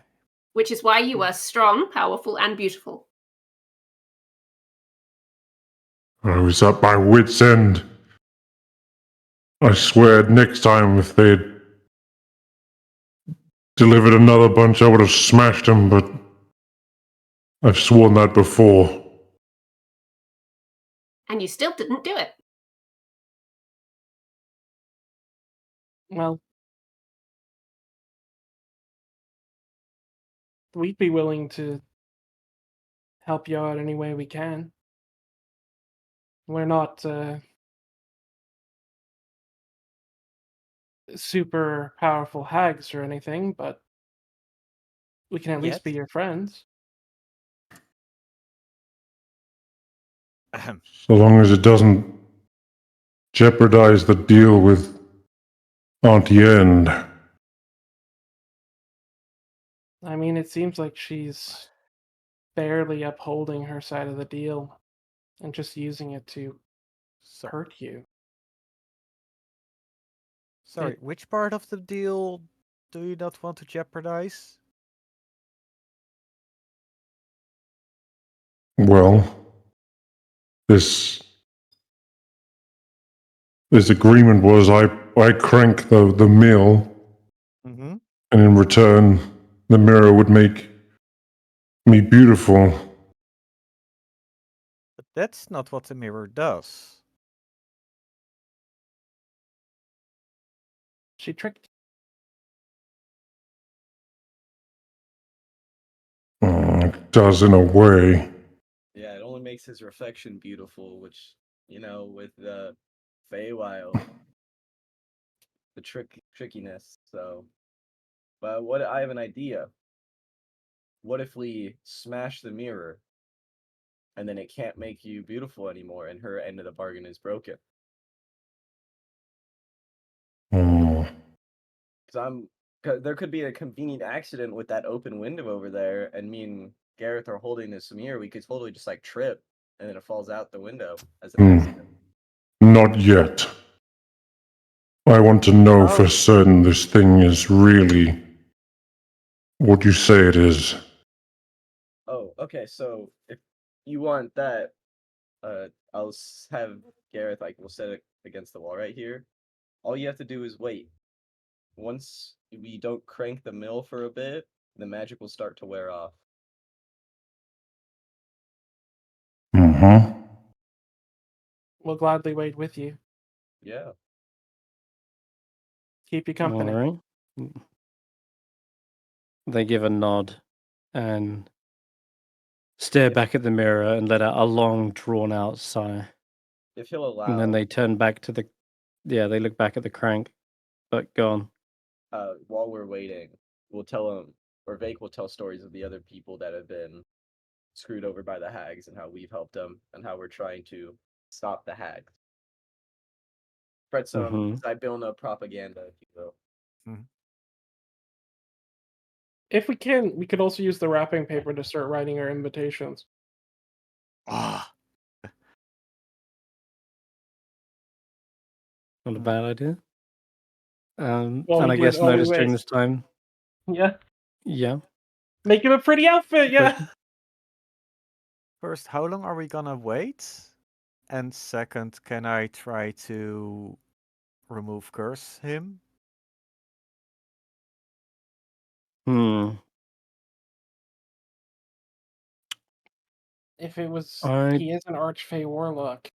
Which is why you are strong, powerful, and beautiful. I was at my wit's end. I swear next time if they'd delivered another bunch, I would have smashed them, but I've sworn that before. And you still didn't do it. Well, we'd be willing to help you out any way we can. We're not super powerful hags or anything, but we can at least be Yet. your friends. Ahem. So long as it doesn't jeopardize the deal with Auntie End. I mean, it seems like she's barely upholding her side of the deal and just using it to So, hurt you. sorry, It- which part of the deal do you not want to jeopardize? Well, this agreement was I crank the mill, Mm-hmm. and in return, the mirror would make me beautiful. But that's not what the mirror does. She tricked It does in a way. Yeah, it only makes his reflection beautiful, which, with the Feywild, the trickiness. So, but I have an idea. What if we smash the mirror, and then it can't make you beautiful anymore, and her end of the bargain is broken? Hmm. Cause there could be a convenient accident with that open window over there, and me and Garreth are holding this mirror. We could totally just like trip, and then it falls out the window as an accident. Not yet. I want to know for Oh. certain this thing is really what you say it is. Oh, okay. So if you want that, I'll have Garreth we'll set it against the wall right here. All you have to do is wait. Once we don't crank the mill for a bit, the magic will start to wear off. Mm-hmm. We'll gladly wait with you. Yeah. Keep you company. all right. They give a nod and stare back at the mirror and let out a long, drawn-out sigh. If he'll allow. And then they turn back to they look back at the crank, but go on. While we're waiting, we'll tell him, or Vaike will tell stories of the other people that have been screwed over by the hags and how we've helped them and how we're trying to stop the hags. spread some Mhm. Zaelong propaganda, if you will. If we can, we could also use the wrapping paper to start writing our invitations. Ah, Not a bad idea. Well, and we I do it guess only notice during ways. this time. Yeah. Yeah. Make him a pretty outfit, yeah. Question? first, how long are we gonna wait? And second, can I try to remove curse him? Hmm. If it was, I he is an Archfey warlock.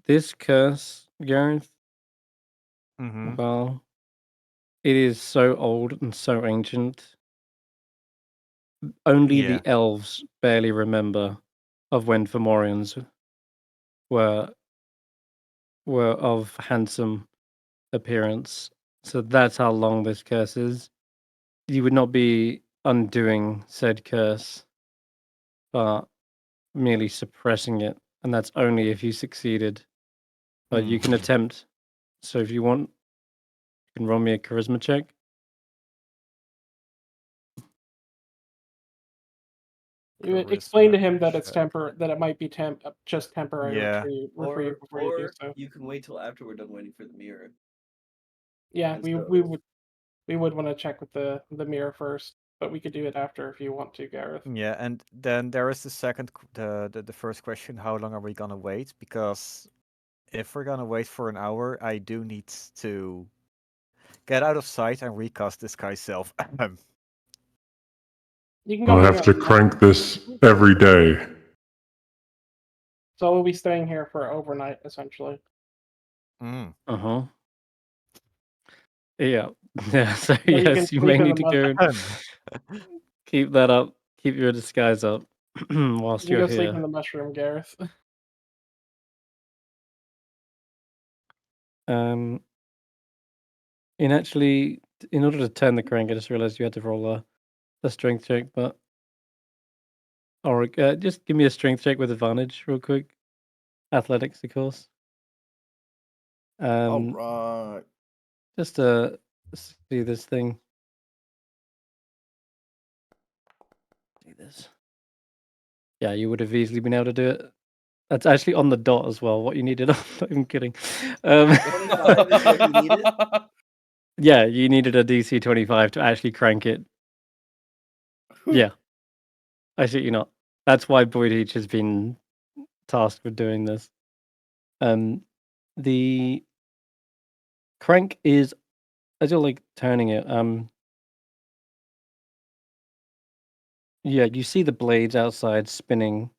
this curse, Gareth. Mm-hmm. Well, it is so old and so ancient. Only Yeah. the elves barely remember of when Fomorians were of handsome appearance. So that's how long this curse is. You would not be undoing said curse, but merely suppressing it, and that's only if you succeeded. But you can attempt. So if you want, you can roll me a charisma check. You would explain to him that Charisma it's check. that it might be just temporary Yeah. for you before you do so. You can wait till after we're done waiting for the mirror. Yeah, And we so- would want to check with the mirror first, but we could do it after if you want to, Gareth. Yeah, and then there is the second, the first question: how long are we gonna wait? Because if we're gonna wait for an hour, I do need to get out of sight and recast this guy's self. You can go I'll hang have out. to crank this every day. So we'll be staying here for overnight, essentially. Mm. Uh-huh. Yeah. Yeah. So you can yes, you sleep may in need the to go and keep that up. Keep your disguise up whilst You you're can go sleep in here. the mushroom, Gareth. Um, in order to turn the crank, I just realized you had to roll a strength check, but Ulric, just give me a strength check with advantage, real quick. Athletics, of course. All Um, right. just to see this thing. See this. Yeah, you would have easily been able to do it. That's actually on the dot as well. What you needed. I'm not even kidding. 25 is what you needed? Yeah, you needed a DC 25 to actually crank it. Yeah. I shit you not. That's why Boyd H has been tasked with doing this. The crank is, as you're like turning it, yeah, you see the blades outside spinning,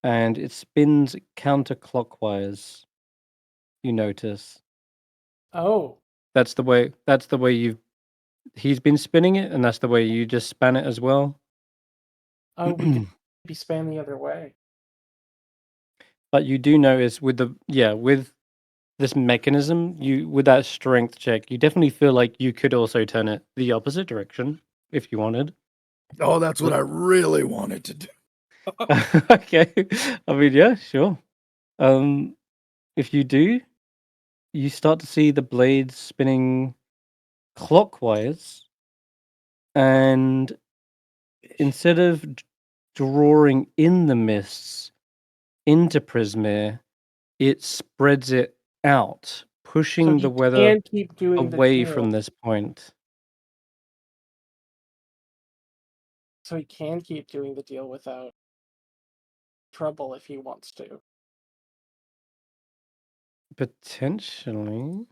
and it spins counterclockwise. You notice Oh, that's the way he's been spinning it, and that's the way you just span it as well. we could be span the other way. But you do notice with this mechanism, with that strength check, you definitely feel like you could also turn it the opposite direction if you wanted. Oh, that's what I really wanted to do. Okay. I mean, yeah, sure. If you do, you start to see the blades spinning clockwise, and instead of drawing in the mists into Prismere, it spreads it out, pushing So the he weather can keep doing away the from deal. this point. So he can keep doing the deal without trouble if he wants to. Potentially.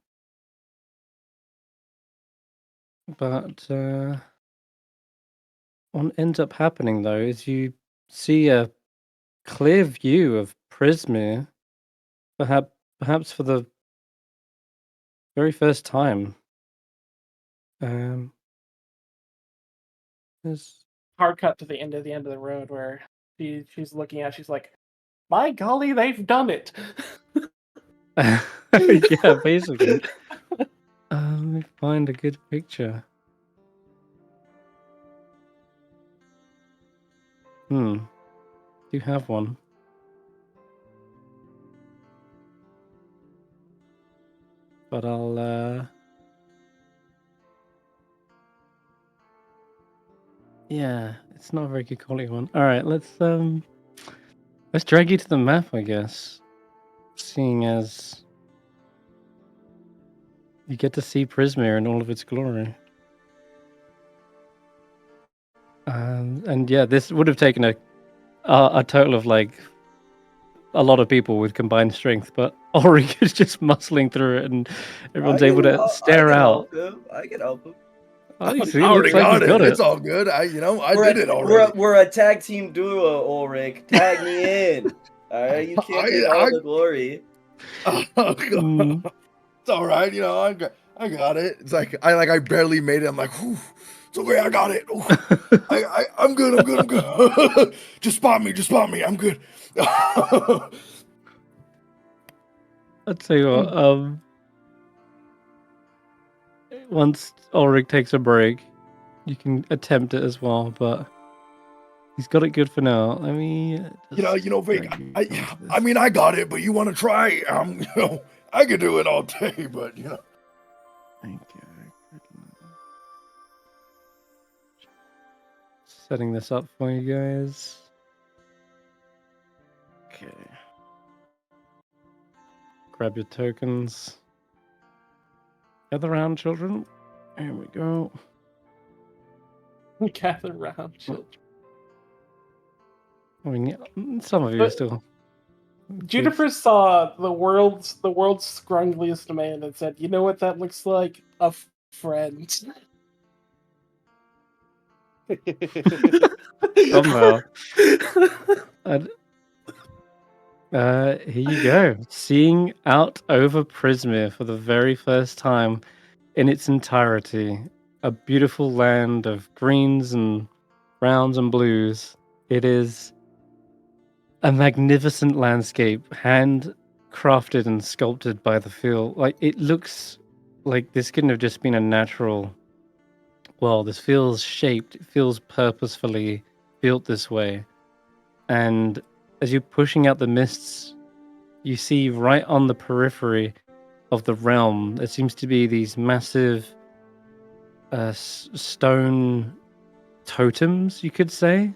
But what ends up happening, though, is you see a clear view of Prismere, perhaps for the very first time. There's Hard cut to the end of the road where she's looking at. She's like, "My golly, they've done it." yeah, basically. Let me find a good picture. Do you have one? but I'll. Yeah, it's not a very good quality one. All right, let's drag you to the map, I guess. Seeing as you get to see Prismere in all of its glory. And yeah, this would have taken a total of like a lot of people with combined strength, but Ulric is just muscling through it, and everyone's able to stare out. I can help him. Oh, you I see, it already looks like he's got it. It's all good. I We're did it a, already. we're a tag team duo, Ulric. Tag me in. All right, you can't take all the glory. Oh, God. It's all right. I got it. It's like I barely made it. I'm like, whew, it's okay. I got it. I'm good. I'm good. Just spot me. I'm good. I'll tell you what, once Ulric takes a break, you can attempt it as well, but he's got it good for now. Let me Vaike, I mean, I got it, but you want to try? I could do it all day, but Thank you. Setting this up for you guys. Okay. Grab your tokens. Gather round, children. Here we go. Gather round, children. I mean, some of you are still. Junipers saw the world's scrungliest man and said, "You know what that looks like? A friend." Somehow. Here you go. Seeing out over Prismere for the very first time in its entirety. A beautiful land of greens and browns and blues. It is a magnificent landscape, handcrafted and sculpted by the field. Like, it looks like this couldn't have just been a natural. Well, this feels shaped, it feels purposefully built this way. And as you're pushing out the mists, you see right on the periphery of the realm, there seems to be these massive stone totems, you could say,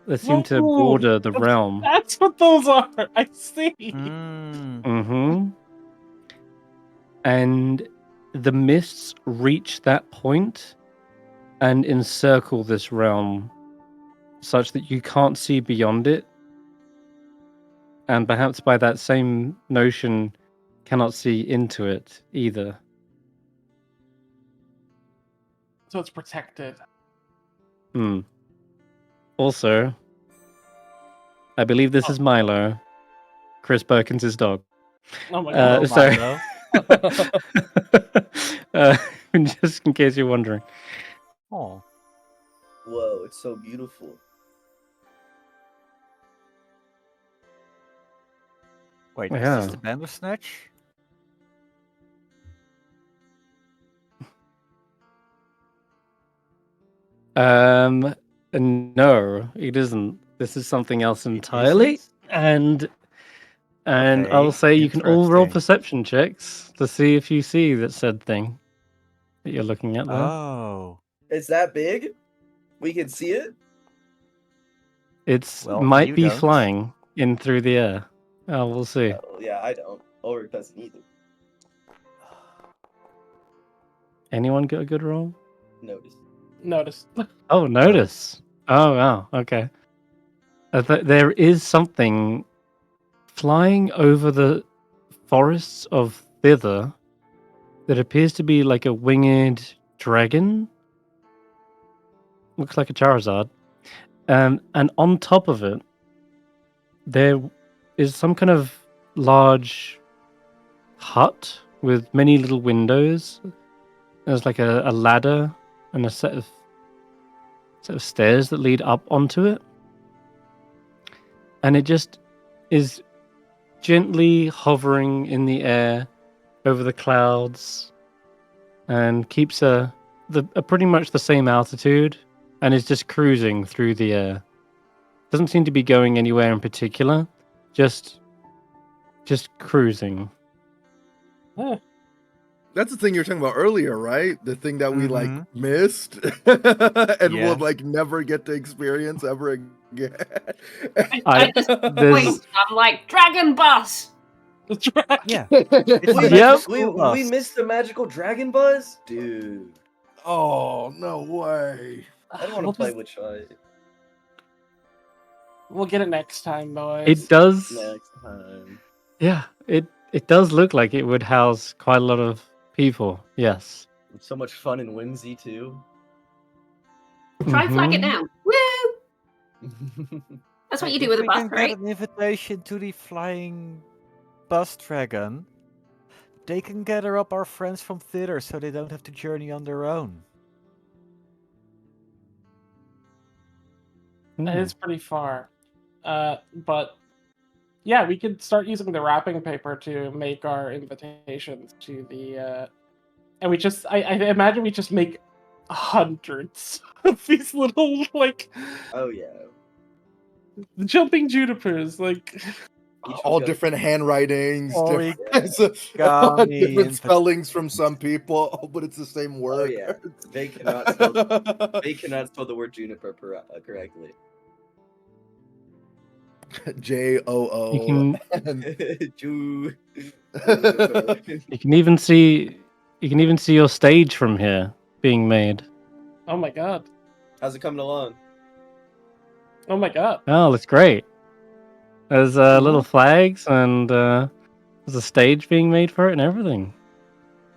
that seem to border the realm. That's what those are. I see. Mm-hmm. And the mists reach that point and encircle this realm such that you can't see beyond it. And perhaps by that same notion, cannot see into it either. So it's protected. Also, I believe this is Milo, Chris Perkins' dog. Oh my god. So, just in case you're wondering. Oh. Whoa, it's so beautiful. Wait, Yeah. is this the Bandersnatch? No, it isn't. This is something else entirely. And Okay, I'll say you can all roll interesting. perception checks to see if you see that said thing that you're looking at there. Oh. It's that big? We can see it? Well, might you be don't. flying in through the air. Oh, we'll see. Oh, yeah, I don't. Ulric doesn't either. Anyone got a good roll? Notus. Oh, Notus. Oh, wow. Okay. There is something flying over the forests of Thither that appears to be like a winged dragon. Looks like a Charizard. And on top of it, there is some kind of large hut with many little windows. There's like a ladder and a set of stairs that lead up onto it. And it just is gently hovering in the air over the clouds and keeps a pretty much the same altitude and is just cruising through the air. Doesn't seem to be going anywhere in particular, just cruising. Huh. That's the thing you were talking about earlier, right? The thing that we like Mhm. missed and will Yes. like never get to experience ever again. I just There's wait. I'm like Dragon Bus. Yeah. We, Yep. we missed the magical dragon buzz, dude. Oh no way! I don't want We'll to play just- Witchlight We'll get it next time, boys. it does. next time. Yeah, it does look like it would house quite a lot of people. Yes. It's so much fun and whimsy too. Try flag it Mhm. down. Woo! That's what you do with a we bus, can right? get an invitation to the flying bus dragon, they can gather up our friends from theater so they don't have to journey on their own. It is pretty far. But yeah, we could start using the wrapping paper to make our invitations to the and we just I imagine we just make hundreds of these little like Oh yeah. jumping junipers, like Each All one's got a- different handwritings, Origami different and- spellings from some people, but it's the same Oh word. yeah. They cannot spell. They cannot spell the word juniper correctly. JOO. You can Ju- you can even see your stage from here being made. oh my god. How's it coming along? Oh my god. Oh, that's great. There's little flags and there's a stage being made for it and everything.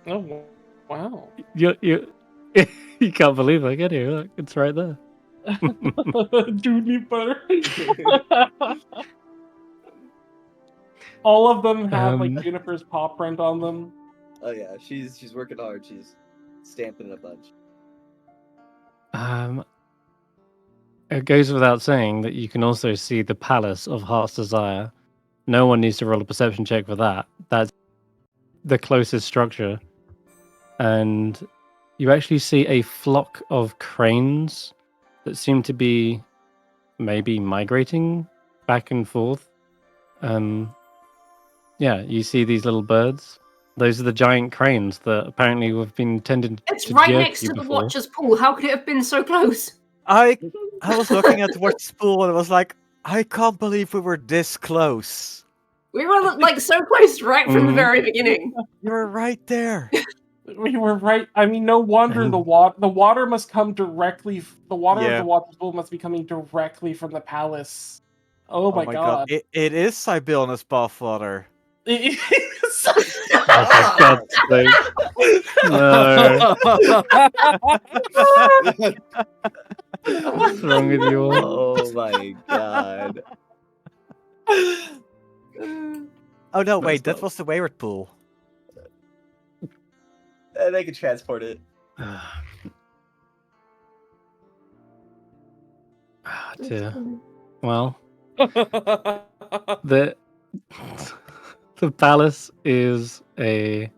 Oh wow. You you can't believe it, can you? Look, it's right there. Juniper. All of them have like Um, Juniper's paw print on them. Oh yeah, she's working hard. She's stamping a bunch. It goes without saying that you can also see the Palace of Heart's Desire. No one needs to roll a perception check for that. That's the closest structure. And you actually see a flock of cranes that seem to be maybe migrating back and forth. Yeah, you see these little birds. Those are the giant cranes that apparently have been tended It's to right jerk next you to the before. Watcher's pool. How could it have been so close? I was looking at Watch Spool and I was like, I can't believe we were this close. We were like so close right from the Mhm. very beginning. You were right there. We were right. I mean, no wonder And- the water must come directly. The water of Yeah. the Watcher's pool must be coming directly from the palace. Oh, my god. It is Sibyllinus bathwater. Oh, for God's sake. No. What's wrong with you all? Oh my god. Oh no, wait, Messed that up. was the Wayward pool. They can transport it. Ah, dear. Well, the the palace is a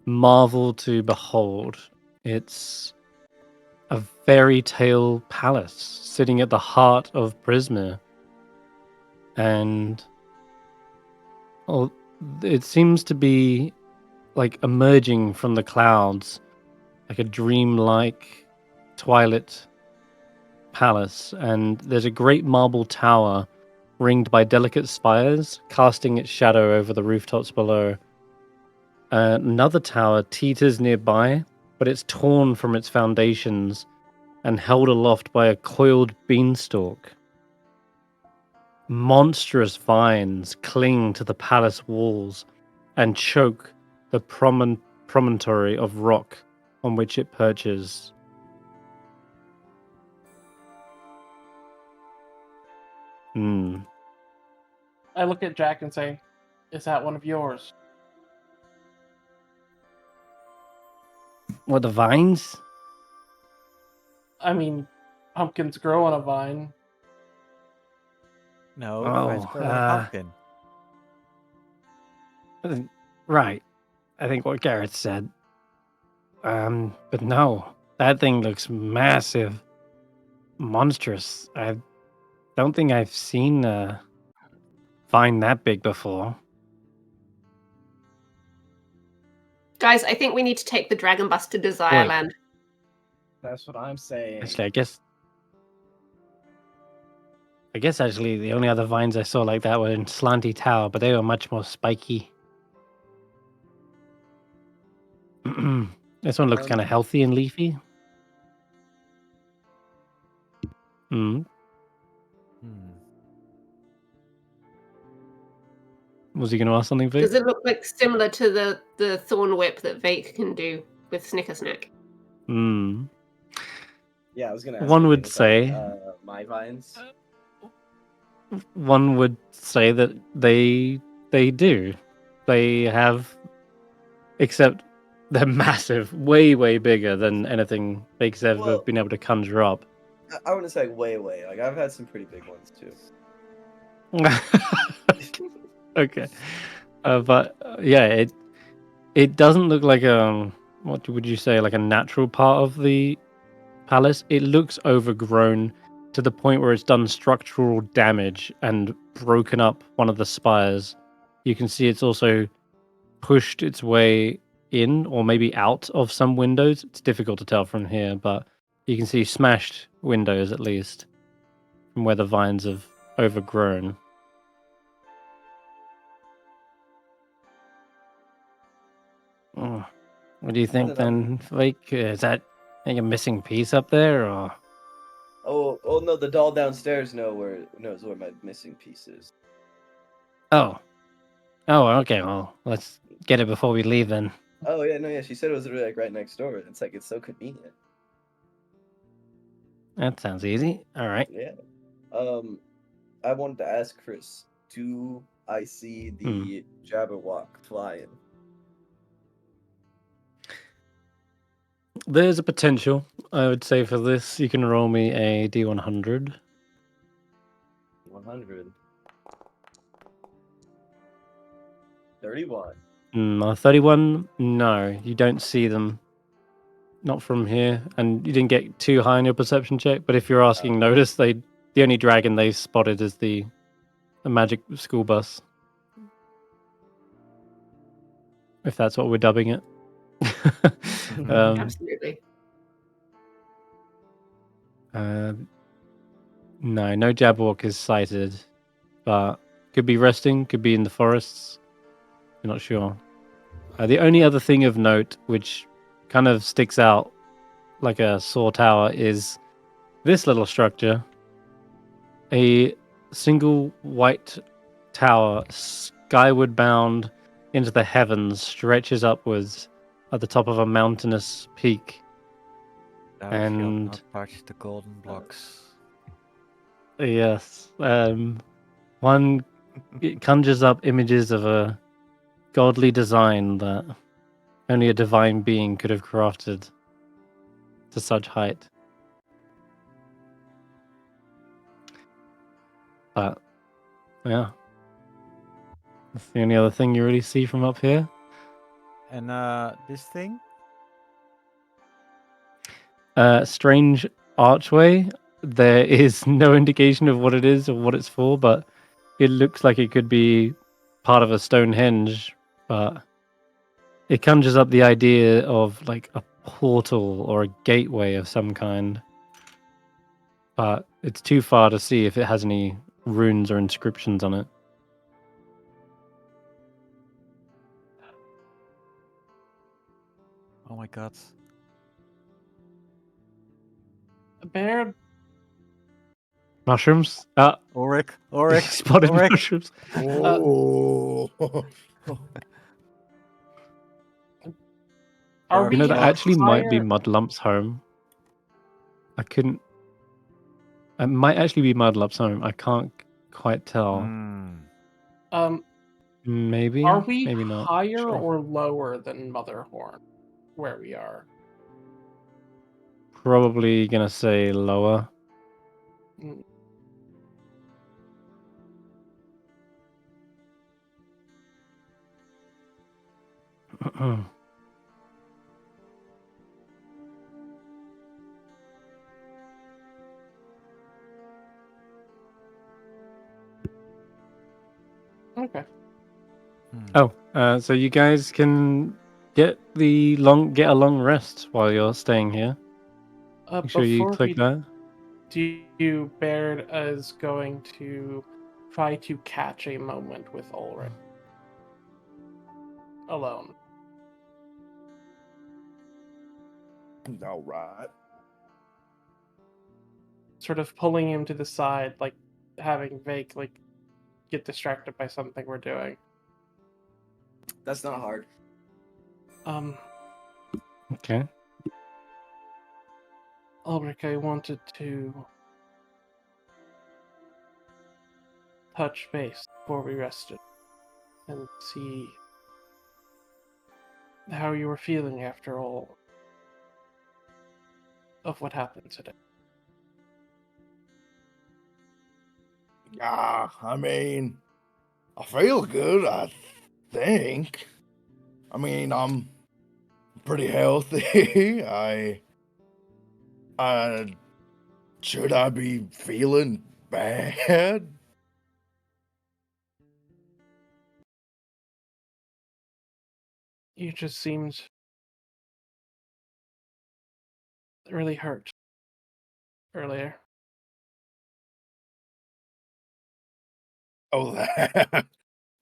marvel to behold. It's a fairy tale palace sitting at the heart of Prisma, and it seems to be like emerging from the clouds, like a dreamlike twilight palace. And there's a great marble tower ringed by delicate spires, casting its shadow over the rooftops below. Another tower teeters nearby, but it's torn from its foundations and held aloft by a coiled beanstalk. Monstrous vines cling to the palace walls and choke the promontory of rock on which it perches. I look at Jack and say, "Is that one of yours?" What, the vines? I mean, pumpkins grow on a vine. No, Oh, vines grow on a pumpkin. Right. I think what Garreth said. But no, that thing looks massive, monstrous. I don't think I've seen a vine that big before. Guys, I think we need to take the dragon bus to Desireland. That's what I'm saying. Actually, I guess actually the only other vines I saw like that were in Slanty Tower, but they were much more spiky. This one looks kind of healthy and leafy. Mm. Was he going to ask something, Vaike? Does it look like similar to the thorn whip that Vaike can do with Snickersnack? Hmm. Yeah, I was gonna ask One you would about, say. my vines. One would say that they do. They have, except they're massive, way bigger than anything Vaike's ever Well- been able to conjure up. I wouldn't say way. Like I've had some pretty big ones too. Okay, but yeah, it doesn't look like what would you say, like a natural part of the palace. It looks overgrown to the point where it's done structural damage and broken up one of the spires. You can see it's also pushed its way in or maybe out of some windows. It's difficult to tell from here, but you can see smashed windows at least from where the vines have overgrown. Oh, what do you think then, Vaike? Is that like a missing piece up there, or? Oh no, the doll downstairs knows where my missing piece is. Oh, okay. Well, let's get it before we leave then. Oh yeah, she said it was really, like right next door. It's so convenient. That sounds easy. All right. Yeah. I wanted to ask Chris, do I see the Jabberwock flying? There's a potential, I would say, for this. You can roll me a D100. 100. 31. 31. No, you don't see them. Not from here, and you didn't get too high on your perception check. But if you're asking Notus, the only dragon they spotted is the magic school bus. If that's what we're dubbing it. Absolutely. No Jabberwock is sighted, but could be resting, could be in the forests. You're not sure. The only other thing of note, which kind of sticks out like a sore tower, is this little structure. A single white tower, skyward bound into the heavens, stretches upwards at the top of a mountainous peak. Thou shalt And not touch the golden blocks. yes, one it conjures up images of a godly design that only a divine being could have crafted to such height. But yeah, that's the only other thing you really see from up here. And this thing? Strange archway. There is no indication of what it is or what it's for, but it looks like it could be part of a Stonehenge. But it conjures up the idea of like a portal or a gateway of some kind. But it's too far to see if it has any runes or inscriptions on it. Oh my god. A bear. Mushrooms? Ulric, Spotted Ulric. mushrooms. Oh. Are You we know, that actually might be higher- Mudlump's home. I couldn't. It might actually be Mudlump's home. I can't quite tell. Maybe. Are we Maybe not. higher Sure. or lower than Motherhorn, where we are? Probably gonna say lower. Mm, Okay. Oh, so you guys can Get a long rest while you're staying here. Make sure you Before click we that. do, Baird is going to try to catch a moment with Ulric. Alone. All right. Sort of pulling him to the side, like having Vaike like get distracted by something we're doing. That's not hard. Okay. Ulric, I wanted to touch base before we rested and see how you were feeling after all of what happened today. I mean, I feel good, I think. I mean, I'm pretty healthy. Should I be feeling bad? You just seemed really hurt earlier. Oh, that.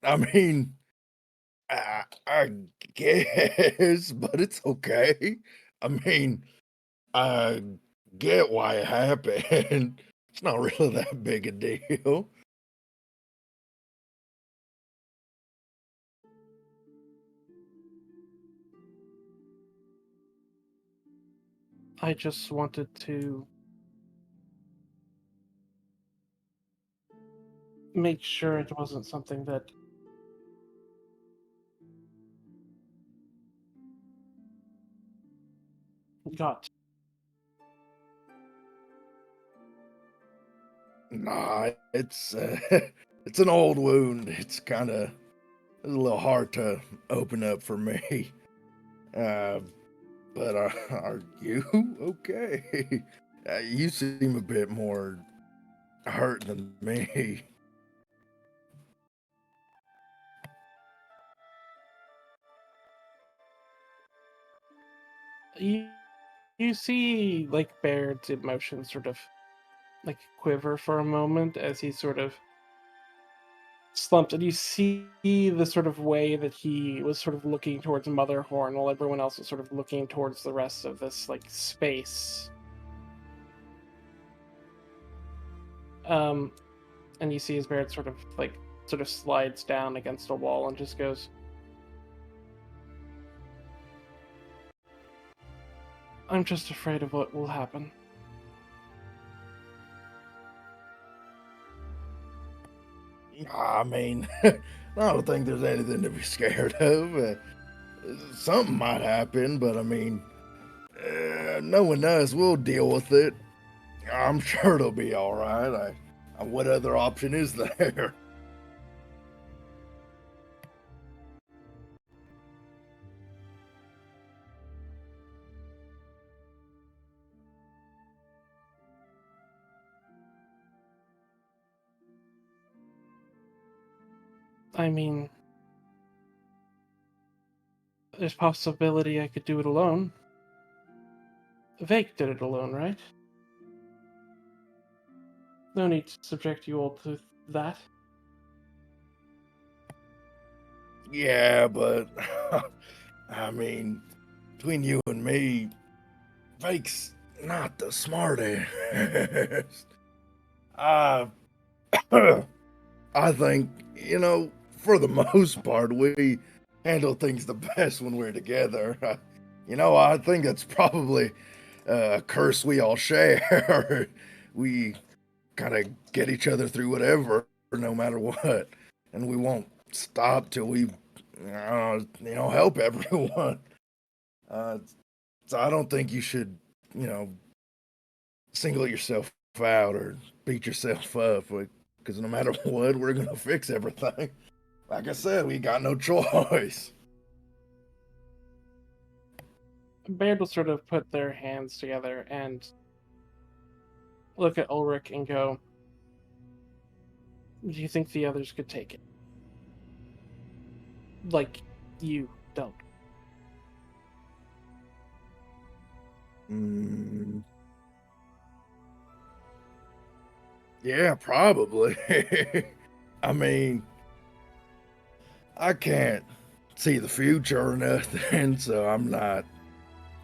I mean, I guess, but it's okay. I mean, I get why it happened. It's not really that big a deal. I just wanted to make sure it wasn't something that got. Nah, it's it's an old wound. It's a little hard to open up for me. Uh, but are you okay? You seem a bit more hurt than me. You see like Baird's emotions sort of like quiver for a moment as he sort of slumped, and you see the sort of way that he was sort of looking towards Motherhorn while everyone else was sort of looking towards the rest of this like space. And you see his Baird sort of slides down against a wall and just goes, I'm just afraid of what will happen. I mean, I don't think there's anything to be scared of. Something might happen, but I mean, knowing us, we'll deal with it. I'm sure it'll be all right. What other option is there? I mean, there's possibility I could do it alone. Vaike did it alone, right? No need to subject you all to that. Yeah, but I mean, between you and me, Vake's not the smartest. uh, I think, for the most part, we handle things the best when we're together. I think that's probably a curse we all share. We kind of get each other through whatever, no matter what. And we won't stop till we, help everyone. So I don't think you should, single yourself out or beat yourself up. Because no matter what, we're going to fix everything. Like I said, we got no choice. Baird will sort of put their hands together and look at Ulric and go, do you think the others could take it? Like, you don't. Yeah, probably. I mean, I can't see the future or nothing, so I'm not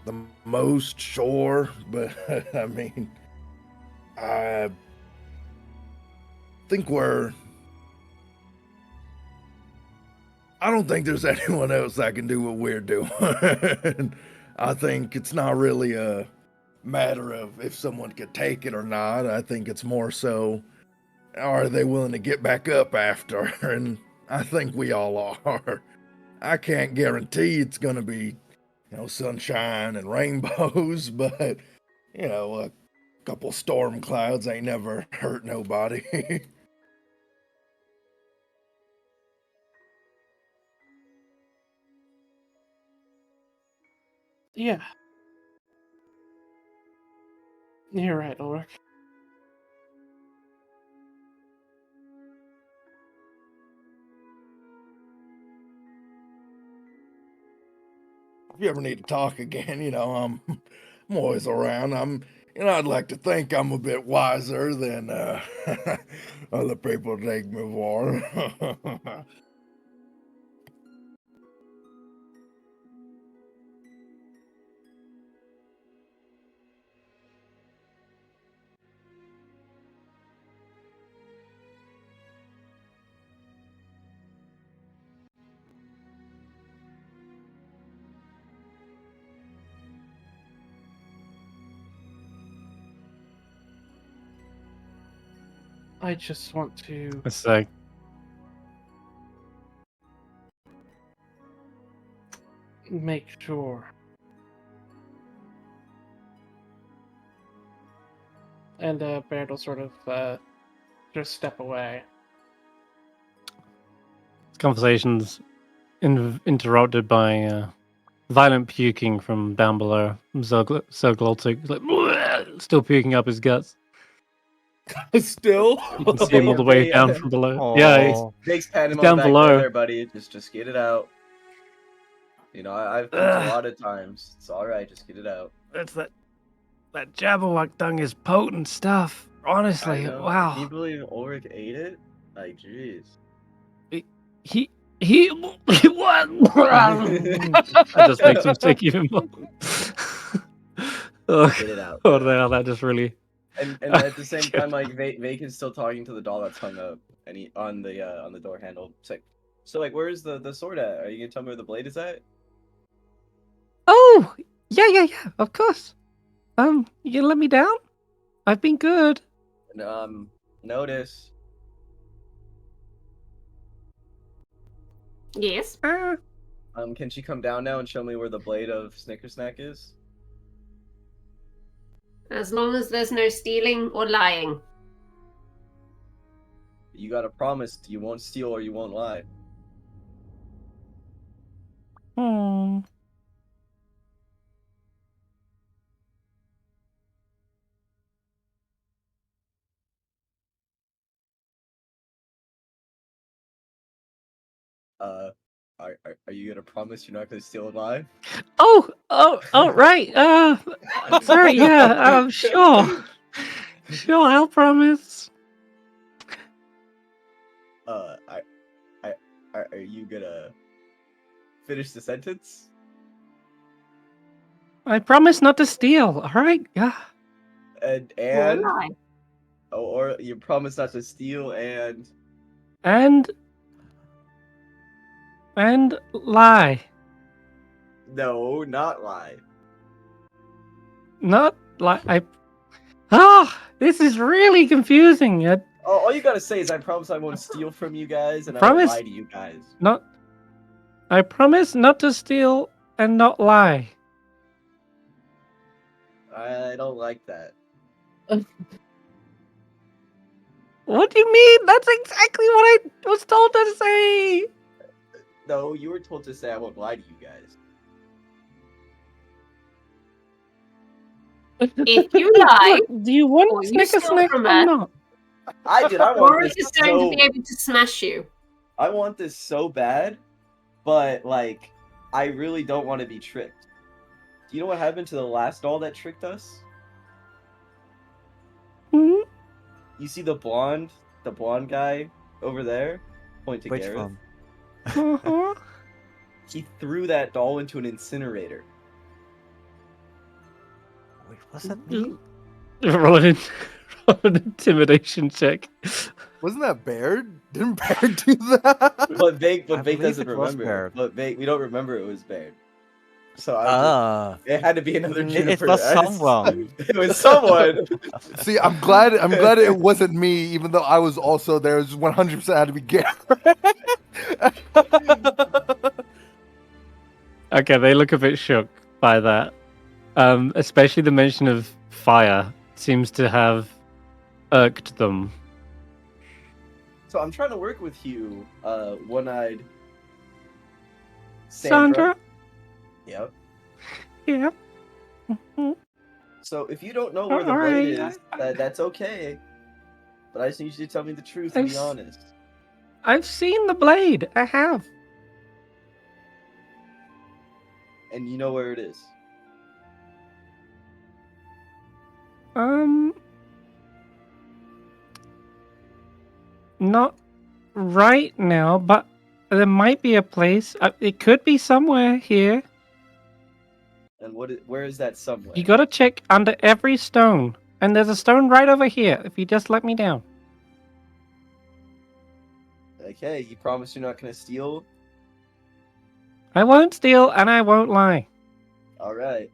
the most sure, but I mean, I think I don't think there's anyone else that can do what we're doing. I think it's not really a matter of if someone could take it or not. I think it's more so, are they willing to get back up after? And I think we all are. I can't guarantee it's going to be, sunshine and rainbows, but, a couple storm clouds ain't never hurt nobody. Yeah. You're right, Ulric. If you ever need to talk again, I'm always around. I'd like to think I'm a bit wiser than other people take me for. I just want to It's like, make sure. And Baird will sort of just step away. conversations interrupted by violent puking from down below. Zerglottic, like, still puking up his guts. Still? You can see him all the way down from below. Yeah, he's Aw. Big's patting him He's on down the back below. there, buddy. Just get it out. I've puked a lot of times. It's all right. Just get it out. that's that Jabberwock dung is potent stuff. Honestly, I know. wow. Can you believe Ulric ate it? Like, jeez. He what? That just makes him sick even more. Oh, Get it out. oh no, that just really. And at the same time, like Vaike is still talking to the doll that's hung up, and he on the door handle. It's like, so like, where's the sword at? Are you gonna tell me where the blade is at? Oh, yeah, of course. You gonna let me down? I've been good. And, Notus. Yes. Can she come down now and show me where the blade of Snickersnack is? As long as there's no stealing or lying. You gotta promise you won't steal or you won't lie. Hmm. Are you gonna promise you're not gonna steal and lie? Oh, right. Sorry. Yeah. Sure. I'll promise. Are you gonna finish the sentence? I promise not to steal. All right. Yeah. Or lie. Or you promise not to steal And lie. no, not lie. Not lie. This is really confusing. All you gotta say is I promise I won't steal from you guys and I Promise? won't lie to you guys. I promise not to steal and not lie. I don't like that. What do you mean? That's exactly what I was told to say. No, you were told to say I won't lie to you guys. If you lie, do you want or you Snicker steal Snack from or us, not? I want Boris this is going so... to be able to smash you. I want this so bad, but like, I really don't want to be tricked. Do you know what happened to the last doll that tricked us? Mhm. You see the blonde guy over there? Point to Which Garreth. one? Uh-huh. He threw that doll into an incinerator. Wait, was that me? Roll an intimidation check. Wasn't that Baird? Didn't Baird do that? But Vaike believe doesn't it was remember. Baird. But Vaike, we don't remember it was Baird. So Ah, it had to be another it Juniper. was someone. It was someone. See, I'm glad it wasn't me, even though I was also there. It was 100% had to be Garrett. Okay, they look a bit shook by that. Especially the mention of fire seems to have irked them. So I'm trying to work with you, one-eyed Sandra? Yep. Yeah. So if you don't know where the Alright. blade is, that's okay. But I just need you to tell me the truth and be I've s- honest. I've seen the blade. I have. And you know where it is. Not right now, but there might be a place. It could be somewhere here. And where is that somewhere? You gotta check under every stone. And there's a stone right over here, if you just let me down. Okay, you promise you're not gonna steal? I won't steal and I won't lie. Alright.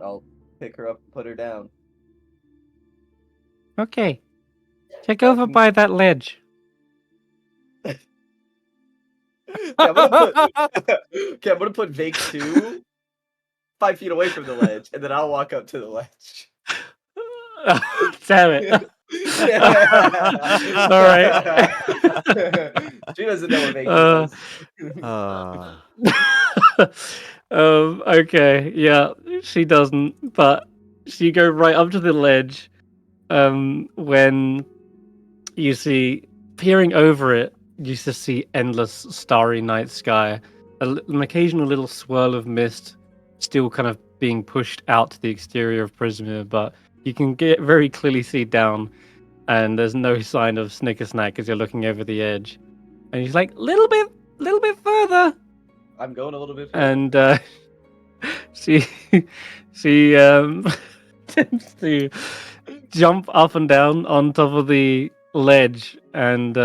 I'll pick her up and put her down. Okay. Check over by that ledge. Okay, I'm gonna put Vaike 2 5 feet away from the ledge, and then I'll walk up to the ledge. Damn it. Alright. She doesn't know what Vaike does. Okay, yeah, she doesn't, but you go right up to the ledge when you see, peering over it, you just see endless starry night sky, an occasional little swirl of mist still kind of being pushed out to the exterior of Prismir, but you can very clearly see down, and there's no sign of Snickersnack as you're looking over the edge. And he's like, little bit further. I'm going a little bit further. And she tends to jump up and down on top of the ledge, and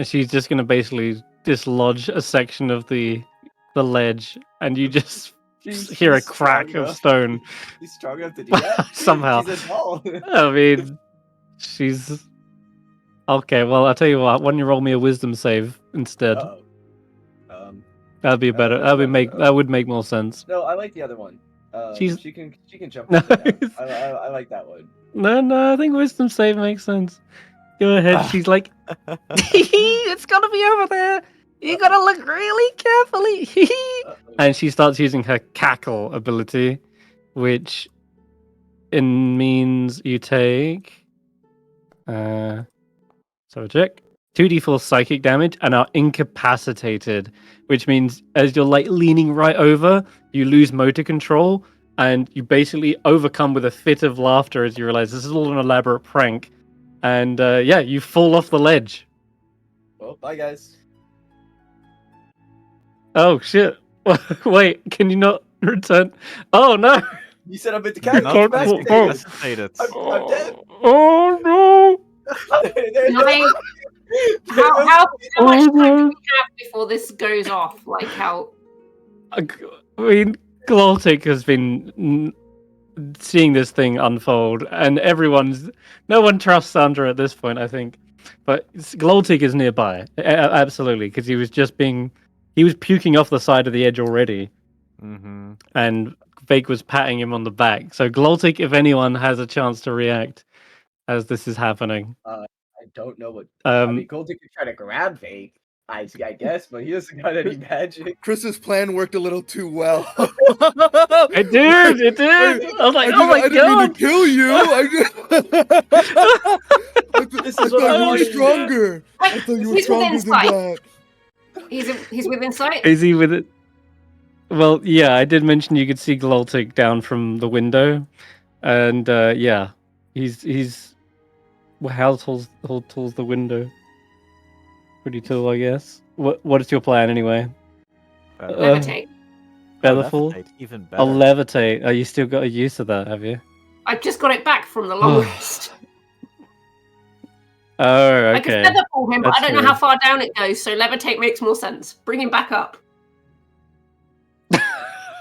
she's just gonna basically dislodge a section of the ledge, and you just hear a She's crack strong of enough. stone. She's strong enough to do that? Somehow. She's a doll. I mean, she's okay. Well, I'll tell you what. Why don't you roll me a wisdom save instead? Uh-oh. That'd be better. That would make more sense. No, I like the other one. She's- She can jump No, up and down. it's- I like that one. No, I think wisdom save makes sense. Go ahead. She's like, it's gotta be over there. You gotta look really carefully. Uh-oh. And she starts using her cackle ability, which means you take so check 2d4 psychic damage and are incapacitated, which means as you're like leaning right over, you lose motor control and you basically overcome with a fit of laughter as you realize this is all an elaborate prank, and you fall off the ledge. Well, bye guys. Oh shit. Wait, can you not return? Oh no. You said I'm into You're cat. not Oh, incapacitated. I'm dead. Oh no. Nothing. How much time do we have before this goes off? Like how? I mean, Gloltic has been seeing this thing unfold, and no one trusts Sandra at this point, I think. But Gloltic is nearby, absolutely, because he was puking off the side of the edge already, Mm-hmm. and Vaike was patting him on the back. So Gloltic, if anyone, has a chance to react as this is happening. I don't know what. I Um, mean, Goldie could try to grab Vaike, I guess, but he doesn't got any magic. Chris's plan worked a little too well. it did. I was like, oh my I didn't mean god. to kill you. This I is what thought I you were wanted. stronger. I Wait, thought you were he's stronger within than sight. that. He's within sight. Is he with it? Well, yeah, I did mention you could see Gloltic down from the window, and yeah, he's well, how tall's the window? Pretty tall, I guess. What is your plan anyway? Better. Levitate. Featherfall? Levitate, even I'll better. levitate. Oh, you still got a use of that, have you? I've just got it back from the long rest. Oh, I can okay. featherfall him, but I That's don't know how true. far down it goes, so levitate makes more sense. Bring him back up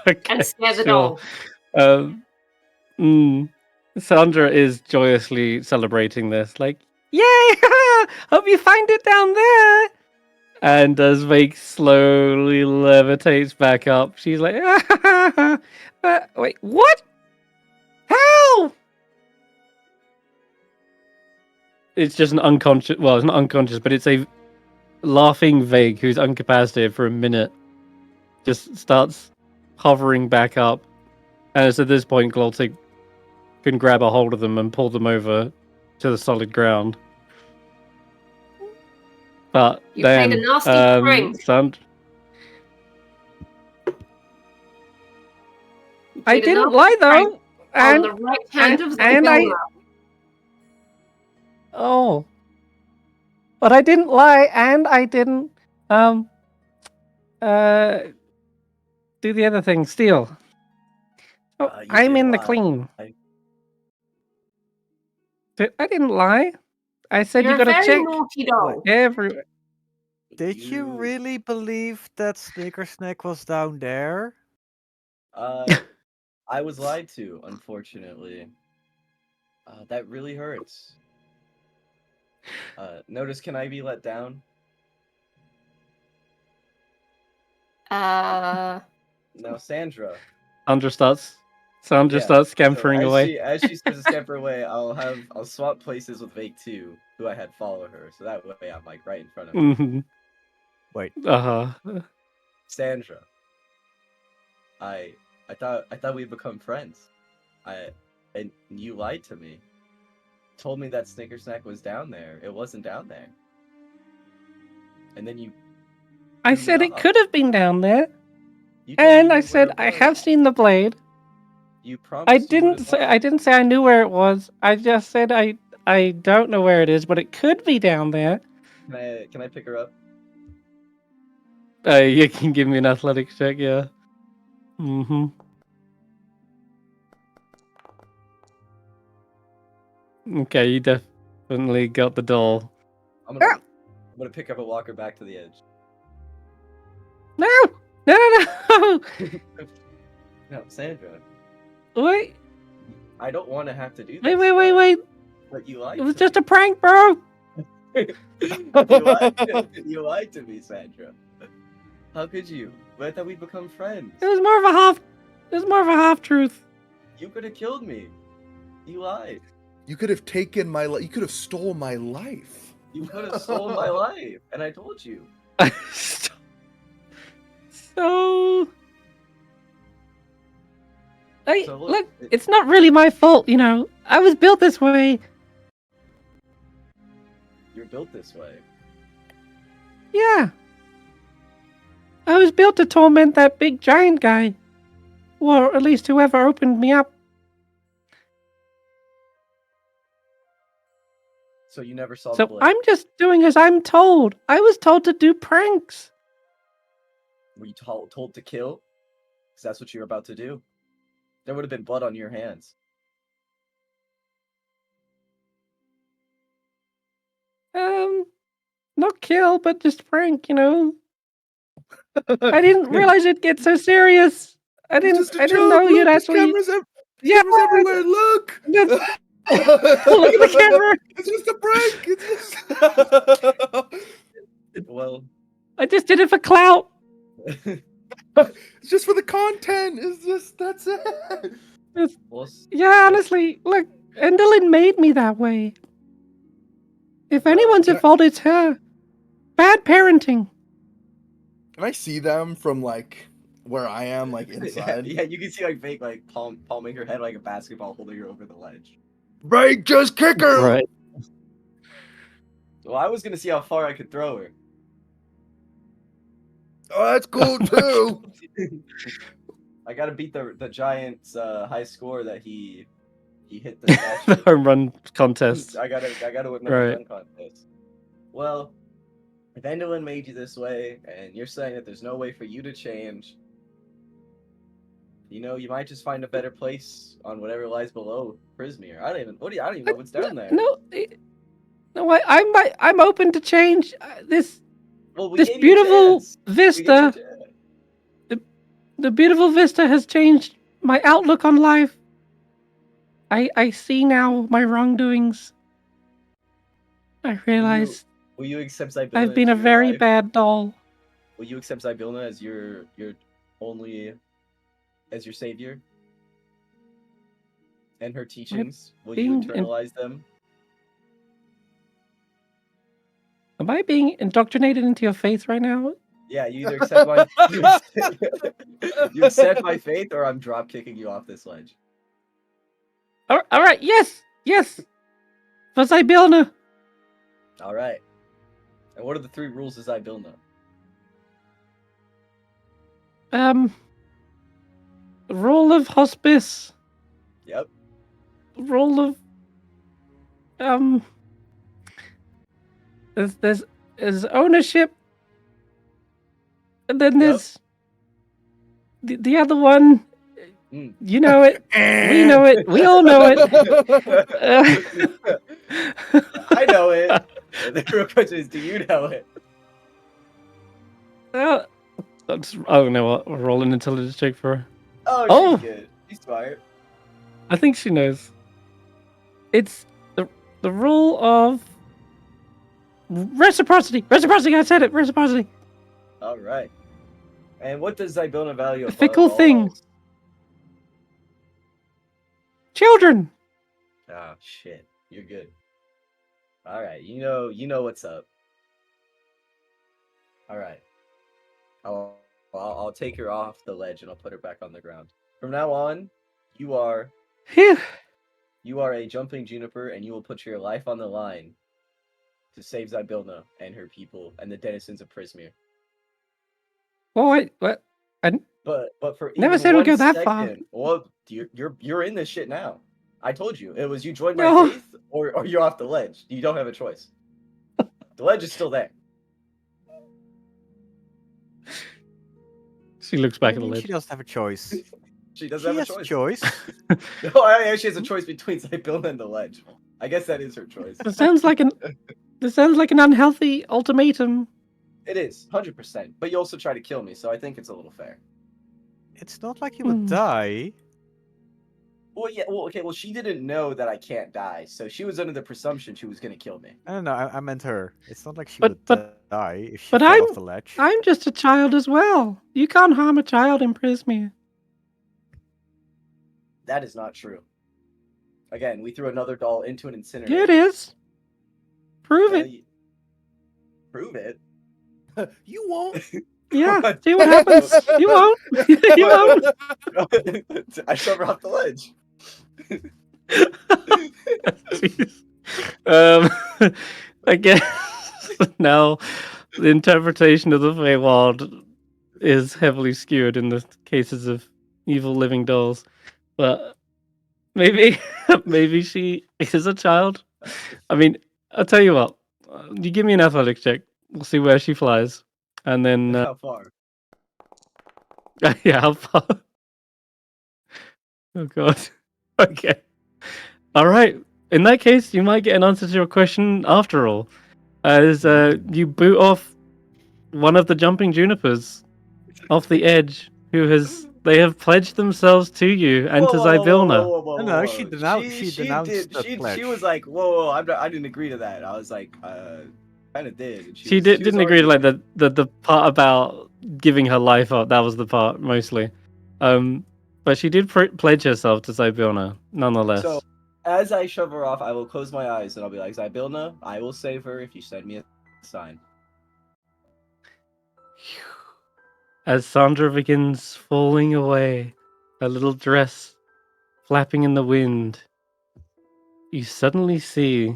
Okay, and scare the sure. doll. Sandra is joyously celebrating this, like, yay! Hope you find it down there. And as Vaike slowly levitates back up, she's like, wait, what? How? It's just an unconscious, well, it's not unconscious, but it's a laughing Vaike who's incapacitated for a minute, just starts hovering back up. And it's at this point, Gloltic can grab a hold of them and pull them over to the solid ground. But You then, played a nasty prank. I didn't lie though, On the right hand of and oh, but I didn't lie, and I didn't do the other thing, steal. Oh, I'm in the clean. I didn't lie. I said You're you gotta a very check naughty doll. everywhere. Did you really believe that Snickersnack was down there? I was lied to, unfortunately. That really hurts. Notice, can I be let down? Uh, No, Sandra. Sandra starts scampering away. As she starts to scamper away, I'll swap places with Vaike too, who I had follow her, so that way I'm like right in front of her. Mm-hmm. Wait. Sandra. I thought we'd become friends. And you lied to me. Told me that Snickersnack was down there. It wasn't down there. And then you I said it off. could have been down there. You told me And you I knew said where it I was. have seen the blade. You promised you wouldn't lie. I didn't say I knew where it was. I just said I don't know where it is, but it could be down there. Can I pick her up? You can give me an athletics check, yeah. Mm-hmm. Okay, you definitely got the doll. I'm gonna pick up and walk her back to the edge. No! No! No, Sandra. Wait! I don't want to have to do this. Wait! But you lied. It was just a prank, bro. You lied to me, Sandra. How could you? I thought we'd become friends. It was more of a half truth. You could have killed me. You lied. You could have taken my life. You could have stole my life. You could have stolen my life, and I told you. So look, it's not really my fault, you know. I was built this way. You're built this way. Yeah. I was built to torment that big giant guy. Or at least whoever opened me up. So you never saw the So blade. I'm just doing as I'm told. I was told to do pranks. Were you told to kill? Because that's what you're about to do. There would have been blood on your hands. Not kill, but just prank, you know. I didn't realize it'd get so serious. I didn't know you'd actually. Cameras everywhere. Look. Look at the camera. It's just a prank. Well, I just did it for clout. It's just for the content. That's it. Yeah, honestly, look, Endelyn made me that way. If anyone's at fault, it's her. Bad parenting. Can I see them from like where I am, like inside? yeah, you can see like Vaike like palming her head like a basketball, holding her over the ledge. Right, just kick her. Right. Well, I was gonna see how far I could throw her. Oh, that's cool too. I gotta beat the Giants' high score that he hit the statue. The home run contest. I gotta win the Right. home run contest. Well, Vandalin made you this way, and you're saying that there's no way for you to change. You know, you might just find a better place on whatever lies below Prismere. I don't even know what's down there. No, I'm open to change. This Well, we this gave you a beautiful chance. We vista. gave you a chance. The beautiful vista has changed my outlook on life. I see now my wrongdoings. I realize Will you accept Zybilna I've been a into your very life? bad doll. Will you accept Zybilna as your only as your savior? And her teachings? Will you being internalize them? Am I being indoctrinated into your faith right now? Yeah, you either accept my you accept my faith, or I'm drop kicking you off this ledge. All right, yes. For Zybilna. All right. And what are the 3 rules of Zybilna? Rule of hospice. Yep. Rule of there's ownership, and then there's the other one. You know it. We know it. We all know it. I know it. The real question is, do you know it? I don't know what. Roll an intelligence check for her. Oh, she's good. She's smart. I think she knows. It's the rule of reciprocity. Reciprocity. I said it. Reciprocity. All right. And what does Zybilna value? A fickle above all thing. else? Children. Oh shit, you're good. All right, you know what's up. All right, I'll take her off the ledge and I'll put her back on the ground. From now on, you are Phew. a jumping Juniper, and you will put your life on the line to save Zybilna and her people and the denizens of Prismere. Well, wait, what? But for Never even said we'd go 1 that far. second, well, you're in this shit now. I told you it was you join my No. faith or you're off the ledge. You don't have a choice. The ledge is still there. She looks back I at the mean, ledge. she doesn't have a choice. She doesn't She have has a a choice. choice. No, she has a choice between Zybilna and the ledge. I guess that is her choice. This sounds like an unhealthy ultimatum. It is 100%. But you also try to kill me, so I think it's a little fair. It's not like you would die. Well, yeah. Well, okay. Well, she didn't know that I can't die, so she was under the presumption she was gonna kill me. I don't know. I meant her. It's not like she But- would but- die if she but fell off the ledge. I'm just a child as well. You can't harm a child in Prismere. That is not true. Again, we threw another doll into an incinerator. Yeah, it is. Prove it. Prove it. You won't. Yeah, see what happens. You won't. You won't. I shove her off the ledge. Jeez. I guess now the interpretation of the Feywild is heavily skewed in the cases of evil living dolls, but maybe she is a child. I mean, I'll tell you what. You give me an athletics check. We'll see where she flies, and then How far? yeah, how far? Oh god. Okay. All right. In that case, you might get an answer to your question after all, as you boot off one of the jumping Junipers off the edge, they have pledged themselves to you and to Zybilna. No, she denounced the She pledge. was like, "Whoa, I didn't agree to that." I was like, kind of did. And She didn't agree to like the part about giving her life up. That was the part mostly. But she did pledge herself to Zybilna, nonetheless. So, as I shove her off, I will close my eyes and I'll be like, "Zybilna, I will save her if you send me a sign." As Sandra begins falling away, her little dress flapping in the wind, you suddenly see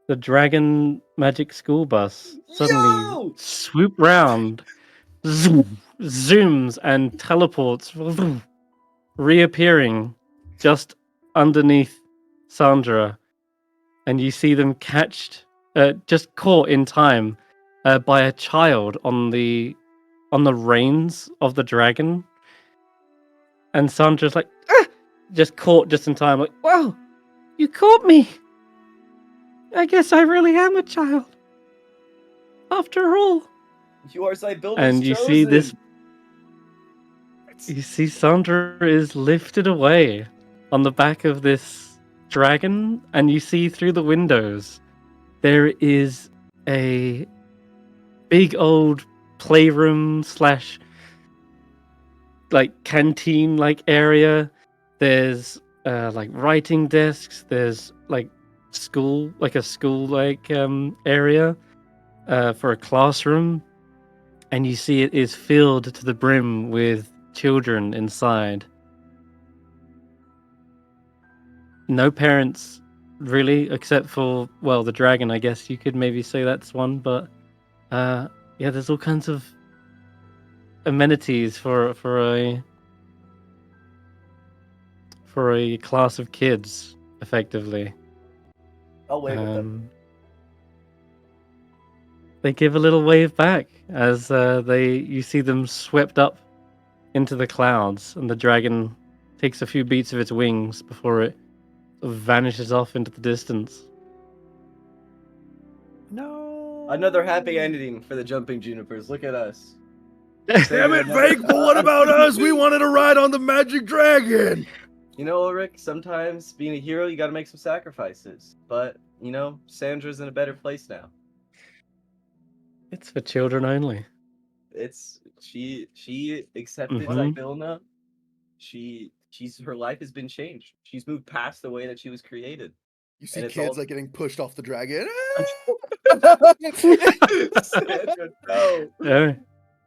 the dragon magic school bus suddenly swoop round zooms and teleports, reappearing just underneath Sandra, and you see them just caught in time by a child on the reins of the dragon, and Sandra's like, ah! Just caught just in time, like, wow, you caught me. I guess I really am a child, after all. You are Zybilda's And you chosen. see this. You see Sandra is lifted away on the back of this dragon, and you see through the windows there is a big old playroom / like canteen like area. There's like writing desks. There's like a school like area for a classroom, and you see it is filled to the brim with children inside. No parents, really, except for, well, the dragon. I guess you could maybe say that's one, but yeah, there's all kinds of amenities for a class of kids, effectively. I'll wave at them. They give a little wave back as you see them swept up into the clouds, and the dragon takes a few beats of its wings before it vanishes off into the distance. No. Another happy ending for the jumping Junipers. Look at us. Damn it, Vaike, but what about us? We wanted to ride on the magic dragon. You know, Ulric, sometimes being a hero, you gotta make some sacrifices. But, you know, Sandra's in a better place now. It's for children only. She accepted Mhm. Zybilna. Her life has been changed. She's moved past the way that she was created. You see And it's kids all- like getting pushed off the dragon. Sandra, no. Yeah,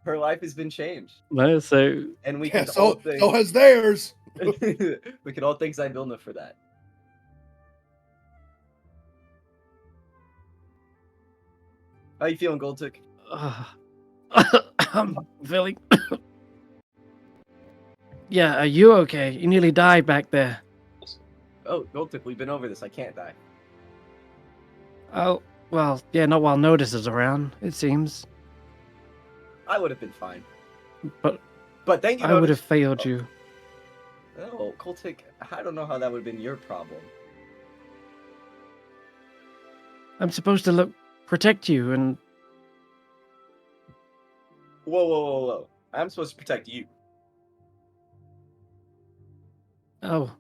Her life has been changed. no, so And we Yeah, can all so has theirs. we can all thank Zybilna for that. How you feeling, Goldtick? I'm feeling. Yeah, are you okay? You nearly died back there. Oh, Goldtick, we've been over this. I can't die. Oh, well, yeah, not while Notus is around, it seems. I would have been fine. But thank you. I would have Notus. failed you. Oh, Goldtick, I don't know how that would have been your problem. I'm supposed to protect you, and Whoa. I'm supposed to protect you. oh,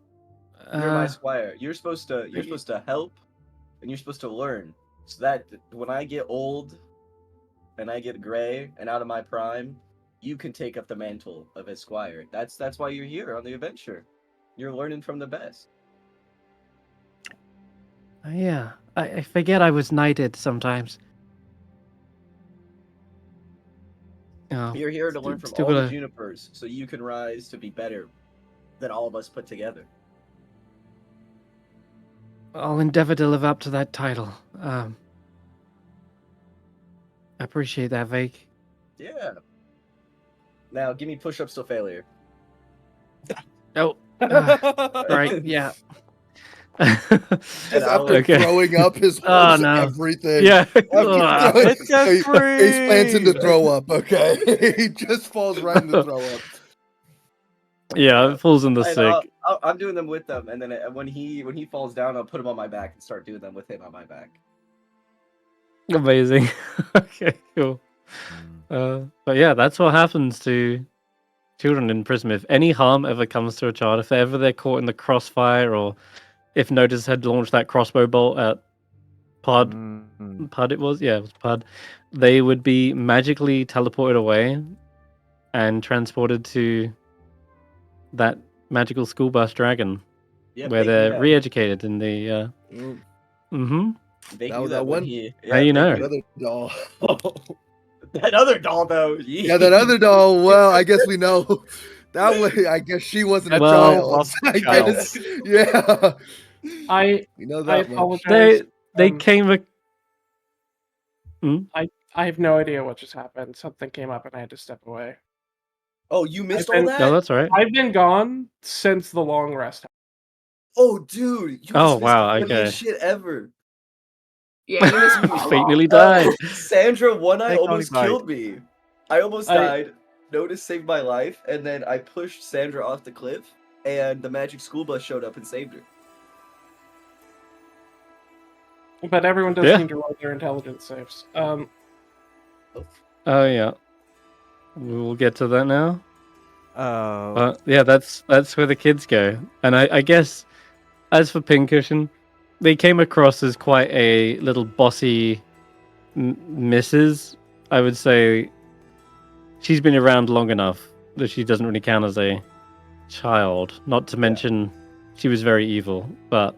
You're my squire. You're supposed to help, and you're supposed to learn, so that when I get old, and I get gray and out of my prime, you can take up the mantle of a squire. That's why you're here on the adventure. You're learning from the best. yeah, I forget I was knighted sometimes. Oh, You're here to learn from still all the gotta- Junipers, so you can rise to be better than all of us put together. I'll endeavor to live up to that title. I appreciate that, Vaike. Yeah. Now, give me push-ups to failure. Oh, right, yeah. Just after Okay. throwing up his Oh, horse, no. everything. Yeah. After throwing- It's just he plants into free. throw up. Okay, he just falls right into throw up. Yeah, it falls in the And sick. I'm doing them with them, and then when he falls down, I'll put him on my back and start doing them with him on my back. Amazing. Okay, cool. But yeah, that's what happens to children in prison. If any harm ever comes to a child, if ever they're caught in the crossfire, or if Notus had launched that crossbow bolt at Pod, it was Pod, they would be magically teleported away and transported to that magical school bus dragon, Yeah, where Vaike they're knew that. re-educated in the. Mm, Vaike That- knew that when one- he. How you Vaike know? knew- Another doll. That other doll, though. Yeah, that other doll. Well, I guess we know. That way, I guess she wasn't a Well, child. wasn't a I child. guess. Yeah. I We know I that much. apologize. They um, came. I have no idea what just happened. Something came up and I had to step away. Oh, you missed I've all been- that? No, that's all right. I've been gone since the long rest. Oh, dude, you Oh, just missed wow, the funniest okay. shit ever. Yeah, you missed quite a Fate lot. nearly died. Sandra One Eye Take almost only bite. killed me. I almost died. Notus saved my life, and then I pushed Sandra off the cliff, and the magic school bus showed up and saved her. But everyone does Yeah. seem to roll their intelligence saves. Oh yeah. We'll get to that now. Oh, Yeah, that's where the kids go. And I guess as for Pincushion, they came across as quite a little bossy missus. I would say she's been around long enough that she doesn't really count as a child. Not to mention she was very evil, but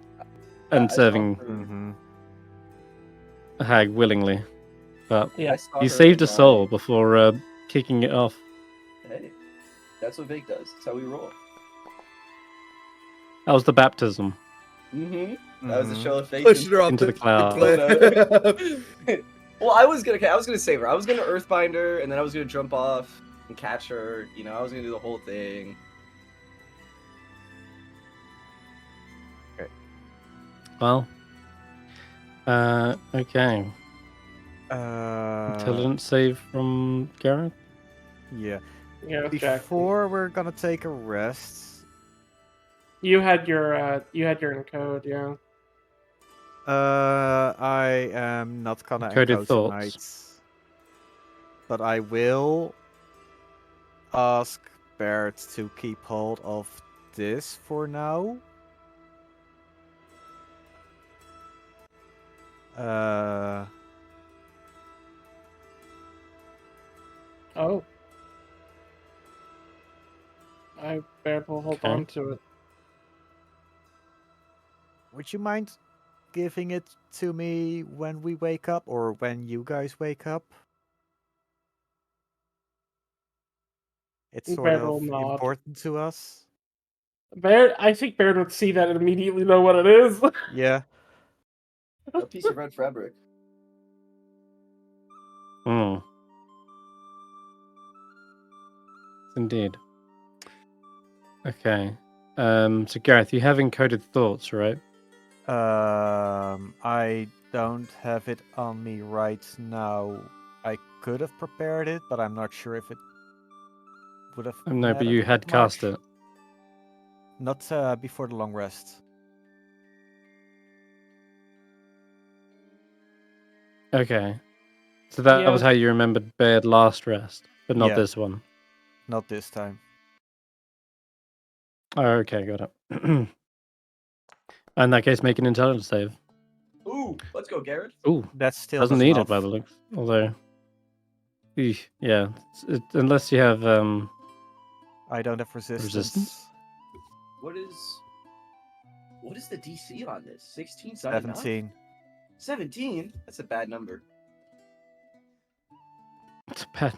and I saw serving her- mhm. a hag willingly. But Yeah. I saw you her saved in a soul my- before kicking it off. Hey, that's what Vaike does. That's how we roll. That was the baptism. Mm-hmm. That was a Mhm. show of faith. Pushed her off Into the cloud. cliff. Well, I was gonna save her. I was gonna earthbind her, and then I was gonna jump off and catch her. You know, I was gonna do the whole thing. Well, okay. Intelligence save from Garreth. Yeah. Yeah, with Jack. Before we're gonna take a rest, You had your encode, yeah. I am not gonna Encoded encode thoughts. tonight, but I will ask Bert to keep hold of this for now. Oh. I bet we'll hold Okay. on to it. Would you mind giving it to me when we wake up, or when you guys wake up? It's sort Bert of will nod. important to us. I think Baird would see that and immediately know what it is. Yeah. A piece of red fabric. Hmm. Indeed. Okay. So Gareth, you have encoded thoughts, right? I don't have it on me right now. I could have prepared it, but I'm not sure if it would have. No, but you mattered had that cast much. it. Not before the long rest. Okay. So that was Yeah. how you remembered Baird last rest, but not Yeah. this one. Not this time. Oh, okay, got it. In that case, make an intelligence save. Ooh, let's go, Garrett. Ooh, That still doesn't does need not. it by the looks. Although, yeah, unless you have I don't have resistance. Resistance? What is the DC on this? 16? 17. 17? That's a bad number. it's bad.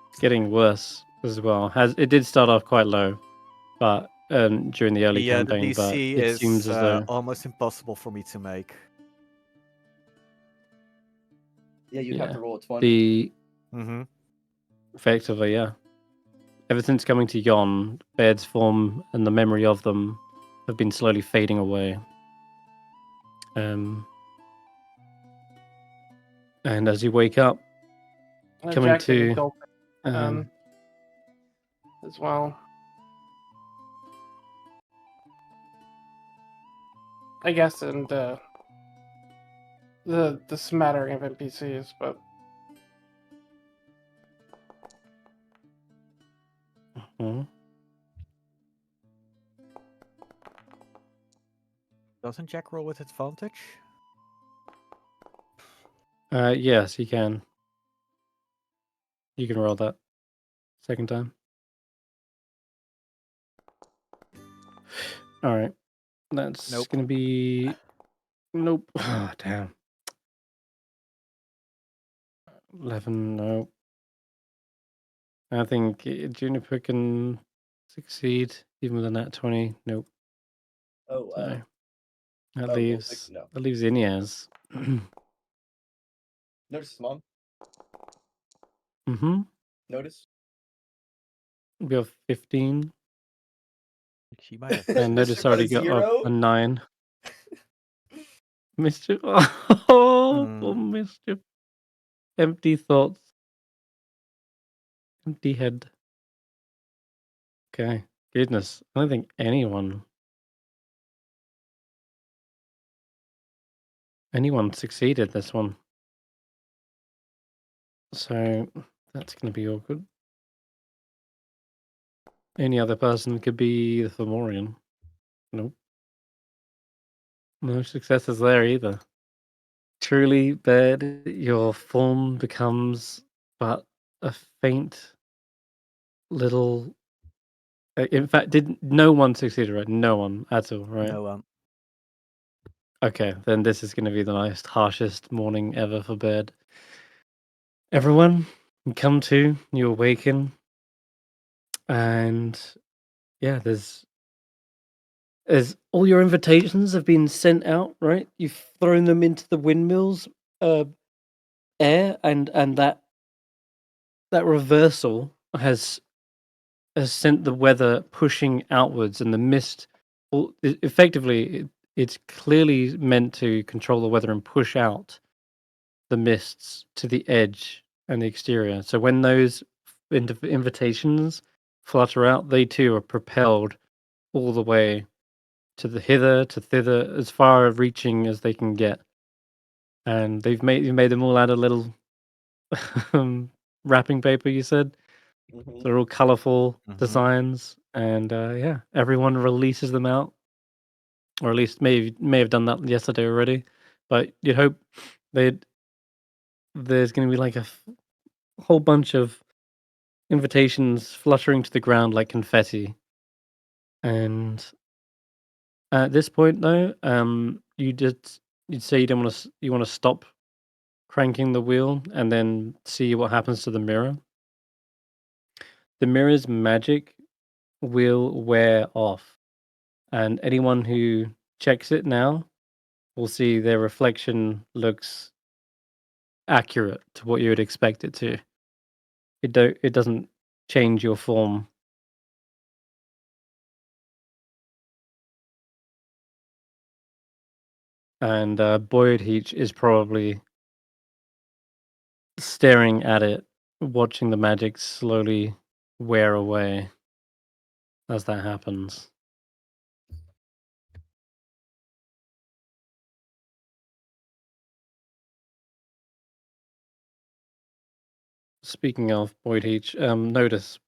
It's getting worse as well. It did start off quite low, but during the early Yeah, the campaign, but DC it is seems as though almost impossible for me to make. Yeah, you'd have Yeah. to roll a 20. Mm-hmm. effectively, yeah. Ever since coming to Yon, Baird's form and the memory of them have been slowly fading away. And as you wake up, coming Jack did a to gulp, um, as well. I guess, and the smattering of NPCs, but mhm. Doesn't Jack roll with advantage? Yes, you can. You can roll that second time. All right, that's Nope. gonna be nope. Oh, damn. 11. No. I think Juniper can succeed even with a nat 20. Nope. Oh, So that well, leaves no. Inez. Notice mom. Mm-hmm. Notice. We have 15. She might have. And Notus Mischief got a already got zero. a 9. Mischief. Oh, poor Hmm. Mischief. Empty thoughts. Empty head. Okay. Goodness. I don't think anyone succeeded this one. So that's going to be awkward. Any other person could be the Fomorian. Nope. No successes there either. Truly, Bird, your form becomes but a faint little. In fact, did no one succeeded, right? No one at all, right? No one. Okay, then this is going to be the most harshest morning ever for Bird. Everyone, you come to, you awaken, and yeah, there's all your invitations have been sent out, right? You've thrown them into the windmills, air, and that reversal has sent the weather pushing outwards, and the mist. Well, effectively, it's clearly meant to control the weather and push out the mists to the edge and the exterior. So when those invitations flutter out, they too are propelled all the way to the hither, to thither, as far reaching as they can get. And you made them all out of little wrapping paper, you said? Mhm. They're all colorful Mhm. designs, and yeah, everyone releases them out, or at least may have done that yesterday already. But you'd hope there's going to be like a whole bunch of invitations fluttering to the ground like confetti. And at this point, though, you'd say you want to stop cranking the wheel and then see what happens to the mirror. The mirror's magic will wear off, and anyone who checks it now will see their reflection looks accurate to what you would expect it to. It doesn't change your form. And Boyd Heach is probably staring at it, watching the magic slowly wear away as that happens. Speaking of Boyd Heach, Notus,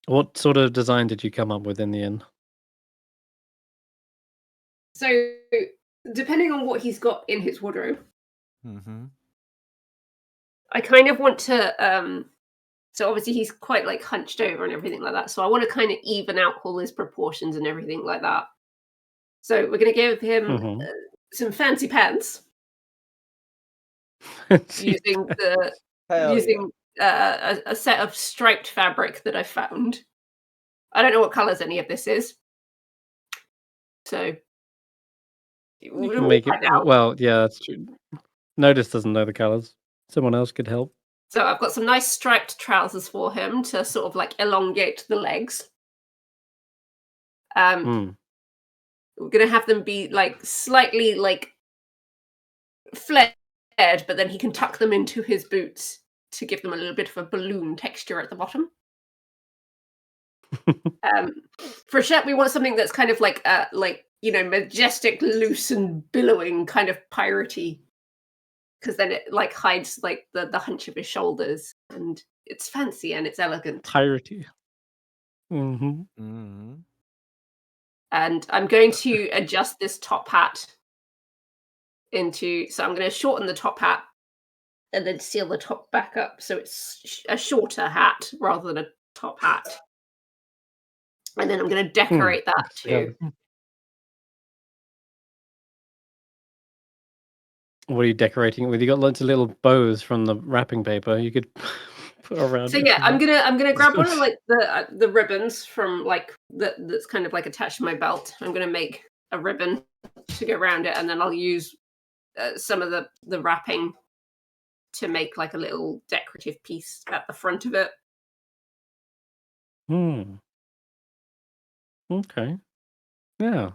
what sort of design did you come up with in the end? So, depending on what he's got in his wardrobe, Mhm. I kind of want to. So obviously he's quite like hunched over and everything like that. So I want to kind of even out all his proportions and everything like that. So we're going to give him Mhm. some fancy pants using Hell a set of striped fabric that I found. I don't know what colors any of this is, so You we'll can make it. find out. Well, yeah, that's true. Notice doesn't know the colors. Someone else could help. So I've got some nice striped trousers for him to sort of like elongate the legs. Mm. We're gonna have them be like slightly like flared, but then he can tuck them into his boots to give them a little bit of a balloon texture at the bottom. For a shirt, we want something that's kind of like majestic, loose, and billowing, kind of piratey, because then it like hides like the hunch of his shoulders, and it's fancy and it's elegant. Piratey. Mm-hmm. Mhm. And I'm going to adjust this top hat so I'm going to shorten the top hat and then seal the top back up so it's a shorter hat rather than a top hat. And then I'm going to decorate that Yeah. too. What are you decorating it with? You got lots of little bows from the wrapping paper you could put around So it. yeah, I'm gonna grab one of like the ribbons from like that's kind of like attached to my belt. I'm gonna make a ribbon to go around it, and then I'll use some of the wrapping to make like a little decorative piece at the front of it. Hmm. Okay. Yeah.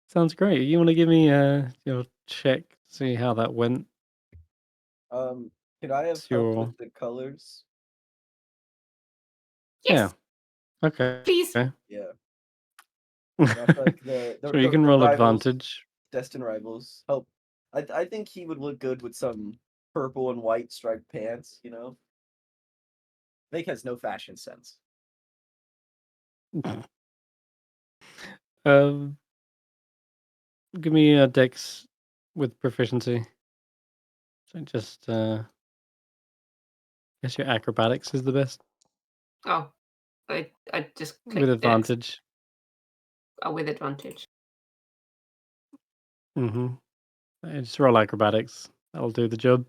Sounds great. You want to give me your check, see how that went? Could I have It's help your with the colors? Yes, Okay. please. Yeah. And I feel like So you can the roll rivals, advantage. destined rivals, help. I think he would look good with some purple and white striped pants. You know, Vaike has no fashion sense. Um, give me a dex with proficiency. So just guess your acrobatics is the best Oh, I just with clicked Dex. advantage. Oh, with advantage. Mm-hmm. Just roll acrobatics. That'll do the job.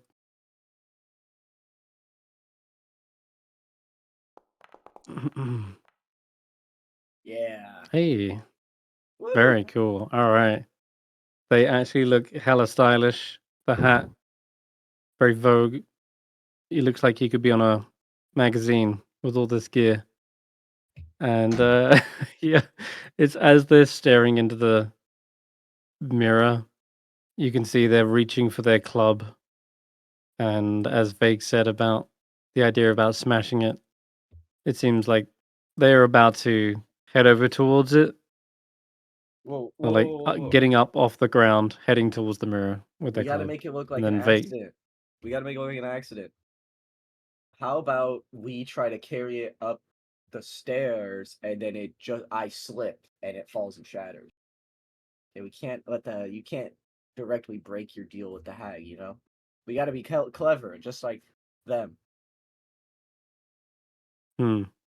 Yeah. Hey, Woo! very cool. All right. They actually look hella stylish. The hat, very vogue. He looks like he could be on a magazine with all this gear. And yeah, it's as they're staring into the mirror, you can see they're reaching for their club. And as Vague said about the idea about smashing it, it seems like they're about to head over towards it. Whoa, Or whoa, like whoa, whoa, whoa. getting up off the ground, heading towards the mirror with We their got to club. make it look And like an then Vague, accident. We got to make it look like an accident. How about we try to carry it up the stairs and then I slip and it falls and shatters. And we can't you can't directly break your deal with the hag, you know? We got to be clever, just like them.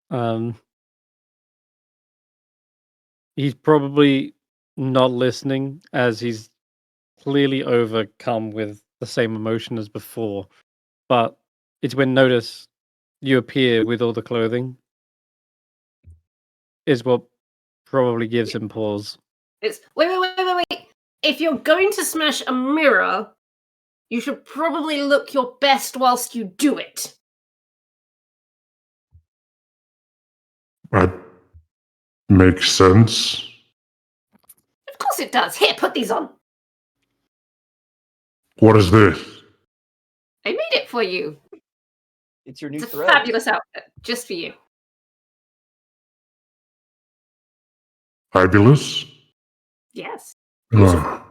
um, he's probably not listening as he's clearly overcome with the same emotion as before. But it's when Notus you appear with all the clothing is what probably gives him pause. It's wait. If you're going to smash a mirror, you should probably look your best whilst you do it. That makes sense. Of course it does. Here, put these on. What is this? I made it for you. It's your new It's a thread. fabulous outfit, just for you. Fabulous? Yes. Ah.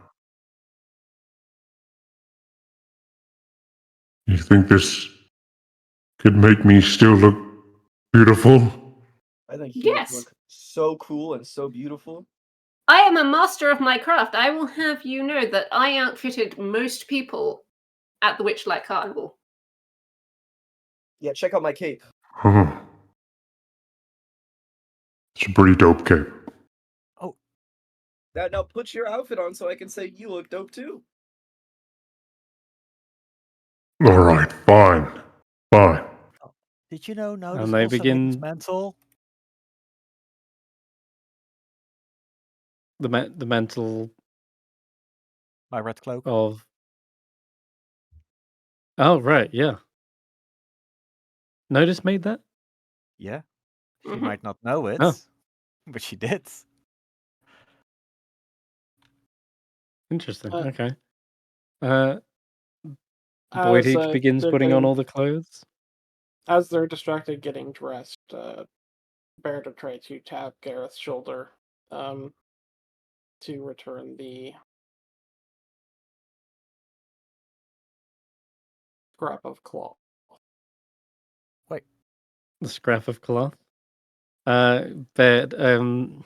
You think this could make me still look beautiful? I think you Yes. look so cool and so beautiful. I am a master of my craft. I will have you know that I outfitted most people at the Witchlight Carnival. Yeah, check out my cape. Huh. It's a pretty dope cape. Now put your outfit on so I can say you look dope too. Alright, fine. Fine. Did you know Notus And they also begin- makes mental? The mental My red cloak. of. Oh right, yeah. Notice made that. Yeah. She Mhm. might not know it, Oh. but she did. Interesting. Uh, Okay. Boyd As Higgs begins they're putting on getting- all the clothes. As they're distracted getting dressed, Bear to try to tap Gareth's shoulder to return the scrap of cloth. The scrap of cloth. But as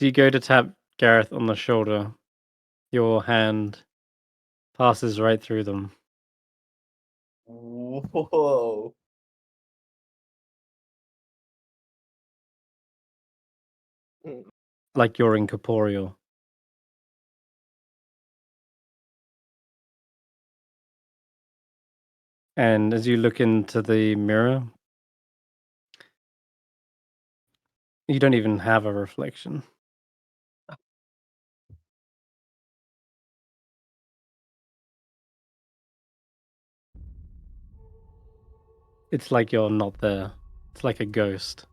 you go to tap Garreth on the shoulder, your hand passes right through them, Whoa. like you're incorporeal. And as you look into the mirror, you don't even have a reflection. It's like you're not there. It's like a ghost.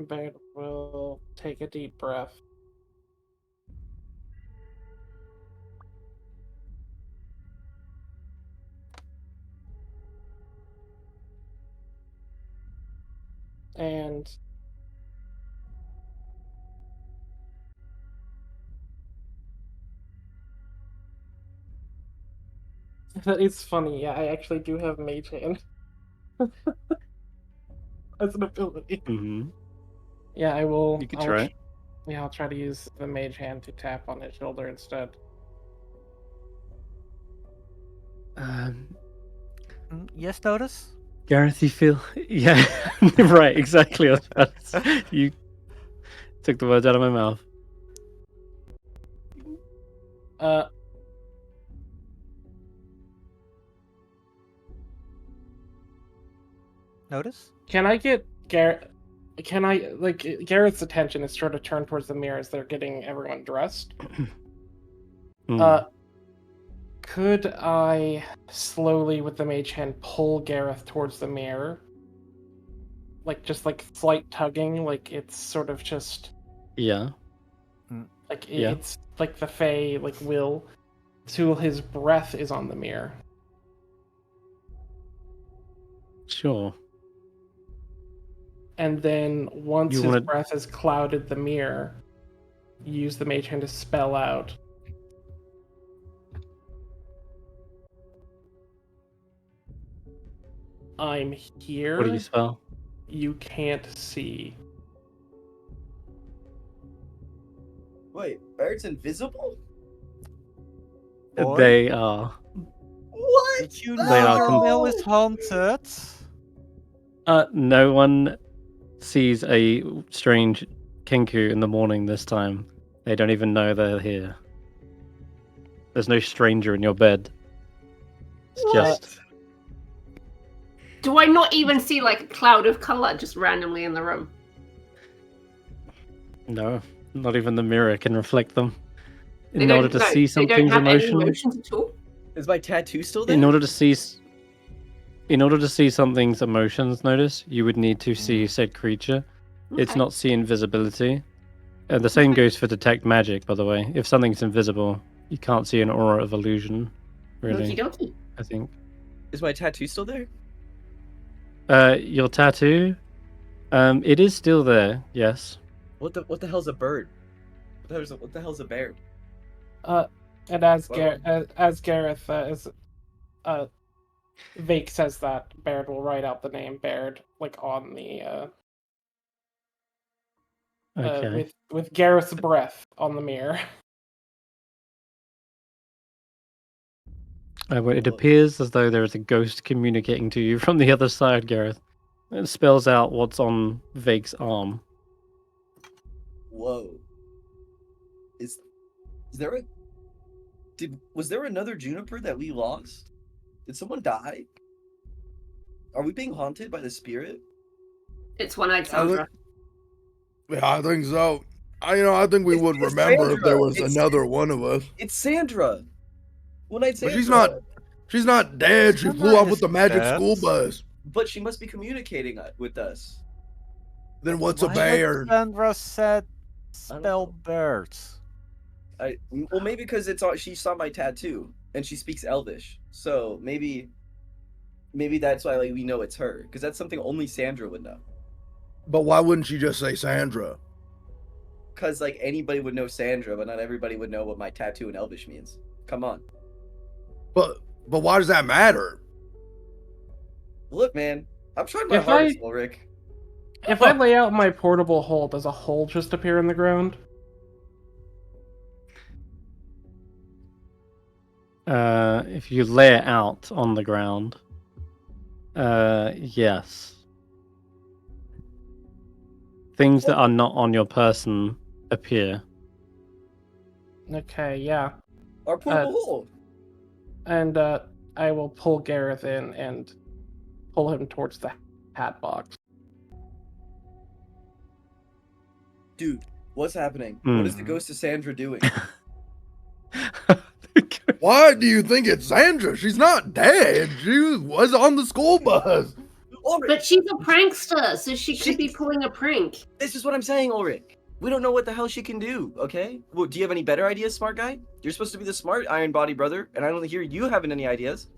Baird will take a deep breath. And it's funny, yeah, I actually do have Mage Hand as an ability. Mm-hmm. Yeah, I will. You could I'll try tr- it. Yeah, I'll try to use the Mage Hand to tap on his shoulder instead. Yes, Notus? Garreth, you feel... Yeah, right, exactly. You took the words out of my mouth. Uh, Notus? can I get Garrett? Can I Garrett's attention is sort of turned towards the mirror as they're getting everyone dressed? Mm. Could I slowly with the Mage Hand pull Garreth towards the mirror? Just like slight tugging, like it's sort of just Yeah. like Yeah. it's like the Fae will till his breath is on the mirror. Sure. And then once You his wanna- breath has clouded the mirror, use the Mage Hand to spell out. I'm here. What do you spell? You can't see. Wait, Baird's invisible? Boy? They are. What? Did you They know are your com- mill is haunted? No one sees a strange Kenku in the morning this time. They don't even know they're here. There's no stranger in your bed. It's just... Do I not even see like a cloud of color just randomly in the room? No, not even the mirror can reflect them. They In don't- order to no, see they something's don't have any emotion, emotions at all. Is my tattoo still there? in order to see something's emotions, Notice, you would need to see said creature. It's Okay. not see invisibility. The same goes for detect magic, by the way. If something's invisible, you can't see an aura of illusion. Really, Okie dokie. I think. Is my tattoo still there? Your tattoo, it is still there. Yes. What the hell's a bird? What the hell's a bear? And as Whoa. as Garreth Vaike says that, Baird will write out the name Baird on the Okay. with Gareth's breath on the mirror. It appears as though there is a ghost communicating to you from the other side, Gareth. It spells out what's on Vake's arm. Whoa. Is there was there another Juniper that we lost? Did someone die? Are we being haunted by the spirit? It's one-eyed I Sandra. Yeah, I think so. I think we would It's remember if there Sandra. was It's- another one of us. It's Sandra. One-eyed But Sandra. she's not dead. She flew Sandra off with the is magic dead. school bus. But she must be communicating with us. Then what's Why a would bear? Sandra said I don't spell know. birds? Well, maybe because she saw my tattoo and she speaks Elvish, so maybe that's why we know it's her, because that's something only Sandra would know. But why wouldn't she just say Sandra? Because anybody would know Sandra, but not everybody would know what my tattoo in Elvish means. Come on, But why does that matter? look, man, I'm trying my If hardest, I- Ulric. If I lay out my portable hole, does a hole just appear in the ground? If you lay it out on the ground, yes. Things that are not on your person appear. Okay, yeah. Our portable hole. And I will pull Gareth in and pull him towards the hat box. Dude, what's happening? Hmm. What is the ghost of Sandra doing? Why do you think it's Sandra? She's not dead. She was on the school bus. Ulric, But she's a prankster, so she could be She- pulling a prank. this is what I'm saying, Ulric. We don't know what the hell she can do, okay? Well, do you have any better ideas, smart guy? You're supposed to be the smart Iron Body brother, and I don't hear you having any ideas.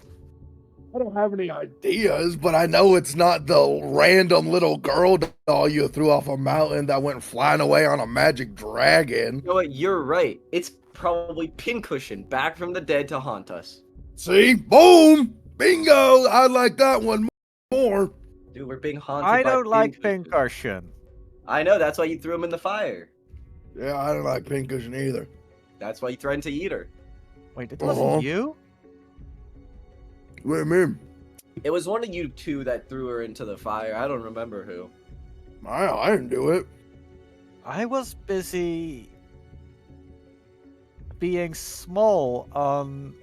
I don't have any ideas, but I know it's not the random little girl doll you threw off a mountain that went flying away on a magic dragon. You know what? You're right. It's probably Pincushion back from the dead to haunt us. See? Boom! Bingo! I like that one more. Dude, we're being haunted I by don't like Pincushion. Pincushion. I know, that's why you threw him in the fire. Yeah, I don't like Pincushion either. That's why you threatened to eat her. Wait, it Uh-huh. wasn't you? What do you mean? It was one of you two that threw her into the fire. I don't remember who. I didn't do it. I was busy being small on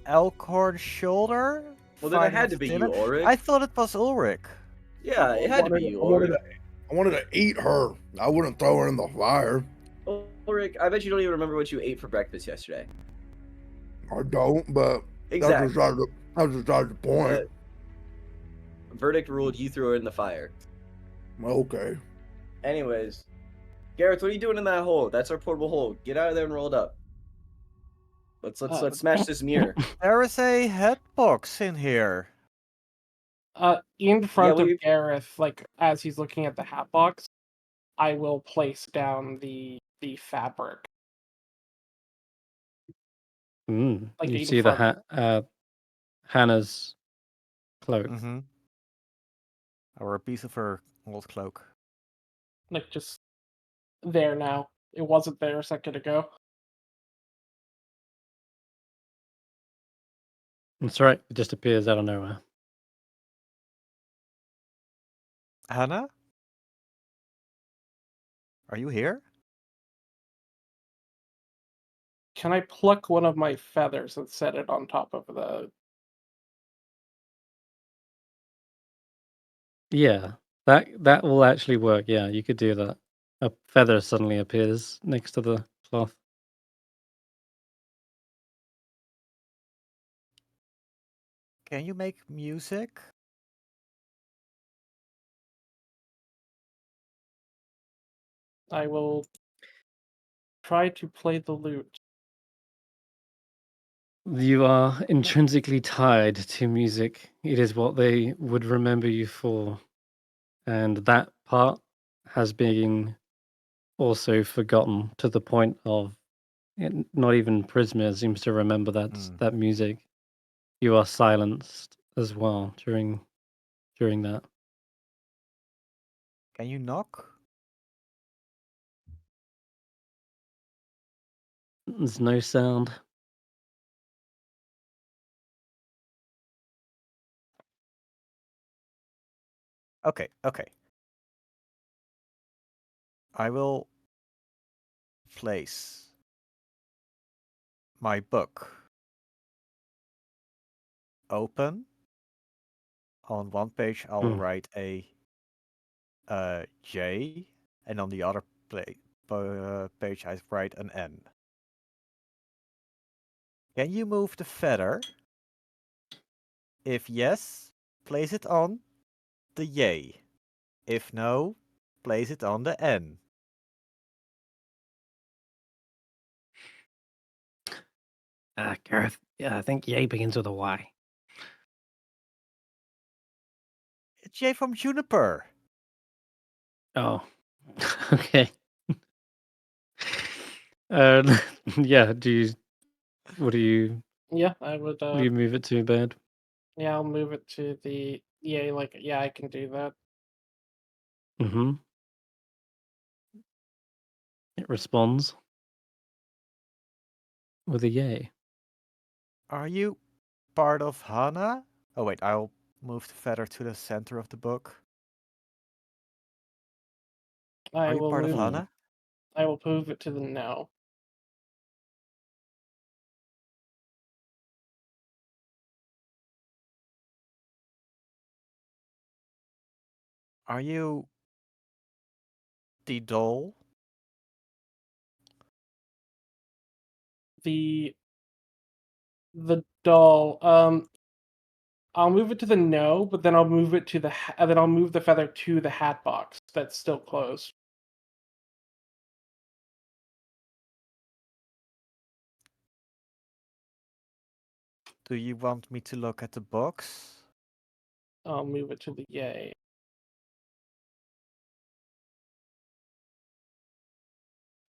Elkhorn's shoulder. Well, then it fighting had to be you, dinner. Ulric. I thought it was Ulric. Yeah, it had to be you, Ulric. I wanted to eat her. I wouldn't throw her in the fire. Ulric, I bet you don't even remember what you ate for breakfast yesterday. I don't, but Exactly. that's beside the point. Verdict ruled you threw her in the fire. Okay. Anyways, Garreth, what are you doing in that hole? That's our portable hole. Get out of there and roll it up. Let's smash this mirror. There is a head box in here. In front we- of Garreth, like as he's looking at the hat box, I will place down the fabric. Mm. Like You in see the front. Hannah's cloak. Mm-hmm. Or a piece of her old cloak. Like just there now. It wasn't there a second ago. That's right. It just appears out of nowhere. Hannah? Are you here? Can I pluck one of my feathers and set it on top of the... Yeah, that will actually work. Yeah, you could do that. A feather suddenly appears next to the cloth. Can you make music? I will try to play the lute. You are intrinsically tied to music. It is what they would remember you for. And that part has been also forgotten to the point of not even Prisma seems to remember that music. You are silenced as well during that. Can you knock? There's no sound. Okay. I will place my book open. On one page, I'll write a J, and on the other page, I write an N. Can you move the feather? If yes, place it on the J. If no, place it on the N. Gareth, yeah, I think Yay begins with a Y. It's J from Juniper. Oh, okay. Yeah, what do you Yeah, I would. what do you move it to, Bed? Yeah, I'll move it to the... Yeah, like, yeah, I can do that. Mm-hmm. It responds with a yay. Are you part of Hana? Oh wait, I'll move the feather to the center of the book. Are you part of Hana? I will move it to the no. Are you the doll? The doll. I'll move it to the no, but then I'll move it to then I'll move the feather to the hat box that's still closed. Do you want me to look at the box? I'll move it to the yay.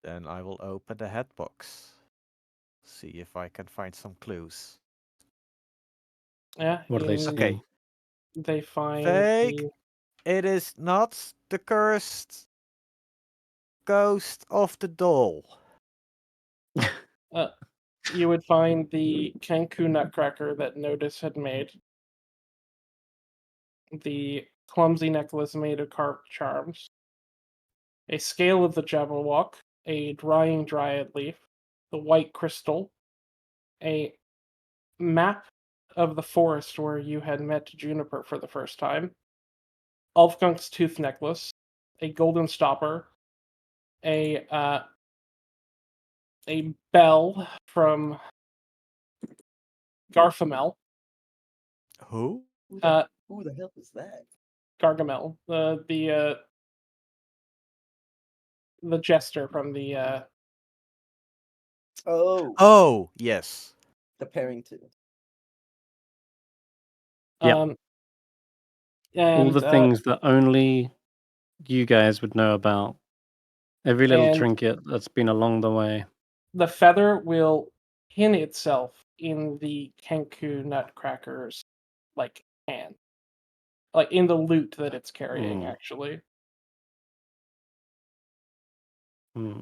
Then I will open the hat box. See if I can find some clues. Yeah. What do they see? Okay. They find Vaike, the it is not the cursed ghost of the doll. you would find the Kenku nutcracker that Notus had made. The clumsy necklace made of carved charms. A scale of the Jabberwock, a drying dryad leaf, the white crystal, a map of the forest where you had met Juniper for the first time, Ulfgunk's tooth necklace, a golden stopper, a bell from Garthamel, Who? Who the hell is that? Gargamel, the jester from the Oh, Oh, yes. the Parrington. Yep. and All the things that only you guys would know about. Every little And- trinket that's been along the way. the feather will pin itself in the Kenku nutcracker's hand, like in the loot that it's carrying. Mm. Actually, Hmm.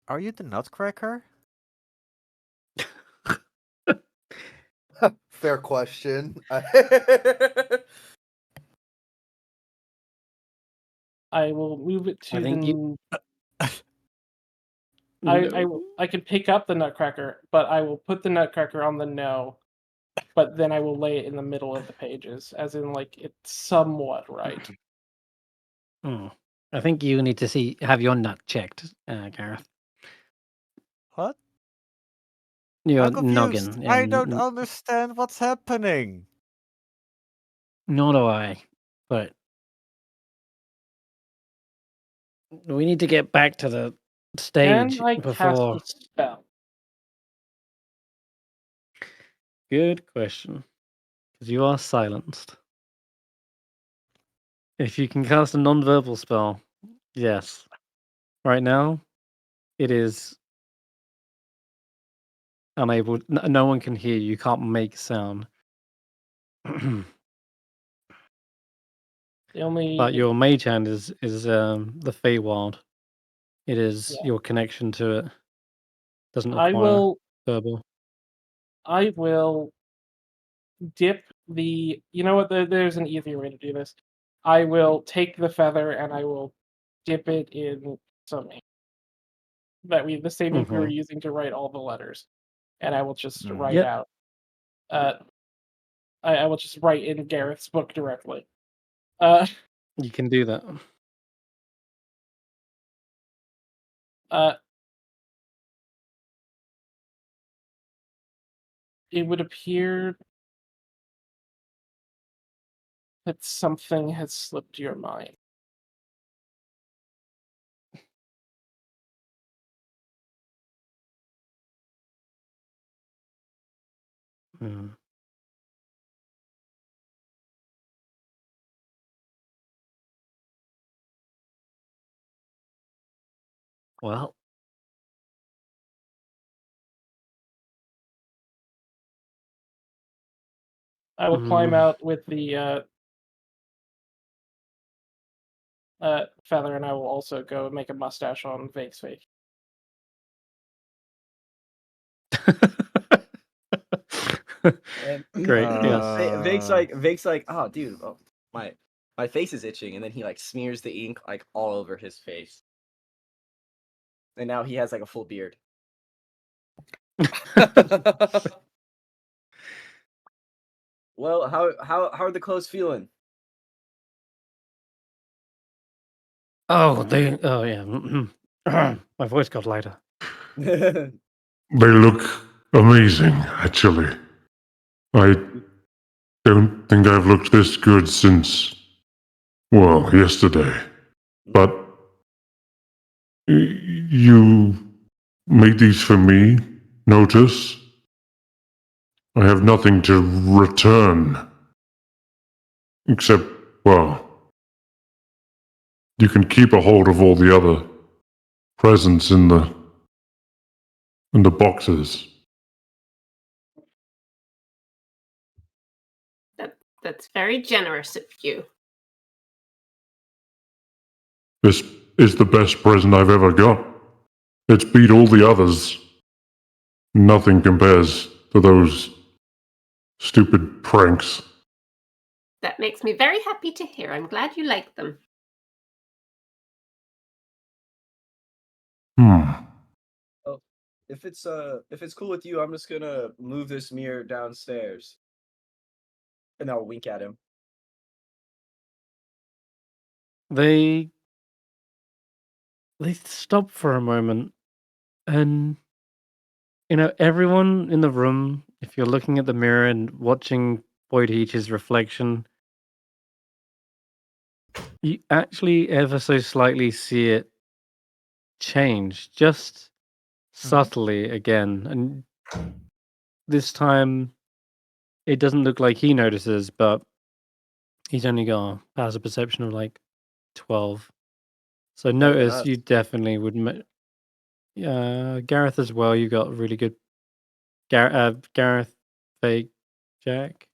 Are you the Nutcracker? Fair question. I will move it to I think you- I can pick up the nutcracker, but I will put the nutcracker on the no, but then I will lay it in the middle of the pages, as in it's somewhat right. Hmm. I think you need to have your nut checked, Gareth. What? Your I'm confused. noggin. I don't understand what's happening. Nor do I. But we need to get back to the stage Can I cast before. a spell? Good question. Because you are silenced. If you can cast a non-verbal spell, yes. Right now, it is unable. No one can hear you. You can't make sound. The only But your mage hand is the Feywild. It is Yeah. your connection to it. Doesn't I require verbal. will dip the. You know what? There's an easier way to do this. I will take the feather and I will dip it in some ink. The same ink we were using to write all the letters, and I will just write Yep. out. I will just write in Gareth's book directly. You can do that. It would appear that something has slipped your mind. Mm. Well, I will climb out with the feather, and I will also go make a mustache on Vake's face. And Great. Yes. Vake's like, oh, dude, my face is itching, and then he smears the ink all over his face, and now he has a full beard. Well, how are the clothes feeling? Oh, yeah. My voice got lighter. They look amazing, actually. I don't think I've looked this good since, well, yesterday. But you made these for me, Notus? I have nothing to return. Except, well, you can keep a hold of all the other presents in the boxes. That's very generous of you. This is the best present I've ever got. It's beat all the others. Nothing compares to those stupid pranks. That makes me very happy to hear. I'm glad you like them. Oh, if it's cool with you, I'm just gonna move this mirror downstairs, and I'll wink at him. They stop for a moment, and everyone in the room, if you're looking at the mirror and watching Boyd Heach's reflection, you actually ever so slightly see it change, just subtly again. And this time, it doesn't look like he notices, but he's only got a passive perception of like 12. So Better than notice us. you definitely would. Garreth as well. You got really good. Garreth, Vaike, Jack.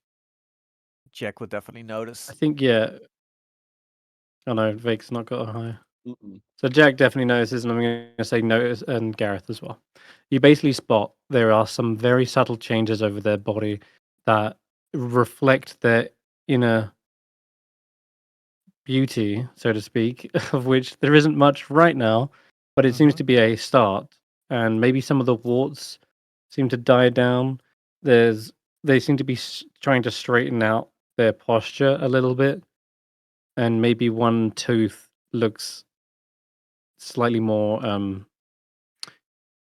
Jack would definitely notice. I think yeah. Oh no, Vake's not got a high. Mm-mm. So Jack definitely notices, and I'm going to say Notus and Garreth as well. You basically spot there are some very subtle changes over their body that reflect their inner beauty, so to speak, of which there isn't much right now, but it seems to be a start. And maybe some of the warts seem to die down. They seem to be trying to straighten out their posture a little bit, and maybe one tooth looks slightly more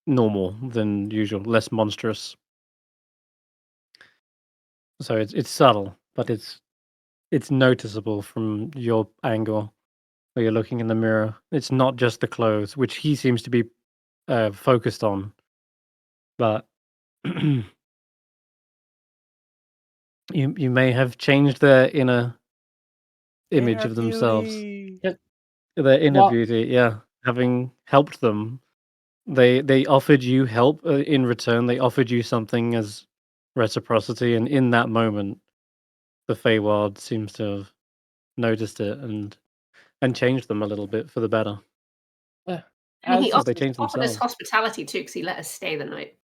normal than usual, less monstrous. So it's subtle, but it's noticeable from your angle where you're looking in the mirror. It's not just the clothes, which he seems to be focused on, but you may have changed their inner image of themselves, their inner Well, beauty. Yeah, having helped them, they offered you help in return. They offered you something as reciprocity, and in that moment, the Feywild seems to have noticed it and changed them a little bit for the better. I mean, he as Well, this they is, changed offered us themselves. hospitality too, because he let us stay the night.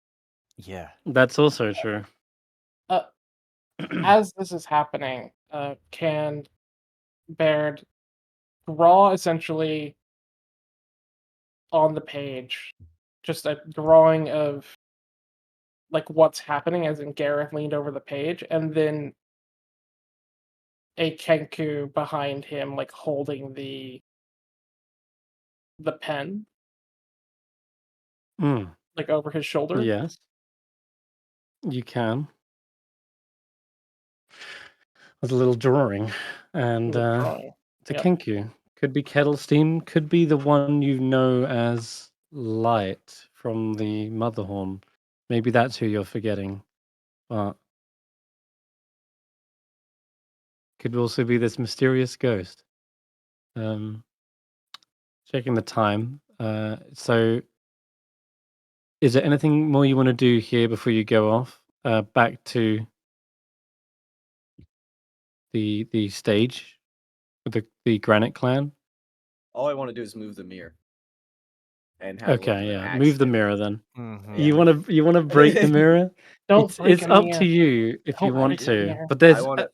Yeah. That's also true. as this is happening, can Baird draw essentially on the page just a drawing of like what's happening, as in Garreth leaned over the page, and then a Kenku behind him, like holding the pen, Mm, like over his shoulder. yes, you can. There's a little drawing, and With a drawing. it's a Yep. Kenku. Could be Kettle Steam. Could be the one you know as Light from the Motherhorn. Maybe that's who you're forgetting. But could also be this mysterious ghost. Checking the time. So, is there anything more you want to do here before you go off? Back to the stage with the Granite Clan. All I want to do is move the mirror and have a little Okay, bit of yeah. Move the accident. mirror then. Mhm. You Yeah. want to break the mirror? Don't break It's a up mirror. to you if you Don't want break the to. mirror. But there's I want to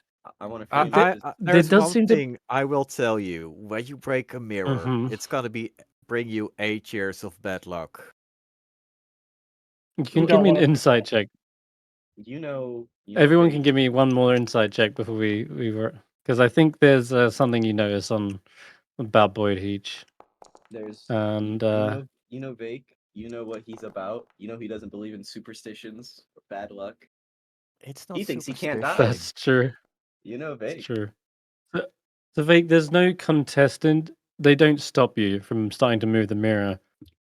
I, finish I, this. I- there there's does one seem to. thing I will tell you. When you break a mirror, Mhm. it's gonna bring you 8 years of bad luck. You We can give don't me an want to. insight check. You know. Everyone can Vaike. give me one more insight check before we were, because I think there's something you notice on about Boyd Heach, There's and you know Vaike. You know what he's about. You know he doesn't believe in superstitions or bad luck. It's not He thinks he can't superstition. die. that's true. You know It's Vaike. true. So Vic, there's no contestant. They don't stop you from starting to move the mirror.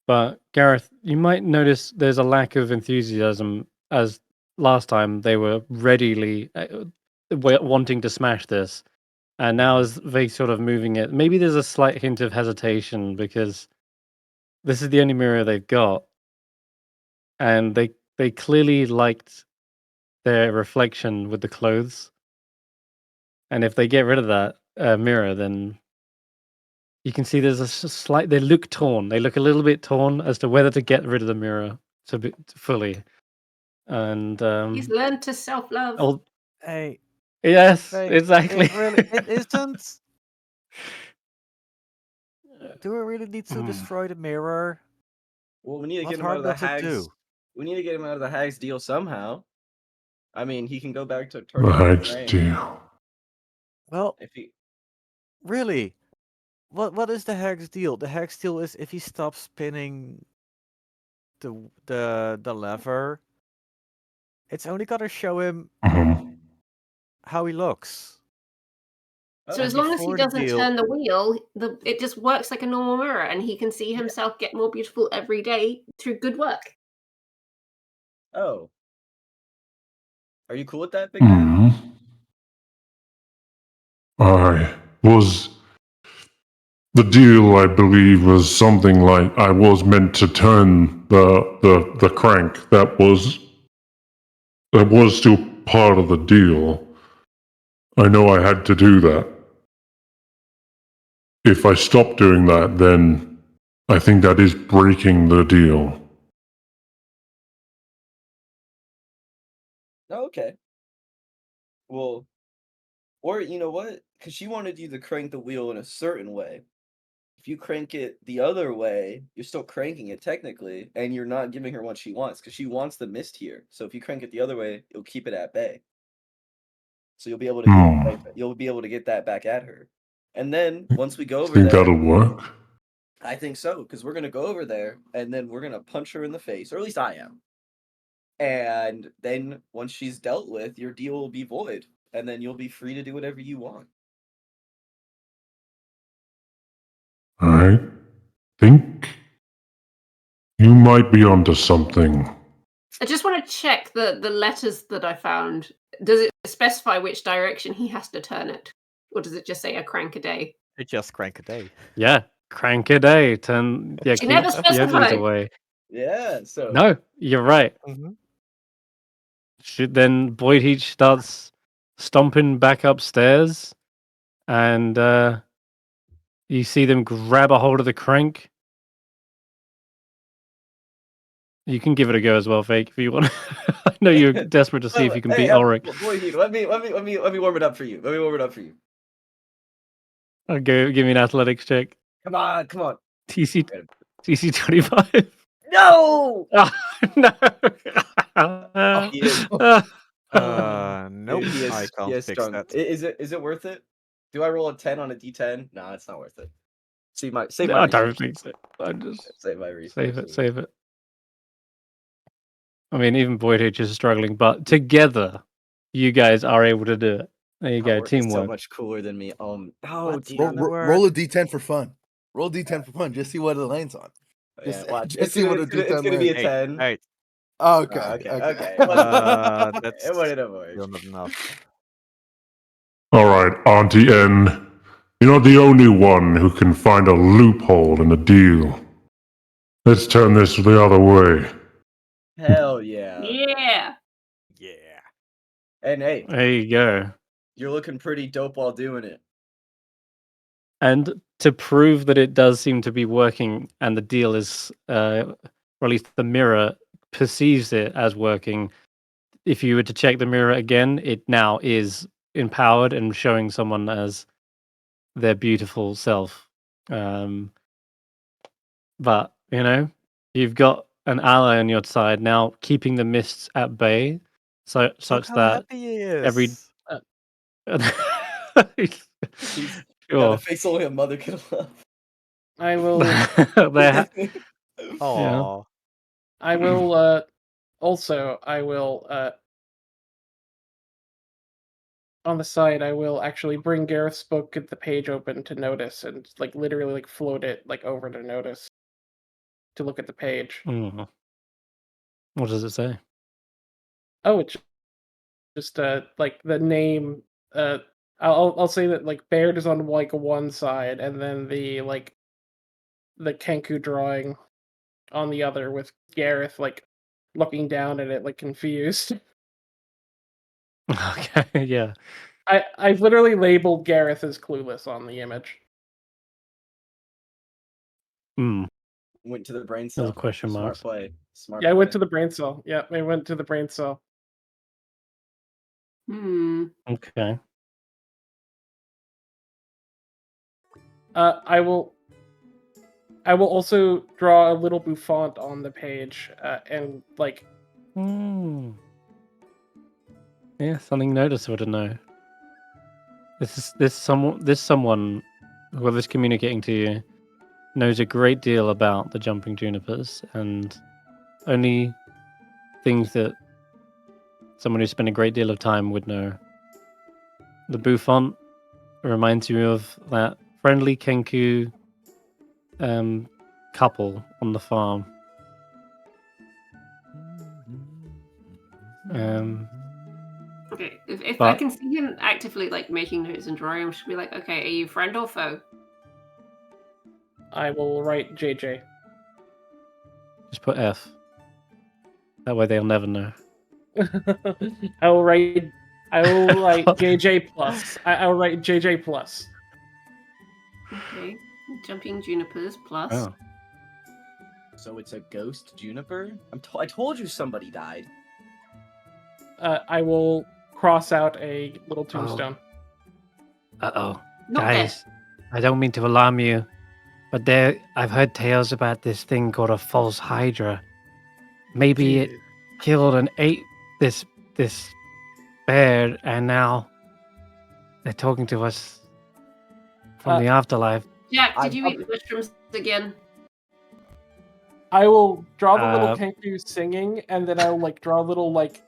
But Garreth, you might notice there's a lack of enthusiasm, as last time they were readily wanting to smash this, and now as they sort of moving it, maybe there's a slight hint of hesitation because this is the only mirror they've got, and they clearly liked their reflection with the clothes, and if they get rid of that mirror, then you can see there's a slight. They look torn. They look a little bit torn as to whether to get rid of the mirror fully. And He's learned to self-love. oh, Hey, yes, Vaike, exactly. it isn't. Do we really need to Hmm. destroy the mirror? Well, we need to What get him out harm of the does it hags. do? We need to get him out of the hags deal somehow. I mean, he can go back to The turning into Hag's Frank deal. Well, if he. really, what is the hag's deal? The hag's deal is if he stops spinning the lever, it's only gonna show him Mhm. how he looks. So Oh, as long as he before the doesn't deal- turn the wheel, it just works like a normal mirror, and he can see himself get more beautiful every day through good work. oh. Are you cool with that, big man? Mhm. I was. The deal, I believe, was something like I was meant to turn the crank. That was still part of the deal. I know I had to do that. If I stop doing that, then I think that is breaking the deal. Oh, okay. Well, or you know what? Because she wanted you to crank the wheel in a certain way. If you crank it the other way, you're still cranking it technically, and you're not giving her what she wants because she wants the mist here. So if you crank it the other way, you'll keep it at bay. So you'll be able to you'll be able to get that back at her. And then once we go over Think there, that'll work? I think so because we're gonna go over there and then we're gonna punch her in the face, or at least I am. And then once she's dealt with, your deal will be void, and then you'll be free to do whatever you want. I think you might be onto something. I just want to check the letters that I found. Does it specify which direction he has to turn it, or does it just say a crank a day? It just crank a day. Yeah, crank a day. Turn She keep never the uglies specified. away. Yeah. So No, you're right. Mhm. Then Boyd Heach starts stomping back upstairs, and you see them grab a hold of the crank. You can give it a go as well, Fake, if you want. I know you're desperate to see if you can beat Ulric. Boy, let me warm it up for you. Let me warm it up for you. I'll go. Give me an athletics check. Come on, come on. TC 25. No. Oh, no. He is. Nope. Dude, I he can't is fix strong. that. Is it worth it? Do I roll a 10 on a D10? No, it's not worth it. Save my I don't resources. think so. I just Save my resources. save it. I mean, even Boyd Hitch is struggling, but together, you guys are able to do it. There you go, Outwork is so teamwork. much cooler than me. Oh, What's dude. gonna work? Roll a d10 for fun. Roll D10 for fun. Just see what it lands on. Yeah, watch. Just It's see what a gonna D10 be a lands. 10. Hey, Oh, okay. Okay. that's It wouldn't have worked. still not enough. Alright, Auntie N. You're not the only one who can find a loophole in a deal. Let's turn this the other way. Hell yeah. Yeah. Yeah. And hey, There you go. you're looking pretty dope while doing it. And to prove that it does seem to be working and the deal is, or at least the mirror perceives it as working, if you were to check the mirror again, it now is empowered and showing someone as their beautiful self. But, you know, you've got an ally on your side now keeping the mists at bay. such how that happy he every is. He's got sure. a face only a mother can love. I will. Aw. I will. Also, I will. On the side, I will actually bring Gareth's book, get the page open to Notus, and like literally like float it like over to Notus to look at the page. Mm. What does it say? Oh, it's just like the name. I'll say that like Baird is on like one side, and then the Kenku drawing on the other, with Garreth like looking down at it like confused. Okay, yeah. I've literally labeled Garreth as clueless on the image. Mm. Went to the brain Little cell. question Smart marks. play. Smart Yeah, I play. went to the brain cell. Yeah, I went to the brain cell. Okay. I will also draw a little bouffant on the page, and like Mm. Yeah, something Notus ought to know. This someone, whoever's communicating to you, knows a great deal about the jumping junipers, and only things that someone who spent a great deal of time would know. The bouffant reminds you of that friendly Kenku couple on the farm. Okay, if I But- can see him actively like making notes and drawing, I should be like, okay, are you friend or foe? I will write JJ. Just put F. That way they'll never know. I will write JJ plus. I'll write JJ plus. Okay, jumping junipers plus. Oh. So it's a ghost juniper? I told you somebody died. I will cross out a little tombstone. Uh-oh. Not Guys, I don't mean to alarm you, but I've heard tales about this thing called a false hydra. Maybe it killed and ate this bear, and now they're talking to us from the afterlife. Jack, did I've- you eat the mushrooms again? I will draw the little Uh, Kenku singing, and then I'll like draw a little like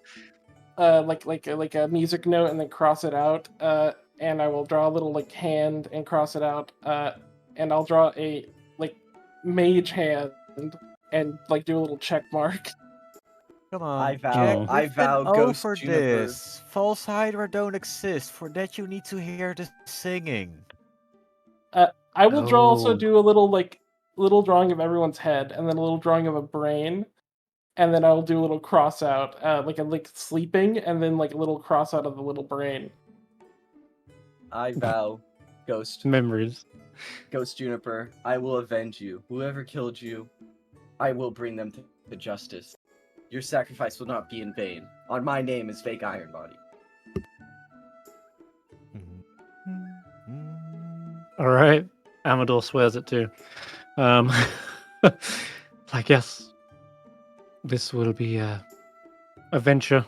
a music note, and then cross it out. And I will draw a little like hand and cross it out. And I'll draw a like mage hand and like do a little check mark. Come on, I vow- Jack, I we've been vow ghost over juniper. this. False Hydra don't exist. For that, you need to hear the singing. I will draw also Oh. do a little drawing of everyone's head, and then a little drawing of a brain, and then I'll do a little cross out, like sleeping, and then like a little cross out of the little brain. I vow, ghost Memories. juniper, I will avenge you. Whoever killed you, I will bring them to justice. Your sacrifice will not be in vain. On my name is Vaike Ironbody. All right. Amador swears it too. I guess this will be a venture.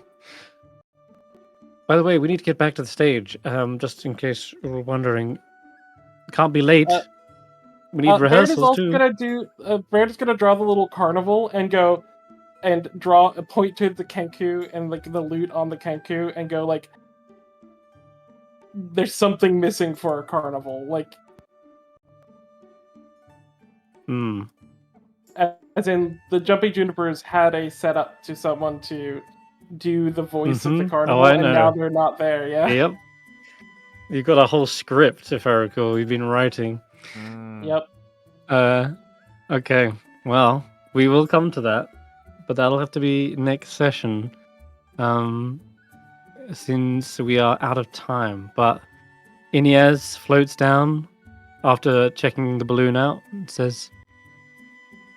By the way, we need to get back to the stage. Just in case you were wondering, can't be late. We need Baird is rehearsals also too. gonna do. Baird is gonna draw the little carnival and go, and draw a point to the Kenku and like the loot on the Kenku, and go like, there's something missing for a carnival. Like, Hmm. as in the Jumping Junipers had a setup to someone to do the voice of the Mhm. carnival, Oh, I and know. now they're not there. Yeah. Yep. You got a whole script, if I recall. You've been writing. Yep. Okay. Well, we will come to that, but that'll have to be next session. Since we are out of time. But Inez floats down after checking the balloon out and says,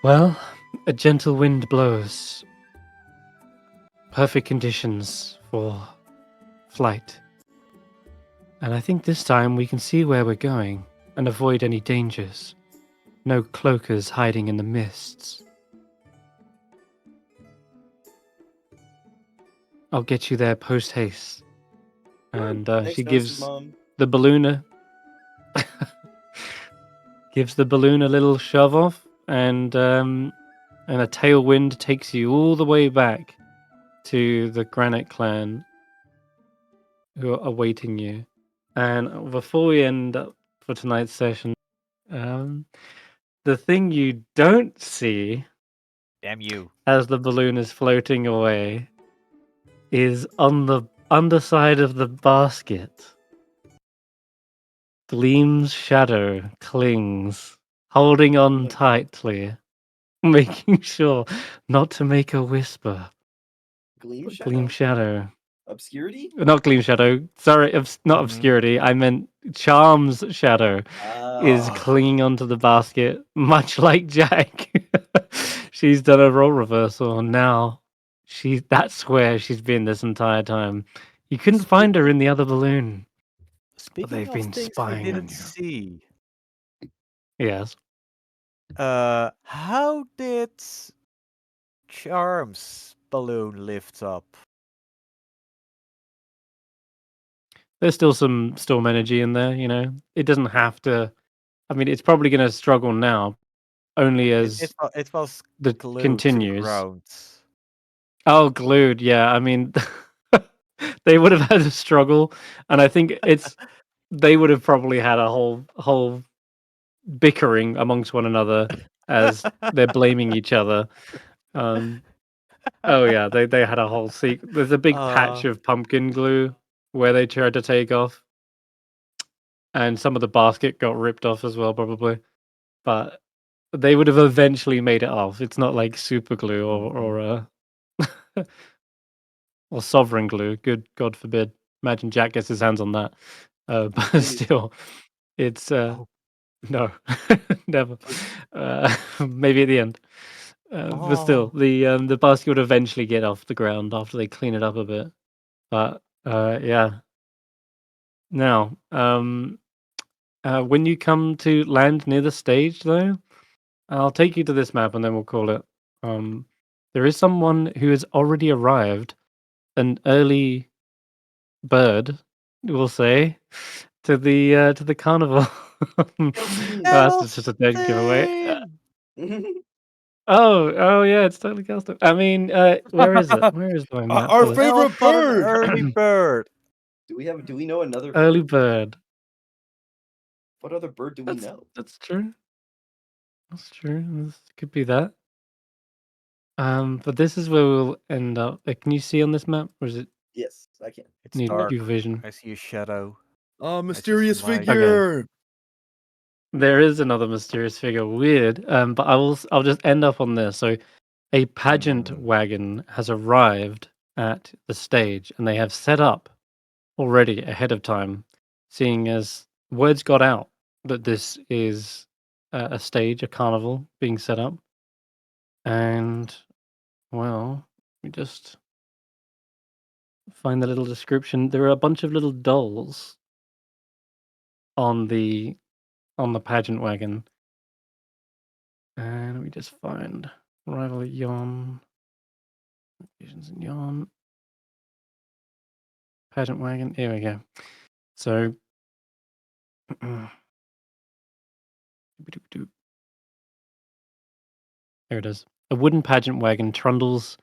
"Well, a gentle wind blows. Perfect conditions for flight. And I think this time we can see where we're going and avoid any dangers. No cloakers hiding in the mists." I'll get you there post haste. And Thanks, she Notus' gives mom. the balloon gives the balloon a little shove off, and a tailwind takes you all the way back to the Granite Clan, who are awaiting you. And before we end up for tonight's session, the thing you don't see Damn you. as the balloon is floating away is on the underside of the basket. Gleam's shadow clings, holding on tightly, making sure not to make a whisper. Gleam But shadow. Gleam shadow. Obscurity. Not Gleam shadow. Sorry, not Mhm. obscurity. I meant Charm's shadow is Oh. clinging onto the basket, much like Jack. She's done a role reversal, and now that's where she's been this entire time. You couldn't find her in the other balloon. Speaking they've of been things we spying on didn't you. see, Yes. how did Charm's balloon lift up? There's still some storm energy in there, you know. It doesn't have to. I mean, it's probably going to struggle now, only as It was the glued to continues. ground. Oh, glued. Yeah, I mean, they would have had a struggle, and I think they would have probably had a whole bickering amongst one another as they're blaming each other. Oh yeah, they had a whole There's a big patch of pumpkin glue where they tried to take off, and some of the basket got ripped off as well, probably. But they would have eventually made it off. It's not like super glue or sovereign glue. Good God forbid. Imagine Jack gets his hands on that. But Please. still, it's Oh. no, never. Maybe at the end. But still, the basket would eventually get off the ground after they clean it up a bit. But yeah. Now, when you come to land near the stage, though, I'll take you to this map and then we'll call it. There is someone who has already arrived, an early bird, we'll say, to the carnival. That's just a dead giveaway. Oh yeah, it's totally custom. I mean, where is it? Where is my map? Our for this? favorite bird. Early bird. Do we know another Early bird? bird. What other bird do we know? That's true. That's true. This could be that. But this is where we'll end up. Can you see on this map, or is it Yes, I can. It's need dark. your vision? I see a shadow. Mysterious light. figure. There is another mysterious figure. Weird. But I'll just end up on this. So, a pageant wagon has arrived at the stage, and they have set up already ahead of time, seeing as words got out that this is a stage, a carnival being set up. And well, we just find the little description. There are a bunch of little dolls on the pageant wagon, and we just find arrival at Yon, visions in Yon, pageant wagon. Here we go. So. There it is. A wooden pageant wagon trundles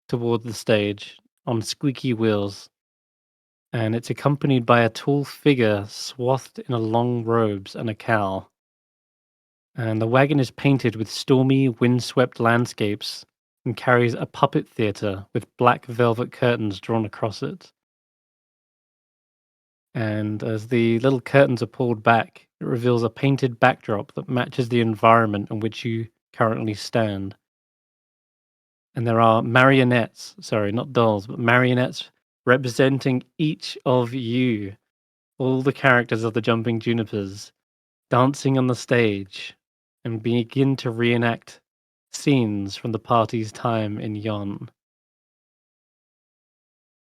toward the stage on squeaky wheels, and it's accompanied by a tall figure swathed in a long robes and a cowl. And the wagon is painted with stormy, windswept landscapes and carries a puppet theater with black velvet curtains drawn across it. And as the little curtains are pulled back, it reveals a painted backdrop that matches the environment in which you currently stand. And there are marionettes, sorry, not dolls, but marionettes representing each of you, all the characters of the Jumping Junipers, dancing on the stage and begin to reenact scenes from the party's time in Yon.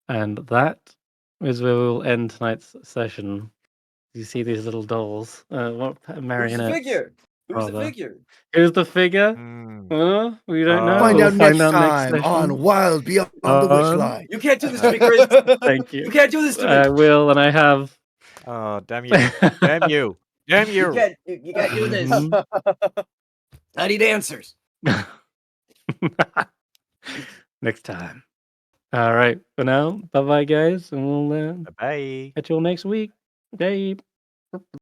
And that is where we'll end tonight's session. You see these little dolls, Where's the marionettes. figure? Who's the Brother. figure? Who's the figure? Hmm. We don't know. Find We'll out find next out next time session. on Wild Beyond the Witchlight. You can't do this to me, Chris. Thank you. You can't do this to me. I will, and I have. Oh, damn you. Damn you. Damn You you. can't. You can't do this. Mhm. I need answers. Next time. All right. For now, bye bye, guys, and we'll Bye-bye. catch you all next week. Bye.